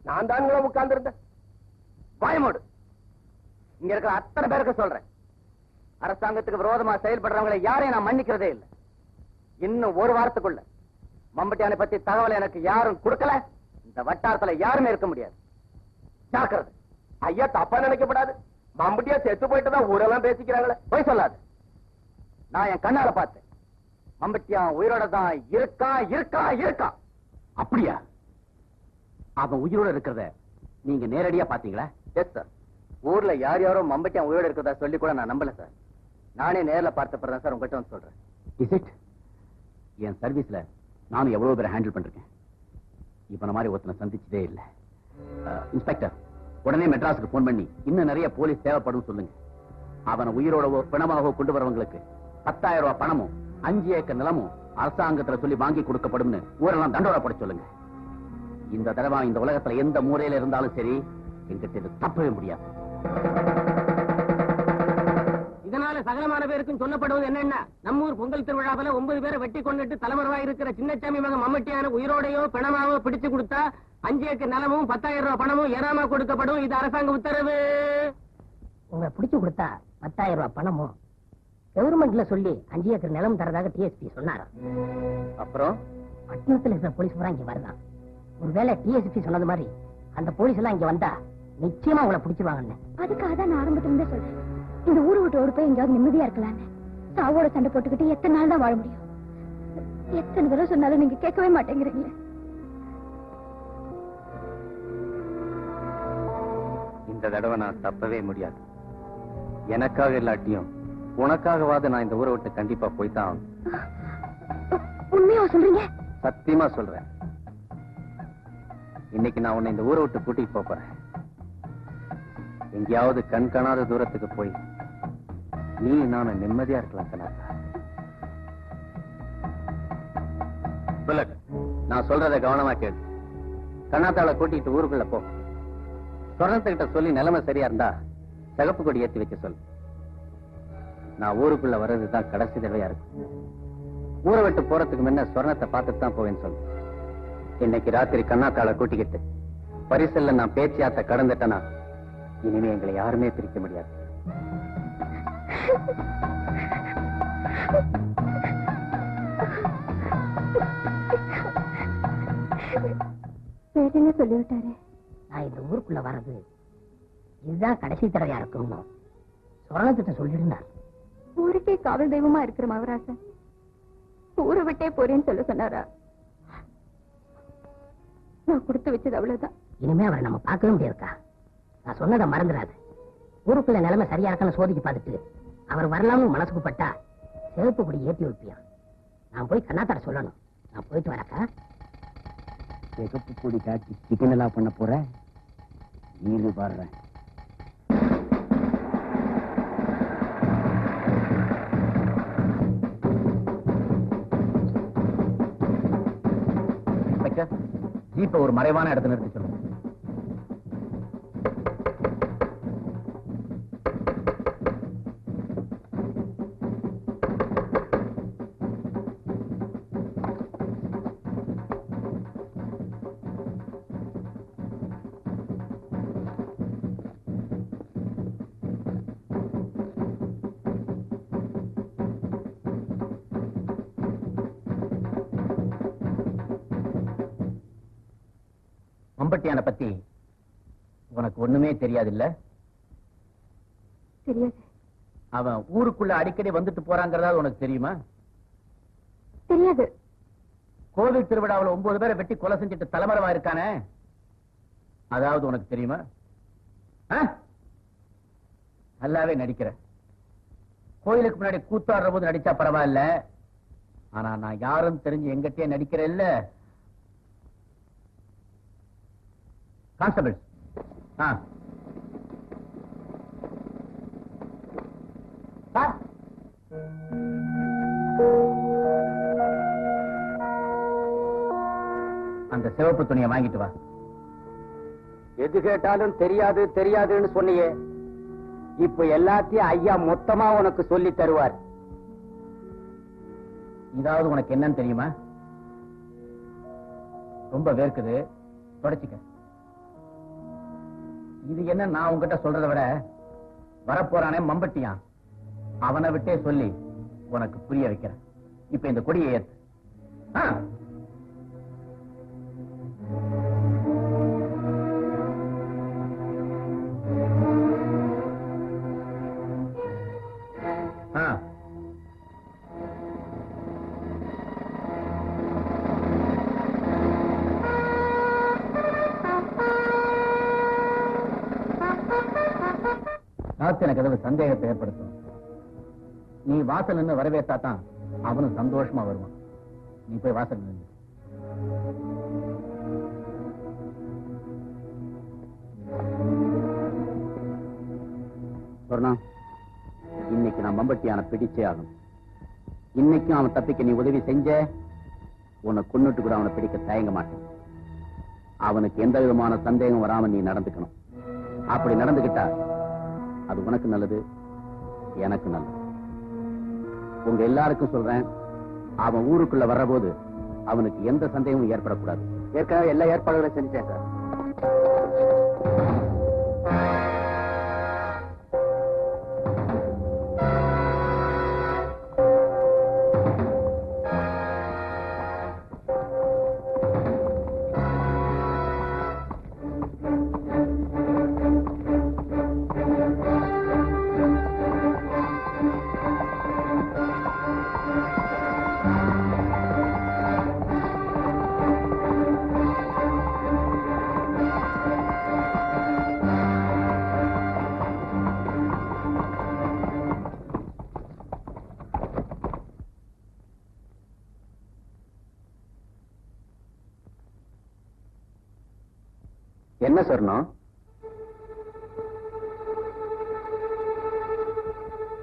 நான் தான் உட்கார்ந்து இருந்தேன். பயமோடு இங்க இருக்கிற அத்தனை பேருக்கு சொல்றேன், அரசாங்கத்துக்கு விரோதமா செயல்படுறவங்களை யாரையும் நான் மன்னிக்கிறதே இல்லை. இன்னும் ஒரு வாரத்துக்குள்ள மம்பட்டியானை பத்தி தகவல் எனக்கு யாரும் கொடுக்கல, இந்த வட்டாரத்துல யாருமே இருக்க முடியாது. ஜாக்கிரதை. ஐயா தப்பா நினைக்கப்படாது. மம்பட்டியா செத்து போயிட்டு தான் ஊரெல்லாம் பேசிக்கிறாங்களே. போய் சொல்லாது. நான் என் கண்ணால பார்த்தேன். மம்பட்டியா உயிரோட தான் இருக்கா இருக்கா இருக்கா. அப்படியா? அவன் உயிரோட இருக்கிறத நீங்க நேரடியா பாத்தீங்களா? Yes sir. ஊர்ல யார் யாரோ மம்பட்டியா உயிரோட இருக்கிறதா சொல்லி கூட நான் நம்பல சார். நானே நேர்ல பார்த்த சார் உங்ககிட்ட வந்து சொல்றேன். Is it? என் சர்வீஸ்ல நானும் எவ்வளவு பேரை ஹேண்டில் பண்றேன். இப்ப மாதிரி ஒருத்தனை சந்திச்சதே இல்ல. இன்ஸ்பெக்டர், உடனே மெட்ராஸுக்கு போன் பண்ணி இன்னும் நிறைய போலீஸ் தேவைப்படும் சொல்லுங்க. அவனை உயிரோடவோ பிணமாகவோ கொண்டு வரவங்களுக்கு 10,000 ரூபாய் பணமும் 5 ஏக்கர் நிலமும் அரசாங்கத்துல சொல்லி வாங்கி கொடுக்கப்படும் ஊரெல்லாம் தண்டோரா போட சொல்லுங்க. இந்த தடவை இந்த உலகத்துல எந்த மூலையில இருந்தாலும் சரி, எங்கிட்ட இது தப்பவே முடியாது. இதனால சகலமான பேருக்கும் சொல்லப்படுவது என்னன்னா, நம்ம ஊர் பொங்கல் திருவிழாவில 9 பேரை வெட்டி கொண்டுட்டு தலைமறைவா இருக்கிற சின்னச்சாமி மகன் மம்மட்டியான உயிரோடையோ பிணமாவோ பிடிச்சு கொடுத்தா 5 ஏக்கர் நிலமும் 10,000 ரூபாய் பணமும் ஏறாம கொடுக்கப்படும். இது அரசாங்க உத்தரவு. உங்களை பிடிச்சு கொடுத்தா 10,000 ரூபாய் பணமும் கவர்மெண்ட்ல சொல்லி 5 ஏக்கர் நிலம் தரதாக டிஎஸ்பி சொன்னாராம். அப்புறம் பட்டணத்துல இருக்கிற போலீஸ் பூரா இங்க வருதான். ஒருவேளை டிஎஸ்பி சொன்னது மாதிரி அந்த போலீஸ் எல்லாம் இங்க வந்தா நிச்சயமா உங்களை பிடிச்சிருவாங்கன்னு. அதுக்காக தான் நான் ஆரம்பத்துல இருந்தே சொல்றேன், இந்த ஊரு விட்டு ஓடி போய் எங்கேயாவது நிம்மதியா இருக்கலான்னு. சாவோட சண்டை போட்டுக்கிட்டு எத்தனை நாள் தான் வாழ முடியும்? எத்தனை தடவை சொன்னாலும் நீங்க கேட்கவே மாட்டேங்கிறீங்க. இந்த தடவை நான் தப்பவே முடியாது. எனக்காக இல்லாட்டியும் உனக்காகவாது நான் இந்த ஊரை விட்டு கண்டிப்பா போய்தான். உண்மையா சொல்றீங்க? சத்தியமா சொல்றேன். இன்னைக்கு நான் உன்னை இந்த ஊரை விட்டு கூட்டிட்டு போறேன். எங்கேயாவது கண் காணாத தூரத்துக்கு போய் நீ நானும் நிம்மதியா இருக்கலாம் கண்ணாத்தா. நான் சொல்றதை கவனமா கேளு. கண்ணாத்தாளை கூட்டிட்டு ஊருக்குள்ள போ. சொர்ணத்துக்கிட்ட சொல்லி நிலைமை சரியா இருந்தா சிகப்பு கொடி ஏற்றி வைக்க சொல்லு. நான் ஊருக்குள்ள வர்றதுதான் கடைசி தடவையா இருக்கும். ஊரை விட்டு போறதுக்கு முன்ன சொர்ணத்தை பார்த்துட்டு தான் போவேன்னு சொல்லு. இன்னைக்கு ராத்திரி கண்ணாத்தாளை கூட்டிக்கிட்டு பரிசல்ல நான் பேச்சியாத்த கடந்துட்டேனா இனிமே எங்களை யாருமே பிரிக்க முடியாது. பேருன்னு சொல்லிவிட்டாரு. நான் இந்த ஊருக்குள்ள வர்றது இதுதான் கடைசி தடவையா இருக்கும்னு சொர்ணத்திட்ட சொல்லியிருந்தார். ஊருக்கே காவல் தெய்வமா இருக்கிற மகராசன் ஊரை விட்டே போறேன்னு சொல்ல சொன்னாரா? நான் கொடுத்து வச்சது அவ்வளவுதான். இனிமே அவரை நம்ம பார்க்கவே முடியாதுக்கா. நான் சொன்னதை மறந்துடாது. ஊருக்குள்ள நிலைமை சரியா இருக்கான்னு சோதிச்சு பார்த்துட்டு அவர் வரலாம்னு மனசுக்கு பட்டா சிவப்பு கொடி ஏற்றி வைப்பியா. நான் போய் கண்ணாத்தார சொல்லணும். நான் போயிட்டு வரக்கா. சிகப்பு கொடி காட்டி சிக்கன் எல்லாம் பண்ண போற நீரு பாடுறேன். ஜீப்பை ஒரு மறைவான இடத்துல நிறுத்தி சொல்லுங்க. மம்பட்டியான பத்தி உனக்கு ஒண்ணுமே தெரியாது இல்ல? தெரியாது. அவன் ஊருக்குள்ள அடிக்கடி வந்துட்டு போறாங்கிறதா உனக்கு தெரியுமா? தெரியாது. கோவில் திருவிழாவில் 9 பேரை வெட்டி கொலை செஞ்சுட்டு தலைமறைவா இருக்கானே, அதாவது உனக்கு தெரியுமா? நல்லாவே நடிக்கிற. கோயிலுக்கு முன்னாடி கூத்தாடுற போது நடிச்சா பரவாயில்ல, ஆனா நான் யாரும் தெரிஞ்சு எங்கிட்டே நடிக்கிறேன் இல்ல. கான்ஸ்டபிள், அந்த சிவப்பு துணியை வாங்கிட்டு வா. எது கேட்டாலும் தெரியாது தெரியாதுன்னு சொன்னியே, இப்ப எல்லாத்தையும் ஐயா மொத்தமா உனக்கு சொல்லி தருவார். இதாவது உனக்கு என்னன்னு தெரியுமா? ரொம்ப வேர்க்குது, தொடச்சிக்க. இது என்ன நான் உங்ககிட்ட சொல்றதை விட வரப்போறானே மம்பட்டியான், அவனை விட்டே சொல்லி உனக்கு புரிய வைக்கிறேன். இப்ப இந்த கொடியை ஏத்து. எனக்கு ஏதாவது சந்தேகத்தை ஏற்படுத்தும். நீ வாசல் நின்று வரவேற்றாதான் அவனும் சந்தோஷமா வருவான். நீ போய் வாசல் நின்று. இன்னைக்கு நான் மம்பட்டியான பிடிச்சே ஆகணும். இன்னைக்கும் அவன் தப்பிக்க நீ உதவி செஞ்ச, உன்னை கொன்னுட்டு கூட அவனை பிடிக்க தயங்க மாட்டேன். அவனுக்கு எந்த விதமான சந்தேகம் வராம நீ நடந்துக்கணும். அப்படி நடந்துகிட்டா அது உனக்கு நல்லது, எனக்கு நல்லது. உங்க எல்லாருக்கும் சொல்றேன், அவன் ஊருக்குள்ள வர்ற போது அவனுக்கு எந்த சந்தேகமும் ஏற்படக்கூடாது. ஏற்கனவே எல்லா ஏற்பாடுகளும் செஞ்சேன் சார். என்ன சொன்னோம்?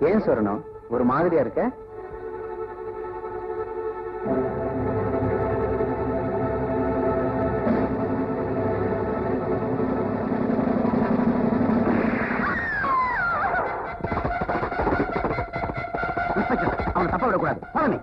ஏன் சொன்னோம்? ஒரு மாதிரியா இருக்க? அவனை தப்ப விடக்கூடாது. போனே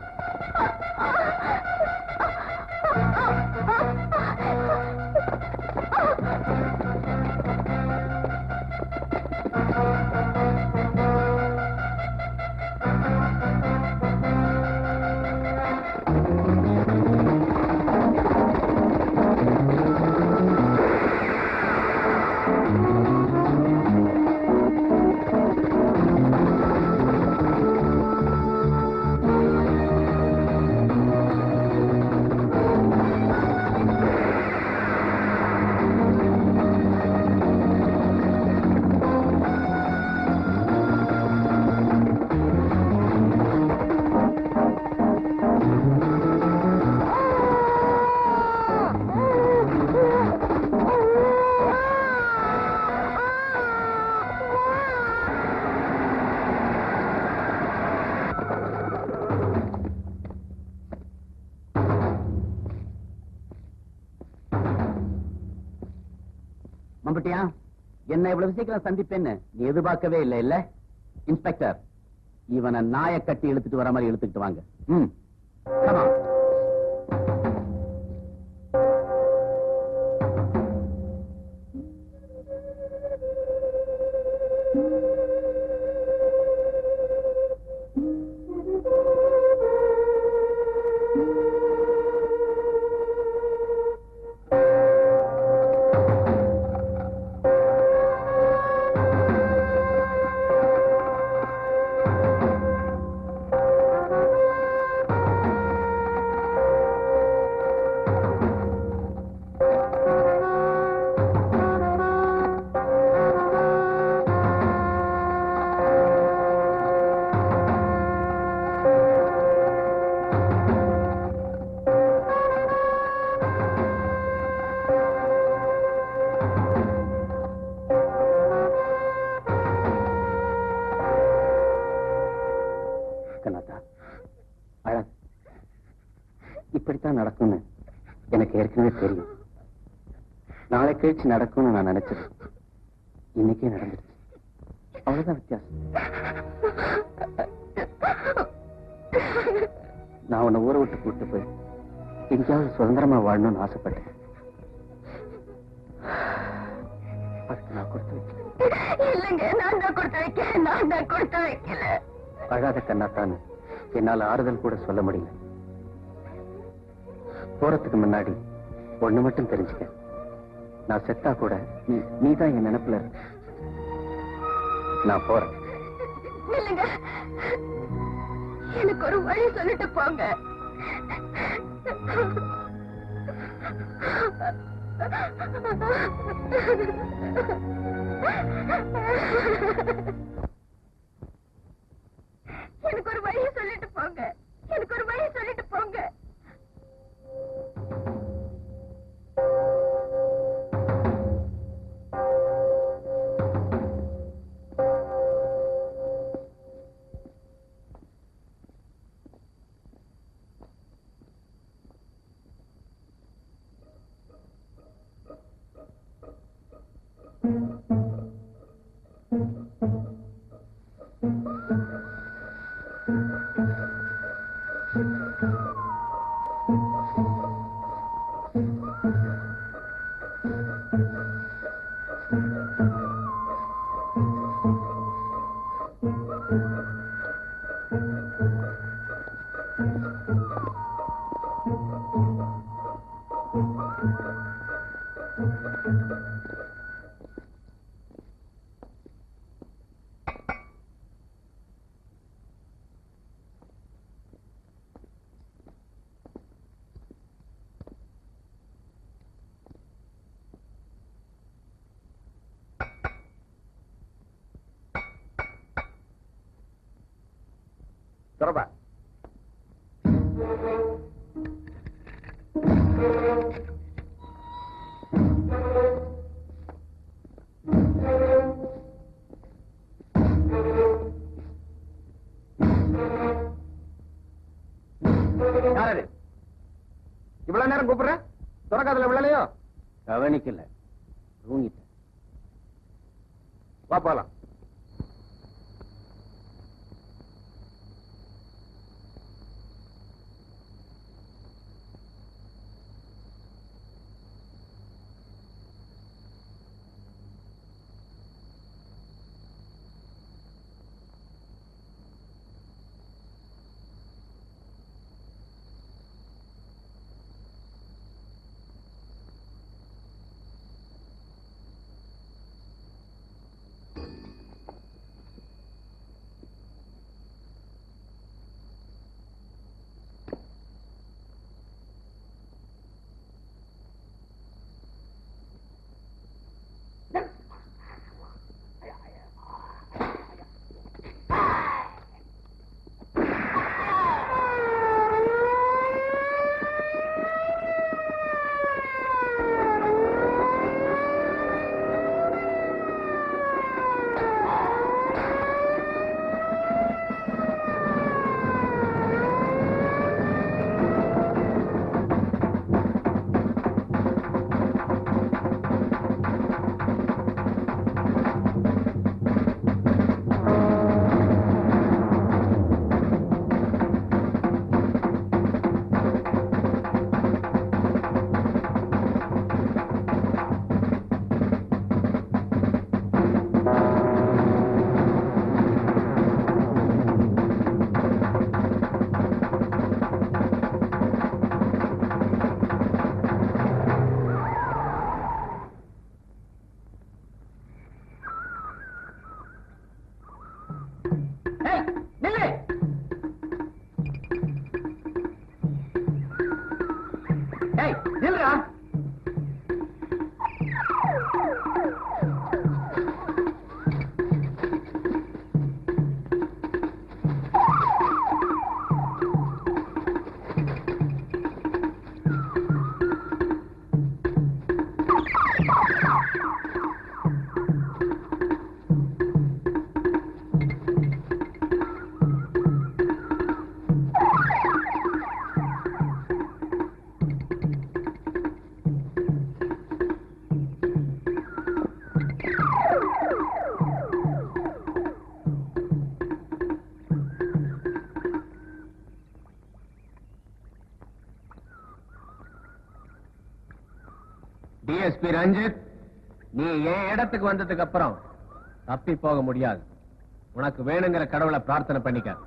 மம்பட்டியா, என்ன இவ்வளவு சீக்கிரம் சந்திப்பேன்னு நீ எதிர்பார்க்கவே இல்லை இல்ல? இன்ஸ்பெக்டர், இவனை நாயை கட்டி இழுத்துட்டு வர மாதிரி இழுத்துட்டு வாங்க. Come on. இப்படித்தான் நடக்கும்னு எனக்கு ஏற்கனவே தெரியும். நாளை கழிச்சு நடக்கும்னு நான் நினைச்சது இன்னைக்கே நடந்துருச்சு. அவ்வளவுதான் வித்தியாசம். நான் உன்னை ஊரை விட்டு கூட்டு போய் எங்கேயாவது சுதந்திரமா வாழணும்னு ஆசைப்பட்டேன். அதுக்கு நான் கொடுத்து வைக்கல. இல்லைங்க, நான் தான் கொடுத்து வைக்கிறேன். நான் தான் கொடுத்து வைக்கல. அழாத கண்ணாத்தான்னு என்னால ஆறுதல் கூட சொல்ல முடியல. போறதுக்கு முன்னாடி ஒண்ணு மட்டும் தெரிஞ்சுக்க, நான் செத்தா கூட நீதான் என் நினைப்புல இருக்க. நான் போறேன். இல்லைங்க, எனக்கு ஒரு வழி சொல்லிட்டு போங்க. எனக்கு ஒரு வழி சொல்லிட்டு போங்க. எனக்கு ஒரு வழி சொல்லிட்டு போங்க. தொடப்பா. யாரு இவ்வளவு நேரம் கூப்பிடுற? துறக்காதல விழலையோ? கவனிக்கல, தூங்கிட்டேன். வா போலாம். டிஎஸ்பி ரஞ்சித், நீ என் இடத்துக்கு வந்ததுக்கு அப்புறம் தப்பி போக முடியாது. உனக்கு வேணுங்கிற கடவுளை பிரார்த்தனை பண்ணிக்க.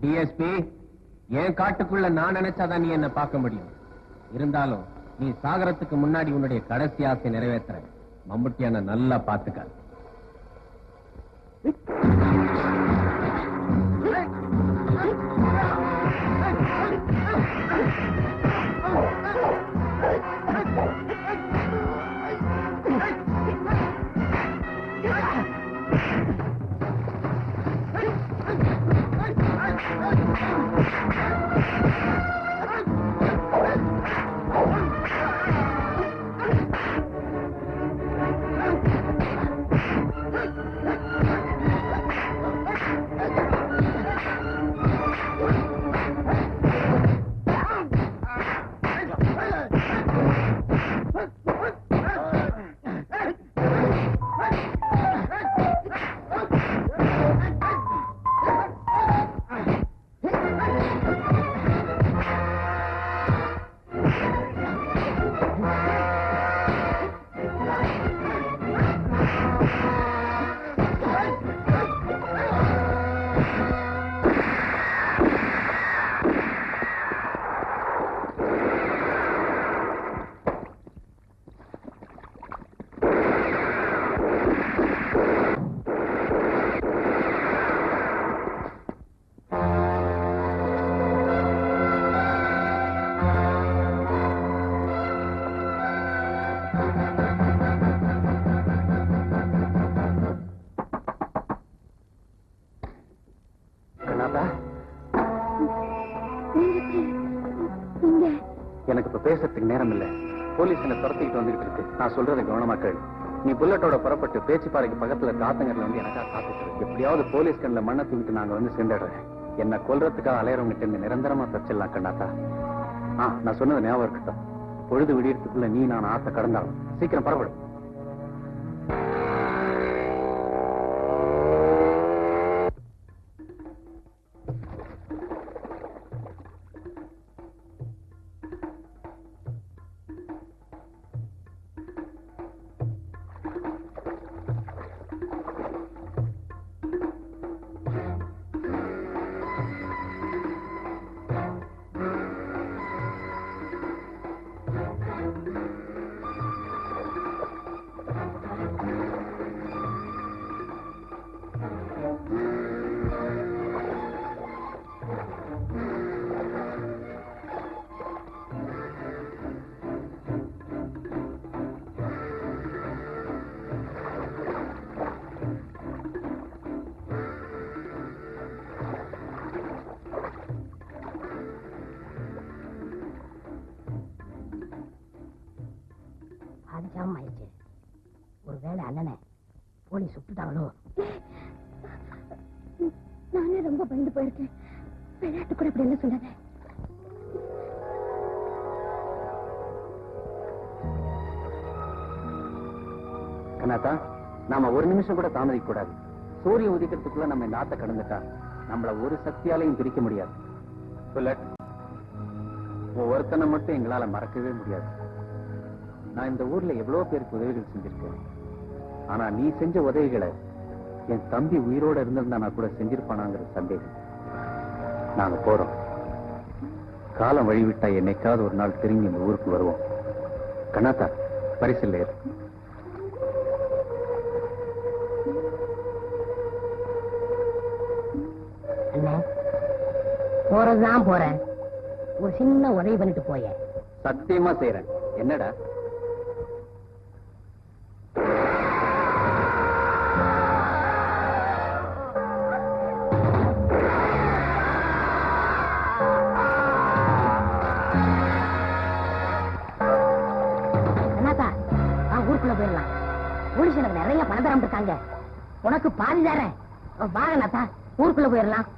டிஎஸ்பி, என் காட்டுக்குள்ள நான் நினைச்சாதான் நீ என்ன பார்க்க முடியும். இருந்தாலும் நீ சாகரத்துக்கு முன்னாடி உன்னுடைய கடைசி ஆசை நிறைவேற்ற மம்முட்டியான நல்லா பாத்துக்க. எனக்கு இப்ப பேசுறதுக்கு நேரம் இல்ல. போலீஸ் என்ன துரத்திக்கிட்டு வந்துகிட்டு இருக்கு. நான் சொல்றதை கவனமா கேளு. நீ புல்லட்டோட புறப்பட்டு பேச்சுப்பாறைக்கு பக்கத்துல காத்தங்கர்ல வந்து எனக்கா காத்துட்டு இருக்கு. எப்படியாவது போலீஸ் கண்ணில் மண்ணை தூக்கிட்டு நாங்க வந்து சேர்ந்துடுறேன். என்ன கொல்றதுக்காக அலையறவங்கிட்ட இருந்து நிரந்தரமா தச்சிடலாம் கண்ணாத்தா. நான் சொன்னது ஞாபகம் இருக்கட்டும். பொழுது விடியறதுக்குள்ள நீ நான் ஆத்த கடந்தாலும் சீக்கிரம் பரவடும். ஒருவேளை அண்ணனை போலீஸ் சுட்டுட்டாங்களோ? நானே ரொம்ப பயந்து போயிருக்கேன். விளையாட்டு கூட அப்படி என்ன சொல்லாத. கண்ணாத்தா, நாம ஒரு நிமிஷம் கூட தாமதிக்க கூடாது. சூரியன் உதிக்கிறதுக்குள்ள நம்ம இந்த ஆத்த கடந்துட்டா நம்மள ஒரு சக்தியாலையும் பிரிக்க முடியாது. புல்லட், ஒவ்வொருத்தனை மட்டும் எங்களால மறக்கவே முடியாது. நான் இந்த ஊர்ல எவ்வளவு பேருக்கு உதவிகள் செஞ்சிருக்கேன். ஆனா நீ செஞ்ச உதவிகளை என் தம்பி உயிரோட இருந்திருந்தா நான் கூட செஞ்சிருப்பானாங்கிற சந்தேகம். நாங்க போறோம். காலம் வழிவிட்டா என்னைக்காவது ஒரு நாள் திரும்பி இந்த ஊருக்கு வருவோம். கண்ணாத்தா, பரிசில் ஏறு. போறதுதான் போறேன். ஒரு சின்ன உதவி பண்ணிட்டு போய. சத்தியமா செய்யறேன். என்னடா? ஊருக்குள்ள போயிடலாம். போலீஸ் எனக்கு நிறைய பணம் தரம் இருக்காங்க. உனக்கு பாதி தரேன். வாங்க நாத்தா, ஊருக்குள்ள போயிடலாம்.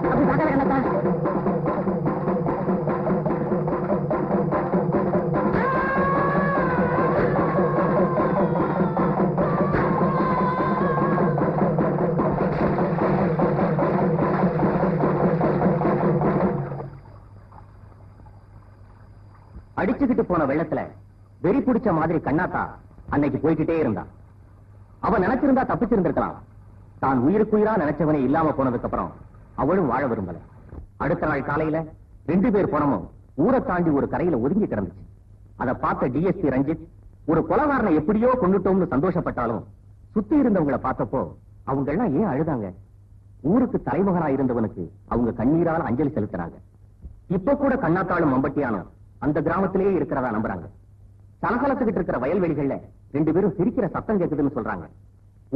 அப்படி பார்க்க வேண்டாத்தா. அடிச்சுக்கிட்டு போன வெள்ளத்துல வெறி பிடிச்ச மாதிரி கண்ணாத்தா அன்னைக்கு போய்கிட்டே இருந்தான். அவன் நினைச்சிருந்தா தப்பிச்சிருந்திருக்கலாம். தான் உயிருக்குயிரா நினைச்சவனே இல்லாம போனதுக்கு அப்புறம் அவளும் வாழ விரும்பல. அடுத்த நாள் காலையில 2 பேர் பணமும் ஊரை தாண்டி ஒரு கரையில ஒதுங்கி கிடந்துச்சு. அதை பார்த்த டிஎஸ்பி ரஞ்சித் ஒரு கொலகாரனை எப்படியோ கொண்டுட்டோம்னு சந்தோஷப்பட்டாலும் சுத்தி இருந்தவங்களை பார்த்தப்போ அவங்க எல்லாம் ஏன் அழுதாங்க? ஊருக்கு தலைமகனா இருந்தவனுக்கு அவங்க கண்ணீரால் அஞ்சலி செலுத்தினாங்க. இப்ப கூட கண்ணாத்தாளும் மம்பட்டியானும் அந்த கிராமத்திலேயே இருக்கிறதா நம்புறாங்க. சலசலத்துக்கிட்டு இருக்கிற வயல்வெளிகள்ல 2 பேரும் சிரிக்கிற சத்தம் கேட்குதுன்னு சொல்றாங்க.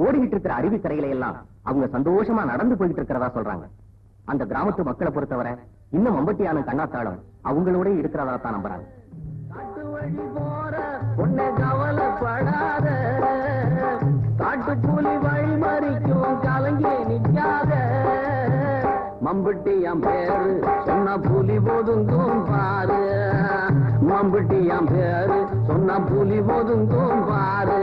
ஓடிக்கிட்டு இருக்கிற அருவிக்கரையில எல்லாம் அவங்க சந்தோஷமா நடந்து போயிட்டு இருக்கிறதா சொல்றாங்க. அந்த கிராமத்து மக்களை பொறுத்தவரை இன்னும் மம்பட்டியானும் கண்ணாத்தாளும் அவங்களோட இருக்கிறதா தான் நம்புறாங்க. காட்டு வழி போற உன்னை கவலைப்படாத, காட்டு புலி வழி மறிக்கும் கலங்கி நிற்காத. மம்பட்டியாம் பேரு சொன்ன புலி ஒதுங்கும் பாரு, மம்பட்டியாம் பேரு சொன்ன புலி ஒதுங்கும் பாரு.